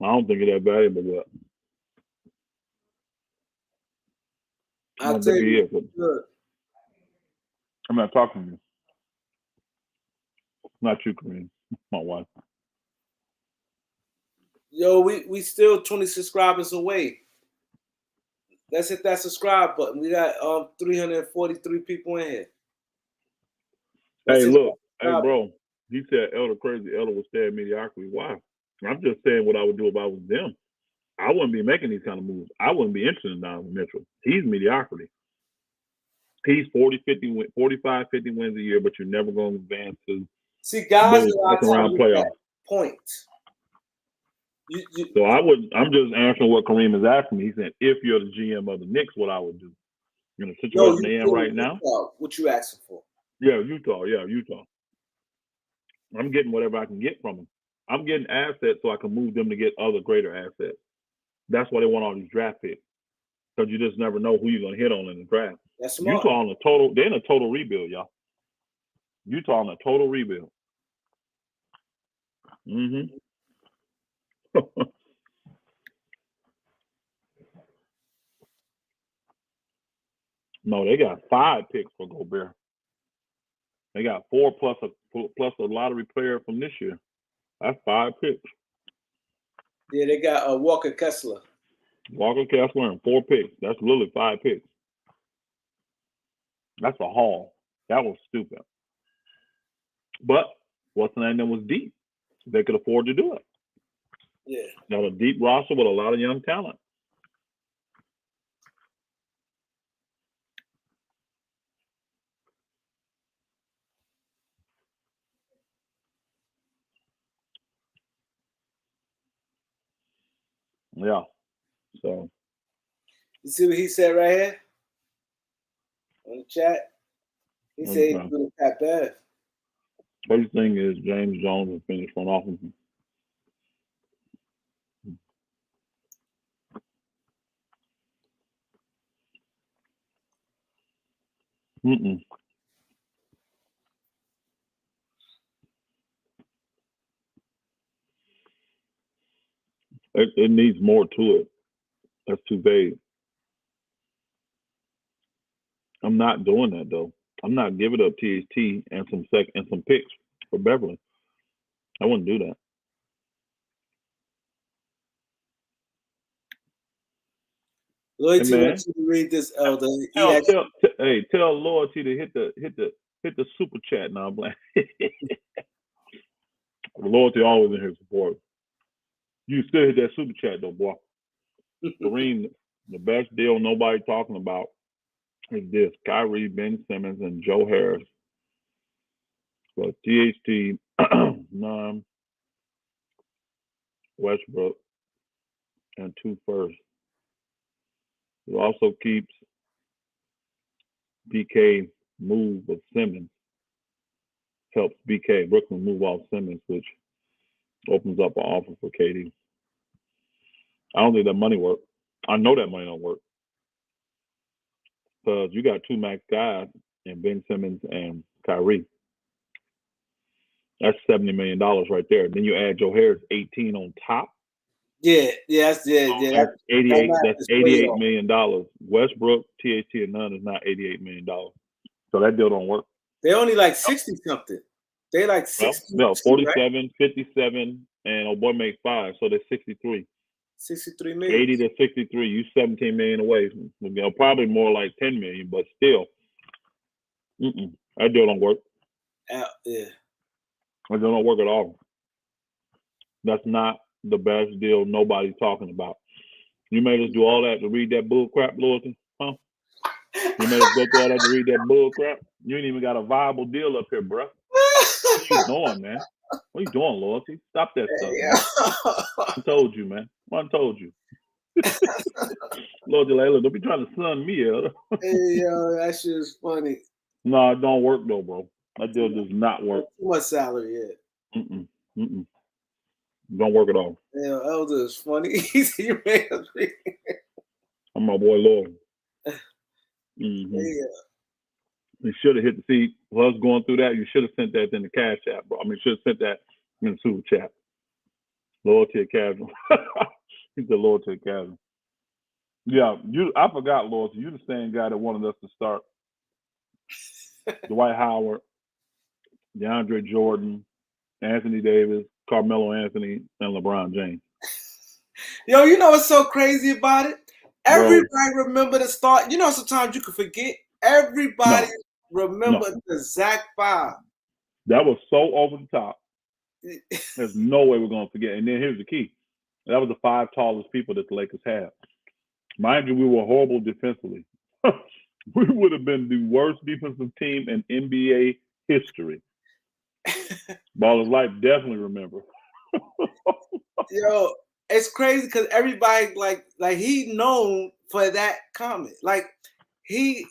I don't think it's that valuable yet. I'll tell you. Good. I'm not talking to you. Not you, Kareem. My wife. Yo, we still 20 subscribers away. Let's hit that subscribe button. We got 343 people in here. Hey, look. Hey, bro. He said Elder crazy. Elder would stay at mediocrity. Why? I'm just saying what I would do if I was them. I wouldn't be making these kind of moves. I wouldn't be interested in Donovan Mitchell. He's mediocrity. He's 45, 50 wins a year, but you're never going to advance to guys second round playoff. Point. So I'm just answering what Kareem is asking me. He said, if you're the GM of the Knicks, what I would do. In the situation they're in right now. What you asking for? Yeah, Utah. I'm getting whatever I can get from them. I'm getting assets so I can move them to get other greater assets. That's why they want all these draft picks. Because you just never know who you're going to hit on in the draft. That's smart. They're in a total rebuild, y'all. Utah on a total rebuild. Mm-hmm. No, they got 5 picks for Gobert. They got 4 plus a lottery player from this year. That's 5 picks. Yeah, they got Walker Kessler. And 4 picks. That's literally 5 picks. That's a haul. That was stupid. But what's the name that was deep? They could afford to do it. Yeah. Got a deep roster with a lot of young talent. Yeah. So you see what he said right here on the chat? He said he's doing Pat Bev. First thing is James Jones will finish front office. Mm-mm. It needs more to it. That's too vague. I'm not doing that though. I'm not giving up THT and some picks for Beverly. I wouldn't do that. Loyalty wants you to read this, Elder. Tell Loyalty to hit the super chat now, Black. Loyalty always in here support. You still hit that super chat though, boy. Kareem, the best deal nobody talking about is this: Kyrie, Ben Simmons, and Joe Harris for THT, Nunn, Westbrook, and 2 firsts. It also keeps BK move with Simmons. Helps BK Brooklyn move off Simmons, which opens up an offer for KD. I don't think that money works. I know that money don't work. Because you got 2 max guys in Ben Simmons and Kyrie. That's $70 million right there. Then you add Joe Harris 18 on top. That's 88. That's $88 million. Westbrook, THT, and Nunn is not $88 million. So that deal don't work. They're only like 60 something. They like 60. No, 47, right? 57, and old boy makes 5, so they're 63. 63 million. 80 to 63. You 17 million away. Probably more like 10 million, but still, that deal don't work. Yeah. That deal don't work at all. That's not the best deal nobody's talking about. You made us do all that to read that bull crap, Loyalty, huh? You made us go through all that to read that bull crap. You ain't even got a viable deal up here, bro. What you doing, man? What you doing, Loyalty? Stop that stuff, man. I told you, man. I told you. Loyalty, like, look, don't be trying to sun me, Elder. Hey, yo, that shit is funny. No, it don't work though, bro. That deal does not work. Too much salary, yeah. Don't work at all. Yeah, Elder is funny. He said you made us read. I'm my boy Lord. Yeah. You should have hit the seat. While I was going through that, you should have sent that in the cash app, bro. I mean, should have sent that in the super chat. Loyalty Casual. He's the Loyalty Casual. Yeah, I forgot, Loyalty. You're the same guy that wanted us to start Dwight Howard, DeAndre Jordan, Anthony Davis, Carmelo Anthony, and LeBron James. Yo, you know what's so crazy about it? Everybody remember the start. You know, sometimes you can forget. Everybody remember the Zach 5. That was so over the top. There's no way we're going to forget. And then here's the key. That was the 5 tallest people that the Lakers had. Mind you, we were horrible defensively. We would have been the worst defensive team in N.B.A. history. Baller's Life definitely remember. Yo, it's crazy because everybody like he known for that comment. Like it's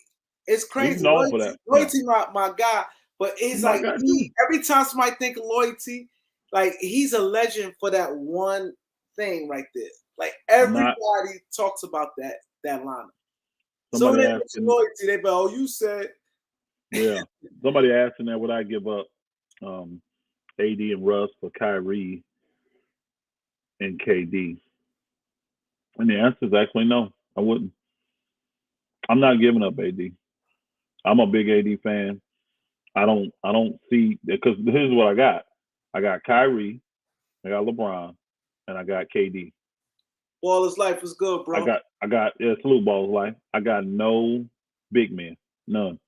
He's crazy. known for that. Loyalty, my guy. But it's My like guy too. every time somebody think of loyalty, like he's a legend for that one thing right there. Like everybody talks about that line. So Somebody they mention asking, loyalty. They go, "Oh, you said." yeah. Somebody asking that would I give up AD and Russ for Kyrie and KD? And the answer is actually no. I wouldn't. I'm not giving up AD. I'm a big AD fan. I don't see because here's what I got. I got Kyrie, I got LeBron, and I got KD. All his life was good, bro. I got salute balls life. I got no big men, none.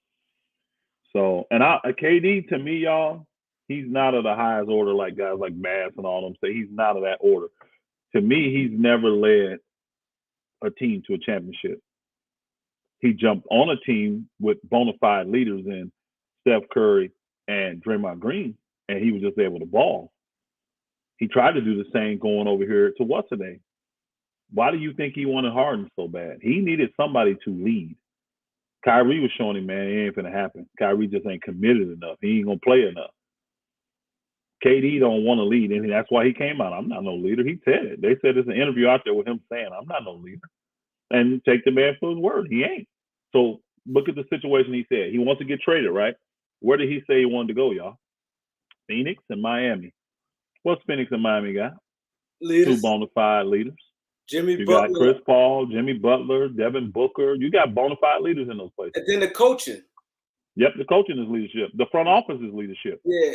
So and KD to me, y'all, he's not of the highest order like guys like Bass and all them say. He's not of that order. To me, he's never led a team to a championship. He jumped on a team with bona fide leaders in Steph Curry and Draymond Green, and he was just able to ball. He tried to do the same going over here to what's the name? Why do you think he wanted Harden so bad? He needed somebody to lead. Kyrie was showing him, man, it ain't gonna happen. Kyrie just ain't committed enough. He ain't gonna play enough. KD don't want to lead, and that's why he came out. I'm not no leader. He said it. They said there's an interview out there with him saying, I'm not no leader. And take the man for his word. He ain't. So look at the situation he said. He wants to get traded, right? Where did he say he wanted to go, y'all? Phoenix and Miami. What's Phoenix and Miami got? Leaders. 2 bona fide leaders. Jimmy You Butler. got Chris Paul, Jimmy Butler, Devin Booker. You got bona fide leaders in those places. And then the coaching. Yep, the coaching is leadership. The front office is leadership. Yeah.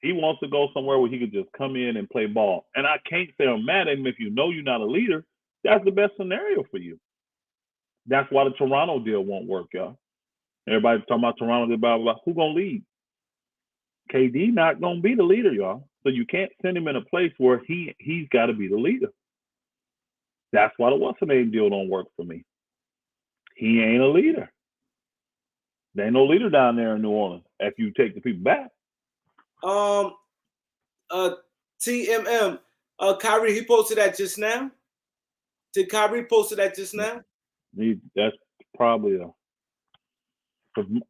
He wants to go somewhere where he could just come in and play ball. And I can't say I'm mad at him if you know you're not a leader. That's the best scenario for you. That's why the Toronto deal won't work, y'all. Everybody's talking about Toronto, blah, blah, blah. Who gonna lead? KD not gonna be the leader, y'all. So you can't send him in a place where he's got to be the leader. That's why the what's the name deal don't work for me. He ain't a leader. There ain't no leader down there in New Orleans if you take the people back. TMM. Kyrie, he posted that just now. Did Kyrie posted that just now? That's probably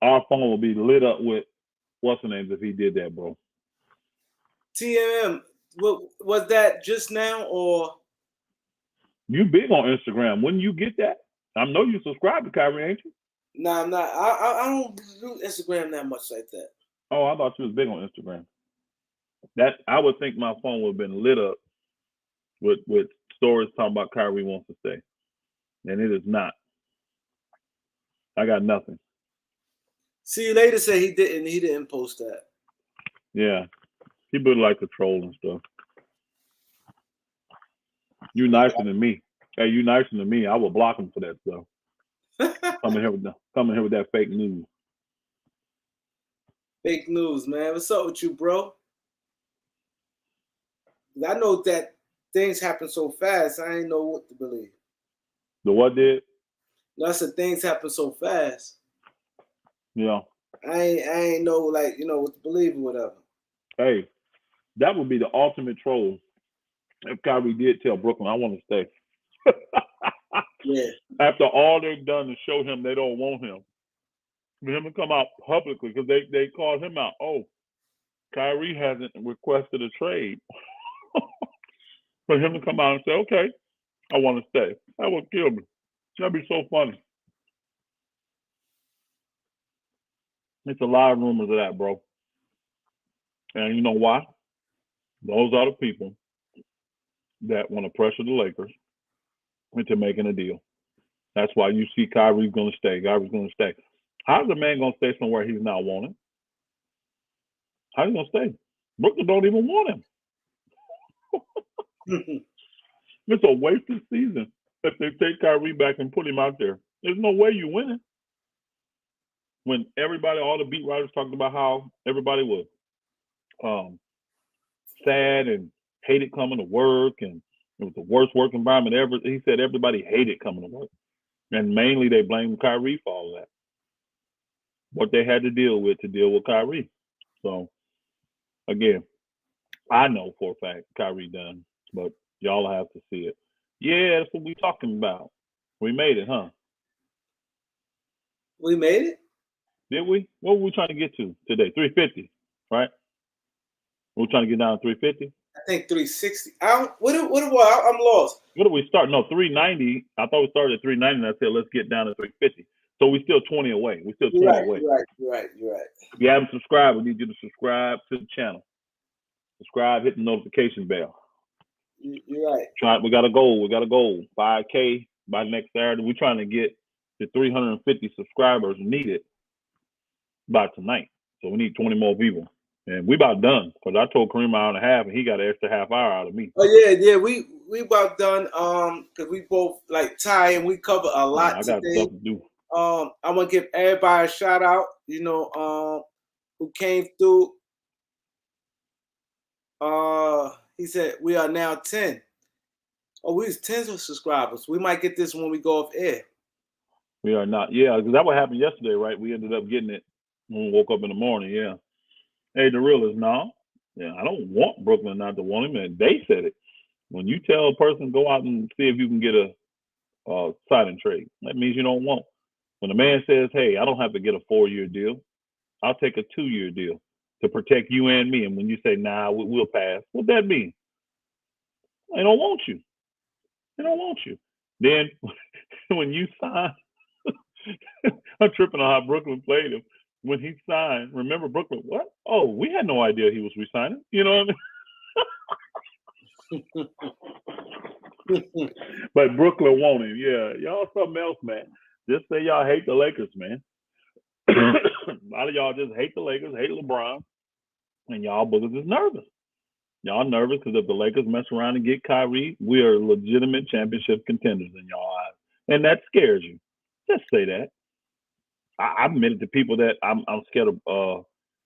our phone will be lit up with what's the name if he did that, bro. TMM. Was that just now or? You big on Instagram. When you get that, I know you subscribe to Kyrie, ain't you? Nah, I'm not. I don't do Instagram that much like that. Oh, I thought you was big on Instagram. That I would think my phone would have been lit up with stories talking about Kyrie wants to stay, and it is not. I got nothing. See you later. Say he didn't. He didn't post that. Yeah, people like to troll and stuff. You nicer than me. Hey, you nicer than me. I will block him for that stuff. Coming here with that fake news. Fake news, man. What's up with you, bro? I know that things happen so fast. I ain't know what to believe. The what did? No, I said things happen so fast. Yeah. I ain't know what to believe or whatever. Hey, that would be the ultimate troll if Kyrie did tell Brooklyn, I want to stay. Yeah. After all they've done to show him they don't want him. For him to come out publicly because they called him out. Oh, Kyrie hasn't requested a trade. For him to come out and say, okay, I want to stay. That would kill me. That'd be so funny. It's a lot of rumors of that, bro. And you know why? Those are the people that want to pressure the Lakers into making a deal. That's why you see Kyrie's going to stay. Kyrie's going to stay. How's a man going to stay somewhere he's not wanted? How's he going to stay? Brooklyn don't even want him. It's a wasted season if they take Kyrie back and put him out there. There's no way you win it. When everybody, all the beat writers talked about how everybody was sad and hated coming to work and it was the worst work environment ever. He said everybody hated coming to work. And mainly they blamed Kyrie for all that. What they had to deal with Kyrie. So, again, I know for a fact Kyrie done. But Y'all have to see it. Yeah, that's what we talking about. We made it, huh? We made it? Did we? What were we trying to get to today? 350, right? We're trying to get down to 350. I think 360. What it was? I'm lost. What did we start? No, 390. I thought we started at 390, and I said let's get down to 350. So we still 20 away. We still 20 away. You're right. If you haven't subscribed, we need you to subscribe to the channel. Subscribe, hit the notification bell. You're right. We got a goal. We got a goal. 5K by next Saturday. We're trying to get to 350 subscribers needed by tonight. So we need 20 more people. And we about done, because I told Kareem an hour and a half, and he got an extra half hour out of me. Oh yeah. We about done. Because we both like Ty, and we cover a lot I got today. stuff to do. I want to give everybody a shout out. Who came through. He said we are now 10. Oh, we was 10 subscribers. We might get this when we go off air. We are not. Yeah, because that what happened yesterday, right? We ended up getting it when we woke up in the morning. Yeah. Hey, the real is no. Yeah, I don't want Brooklyn not to want him, and they said it. When you tell a person go out and see if you can get a signing trade, that means you don't want. When a man says, "Hey, I don't have to get a 4-year deal. I'll take a 2-year deal to protect you and me," and when you say, "Nah, we'll pass," what that mean? They don't want you. They don't want you. Then when you sign, I'm tripping on how Brooklyn played him. When he signed, remember Brooklyn, what? Oh, we had no idea he was resigning. You know what I mean? But Brooklyn won him. Yeah, y'all something else, man. Just say y'all hate the Lakers, man. A lot of y'all just hate the Lakers, hate LeBron, and y'all boogers is nervous. Y'all nervous because if the Lakers mess around and get Kyrie, we are legitimate championship contenders in y'all eyes. And that scares you. Just say that. I've admitted to people that I'm scared of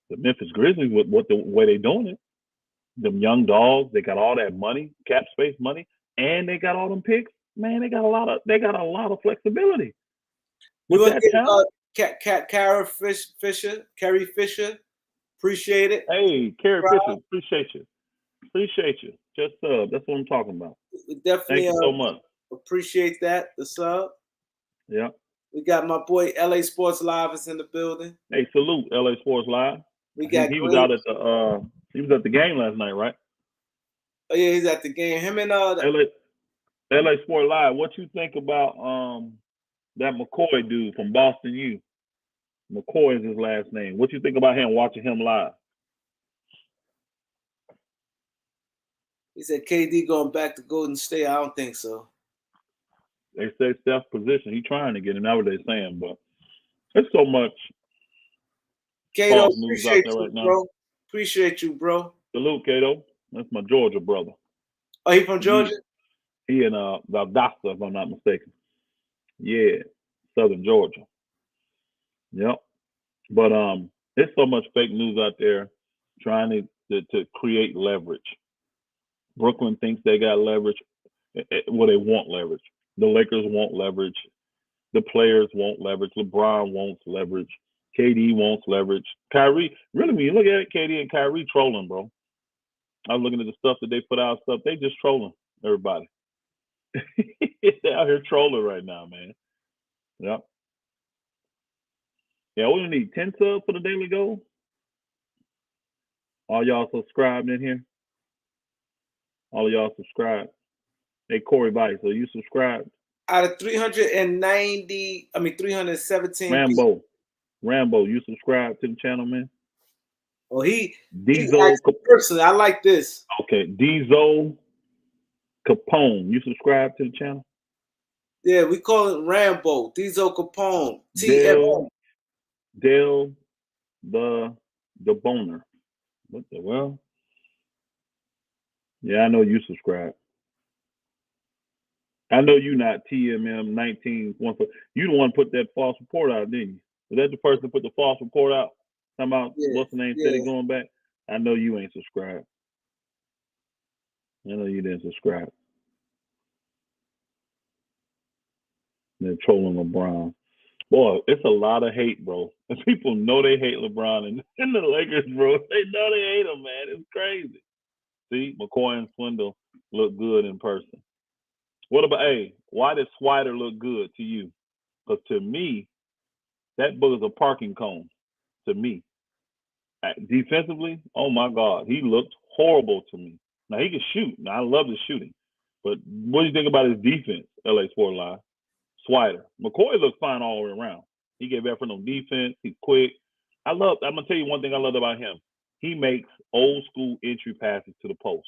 the Memphis Grizzlies with the way they're doing it. Them young dogs, they got all that money, cap space money, and they got all them picks. Man, they got a lot of flexibility. With that talent. Carrie Fisher, appreciate it. Hey, Carrie Fisher, appreciate you. Just that's what I'm talking about. We definitely thank you so much. Appreciate that. The sub. Yeah. We got my boy LA Sports Live is in the building. Hey, salute LA Sports Live. We got he was out at the game last night, right? Oh yeah, he's at the game. Him and LA Sports Live. What you think about that McCoy dude from Boston U? McCoy is his last name. What you think about him, watching him live? He said KD going back to Golden State. I don't think so. They say Steph's position. He's trying to get him. That's what they're saying, but there's so much Kato, news out there right now. Appreciate you, bro. Salute, Kato. That's my Georgia brother. Oh, he from Georgia? He in Valdosta, if I'm not mistaken. Yeah, Southern Georgia. Yep. But there's so much fake news out there trying to create leverage. Brooklyn thinks they got leverage. Well, they want leverage. The Lakers want leverage. The players want leverage. LeBron wants leverage. KD wants leverage. Kyrie, really, when you look at it, KD and Kyrie trolling, bro. I was looking at the stuff that they put out, they just trolling everybody. They're out here trolling right now, man. Yep. Yeah, we need 10 subs for the Daily Goal. All y'all subscribed in here? All of y'all subscribed? Hey, Corey Body, so you subscribed? Out of 317 Rambo, you subscribed to the channel, man? Oh, he's personally, I like this. Okay, Diesel Capone, you subscribe to the channel? Yeah, we call it Rambo, Diesel Capone, Dale the Boner. What the well? Yeah, I know you subscribe. I know you not TMM 19. You the one put that false report out, didn't you? Was that the person that put the false report out? Talking about what's the name said he going back? I know you ain't subscribed. I know you didn't subscribe. They're trolling LeBron. Boy, it's a lot of hate, bro. And people know they hate LeBron and the Lakers, bro. They know they hate him, man. It's crazy. See, McCoy and Swindle look good in person. What about why does Swider look good to you? Because to me, that booger's a parking cone. To me, defensively, oh my God, he looked horrible to me. Now he can shoot. Now I love his shooting, but what do you think about his defense? LA Sport Live. Swider. McCoy looks fine all the way around. He gave effort on defense. He's quick. I'm gonna tell you one thing I love about him. He makes old school entry passes to the post.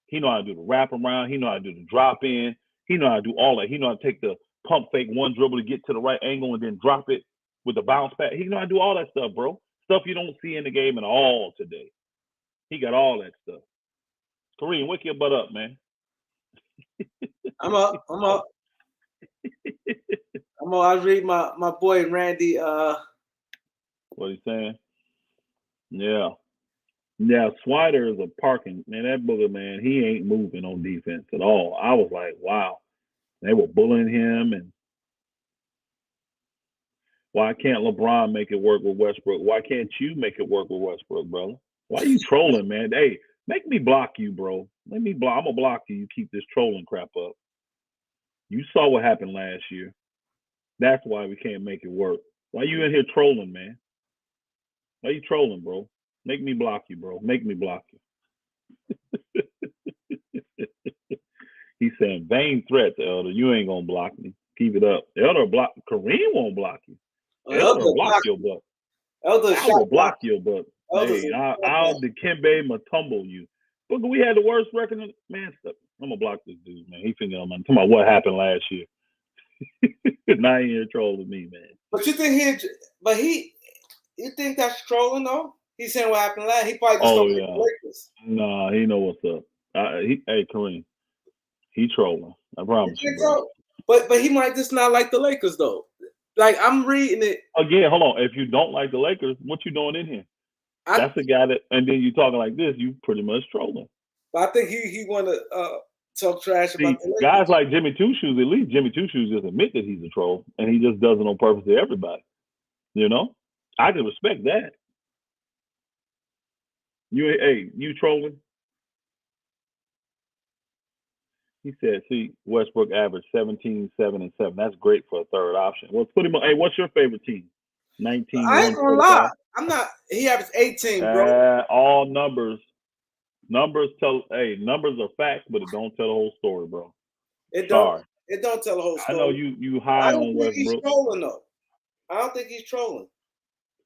He know how to do the wrap around. He know how to do the drop in. He know how to do all that. He know how to take the pump fake one dribble to get to the right angle and then drop it with the bounce back. He know how to do all that stuff, bro. Stuff you don't see in the game at all today. He got all that stuff. Kareem, wake your butt up, man. I'm up. I read my boy Randy. What he's saying? Yeah. Yeah, Swider is a parking man. That booger, man, he ain't moving on defense at all. I was like, wow. They were bullying him, and why can't LeBron make it work with Westbrook? Why can't you make it work with Westbrook, brother? Why are you trolling, man? Hey, make me block you, bro. Let me block. I'm gonna block you. You keep this trolling crap up. You saw what happened last year. That's why we can't make it work. Why you in here trolling, man? Why you trolling, bro? Make me block you, bro. Make me block you. He's saying vain threats, Elder. You ain't gonna block me. Keep it up. Elder block. Kareem won't block you. Elder block your butt. Elder I will block your butt. Hey, I'll Dikembe Mutombo you. Look, we had the worst record. Man, stop. I'm gonna block this dude, man. He finna I'm talking about what happened last year. 9-year troll with me, man. But you think you think that's trolling though? He's saying what happened last. He probably just don't like the Lakers. Nah, he know what's up. Hey, Kareem, he trolling. I promise you, bro. So? But he might just not like the Lakers though. Like I'm reading it again. Hold on. If you don't like the Lakers, what you doing in here? That's the guy that. And then you talking like this, you pretty much trolling. But I think he want to talk trash about the Lakers. Guys like Jimmy Two Shoes. At least Jimmy Two Shoes just admit that he's a troll, and he just does it on purpose to everybody. You know, I can respect that. You trolling? He said, see, Westbrook averaged 17, 7, and 7. That's great for a third option. Well, put him on. Hey, what's your favorite team? 19, I ain't gonna lie. I'm not. He averaged 18, bro. All numbers. Numbers are facts, but it don't tell the whole story, bro. It don't tell the whole story. I know you high on Westbrook. He's trolling though. I don't think he's trolling.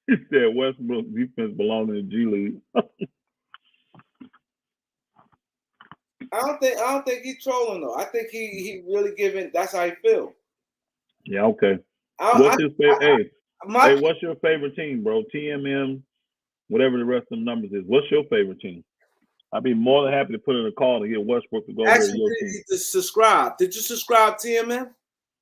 He said Westbrook defense belongs in the G League. I don't think he's trolling though. I think he really giving. That's how he feel. Yeah. Okay. What's his favorite? Hey, what's your favorite team, bro? TMM, whatever the rest of the numbers is. What's your favorite team? I'd be more than happy to put in a call to get Westbrook to go over to your team. Subscribe. Did you subscribe, TMM?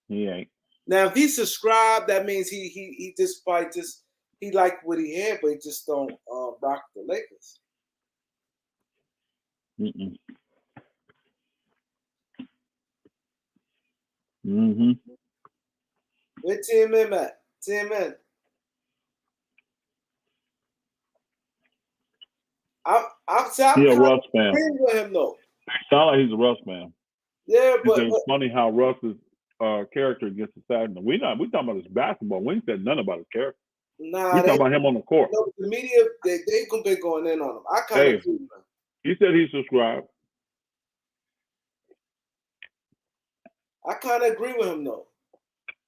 He ain't. Now, if he subscribed, that means he just probably just he liked what he had, but he just don't rock the Lakers. Mm-mm. Mm-hmm. Where TMM at? TMM. I'm a Russ fan. With him though. Sound like he's a Russ fan. Yeah, but it's funny how Russ's character gets assassinated. We talking about his basketball. We ain't said nothing about his character. Nah, we talking about him on the court. The media they gonna be going in on him. I kind of agree with him. He said he subscribed. I kind of agree with him though,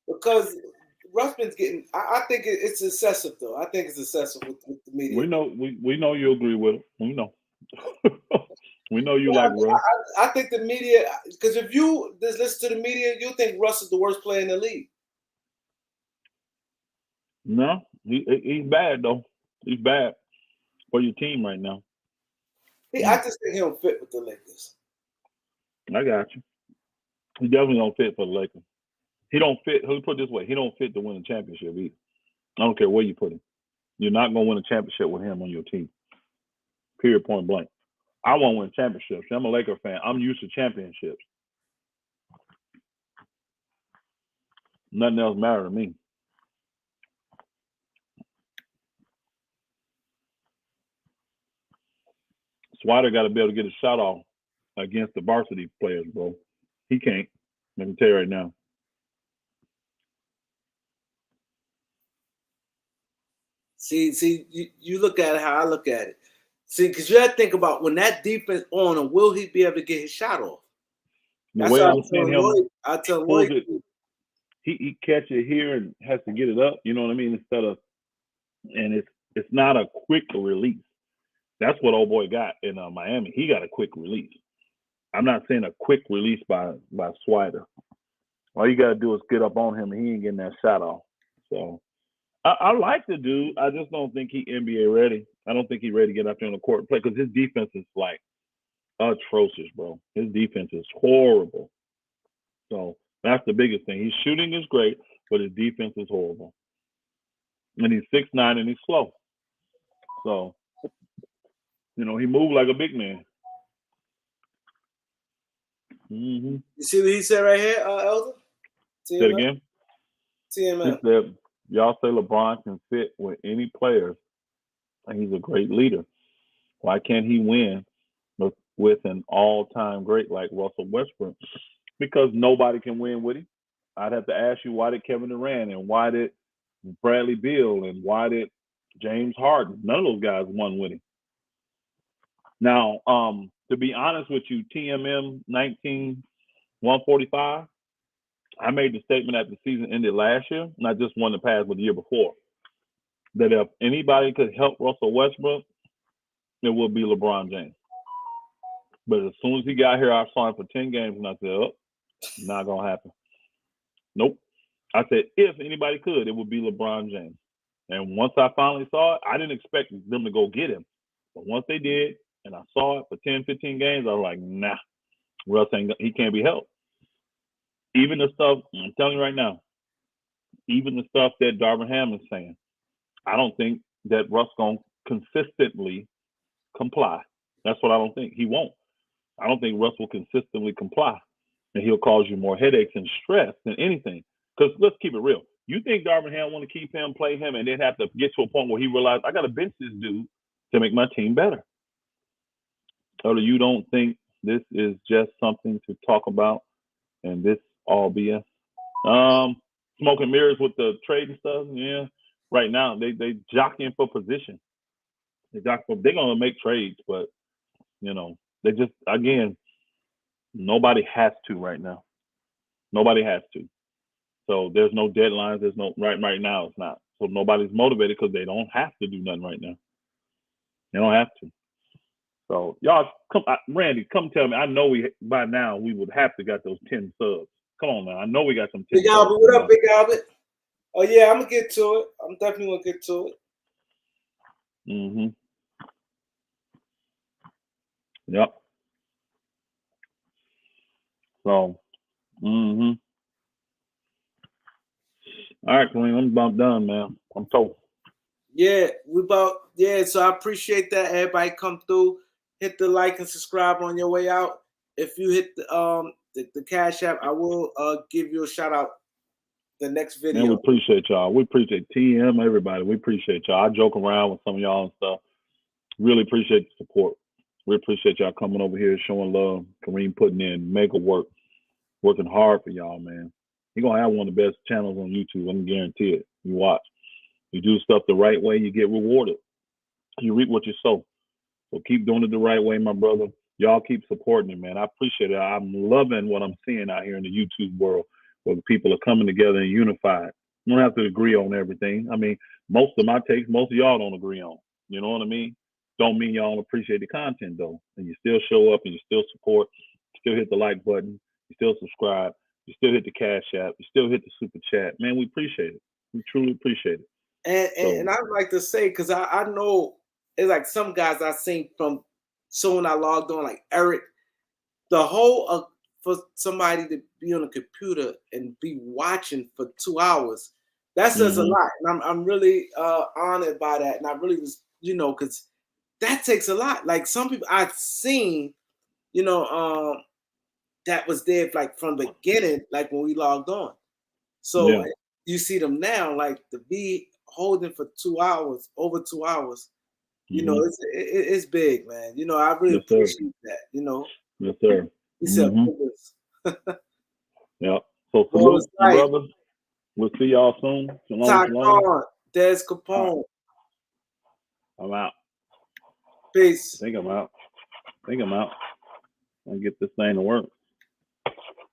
because Russman's getting. I think it's excessive though. I think it's excessive with the media. We know you agree with him. We know. We know you like Russ. I think the media, because if you just listen to the media, you think Russ is the worst player in the league. No, he's bad though. He's bad for your team right now. I just think he don't fit with the Lakers. I got you. He definitely don't fit for the Lakers. He don't fit. Let's put it this way: he don't fit to win a championship either. I don't care where you put him. You're not gonna win a championship with him on your team. Period. Point blank. I want to win championships. I'm a Laker fan. I'm used to championships. Nothing else matters to me. Swider got to be able to get a shot off. against the varsity players, bro. He can't. Let me tell you right now. See, you look at it how I look at it. See, because you have to think about when that defense on him, will he be able to get his shot off? The That's way what I'm seeing him, I tell pulls Lloyd. it. He catch it here and has to get it up. You know what I mean? Instead of, and it's not a quick release. That's what old boy got in Miami. He got a quick release. I'm not saying a quick release by Swider. All you gotta do is get up on him, and he ain't getting that shot off. So I like the dude. I just don't think he NBA ready. I don't think he's ready to get out there on the court and play because his defense is like atrocious, bro. His defense is horrible. So that's the biggest thing. His shooting is great, but his defense is horrible. And he's 6'9" and he's slow. So, you know, he moved like a big man. Mm-hmm. You see what he said right here, Elder? Say it again. TMM. He said, y'all say LeBron can fit with any player, and he's a great leader. Why can't he win with an all-time great like Russell Westbrook? Because nobody can win with him. I'd have to ask you, why did Kevin Durant and why did Bradley Beal and why did James Harden? None of those guys won with him. Now, to be honest with you, TMM 19-145, I made the statement after the season ended last year, not just one the past, but the year before, that if anybody could help Russell Westbrook, it would be LeBron James. But as soon as he got here, I saw him for 10 games, and I said, oh, not going to happen. Nope. I said, if anybody could, it would be LeBron James. And once I finally saw it, I didn't expect them to go get him. But once they did, and I saw it for 10, 15 games, I was like, nah, Russ he can't be helped. Even the stuff, I'm telling you right now, even the stuff that Darvin Ham is saying, I don't think that Russ going to consistently comply. That's what I don't think. He won't. I don't think Russ will consistently comply. And he'll cause you more headaches and stress than anything. Because let's keep it real. You think Darvin Ham want to keep him, play him, and then have to get to a point where he realized, I got to bench this dude to make my team better. Or you don't think this is just something to talk about and this all BS? Smoke and mirrors with the trade and stuff. Yeah. Right now, they jockeying for position. They're going to make trades, but, you know, they just, again, nobody has to right now. Nobody has to. So there's no deadlines. There's no right now. It's not. So nobody's motivated because they don't have to do nothing right now. They don't have to. So y'all come, Randy, come tell me. I know by now we would have to got those 10 subs. Come on now. I know we got some 10 Big Albert, what up, Big Albert? Oh yeah, I'm gonna get to it. I'm definitely gonna get to it. Mm-hmm. Yep. So, mm-hmm. All right, Kareem, I'm about done, man. I'm told. Yeah, so I appreciate that. Everybody come through, hit the like and subscribe on your way out. If you hit the Cash App, I will give you a shout out the next video. Man, we appreciate y'all. We appreciate TM, everybody. We appreciate y'all. I joke around with some of y'all and stuff. Really appreciate the support. We appreciate y'all coming over here, showing love. Kareem putting in mega work, working hard for y'all, man. You're going to have one of the best channels on YouTube. I can guarantee it. You watch. You do stuff the right way, you get rewarded. You reap what you sow. So keep doing it the right way, my brother. Y'all keep supporting it, man. I appreciate it. I'm loving what I'm seeing out here in the YouTube world where people are coming together and unified. You don't have to agree on everything. I mean, most of my takes, most of y'all don't agree on. You know what I mean? Don't mean y'all don't appreciate the content, though. And you still show up and you still support. You still hit the like button. You still subscribe. You still hit the Cash App. You still hit the Super Chat. Man, we appreciate it. We truly appreciate it. And I'd like to say, because I know it's like some guys I've seen from someone I logged on, like Eric, the whole for somebody to be on a computer and be watching for 2 hours, that says a lot. And I'm really honored by that. And I really was, because that takes a lot. Like some people I've seen, that was there like from the beginning, like when we logged on. So you see them now, like to be holding for 2 hours, over 2 hours, it's big, man. I really appreciate that, Yes, sir. He said, Mm-hmm. "Boogers." Yeah. So Ball salute is the life. brothers. We'll see y'all soon. Shalom, Ty shalom. Khan, Des All Capone. right. I'm out. Peace. I think I'm out. I'll get this thing to work.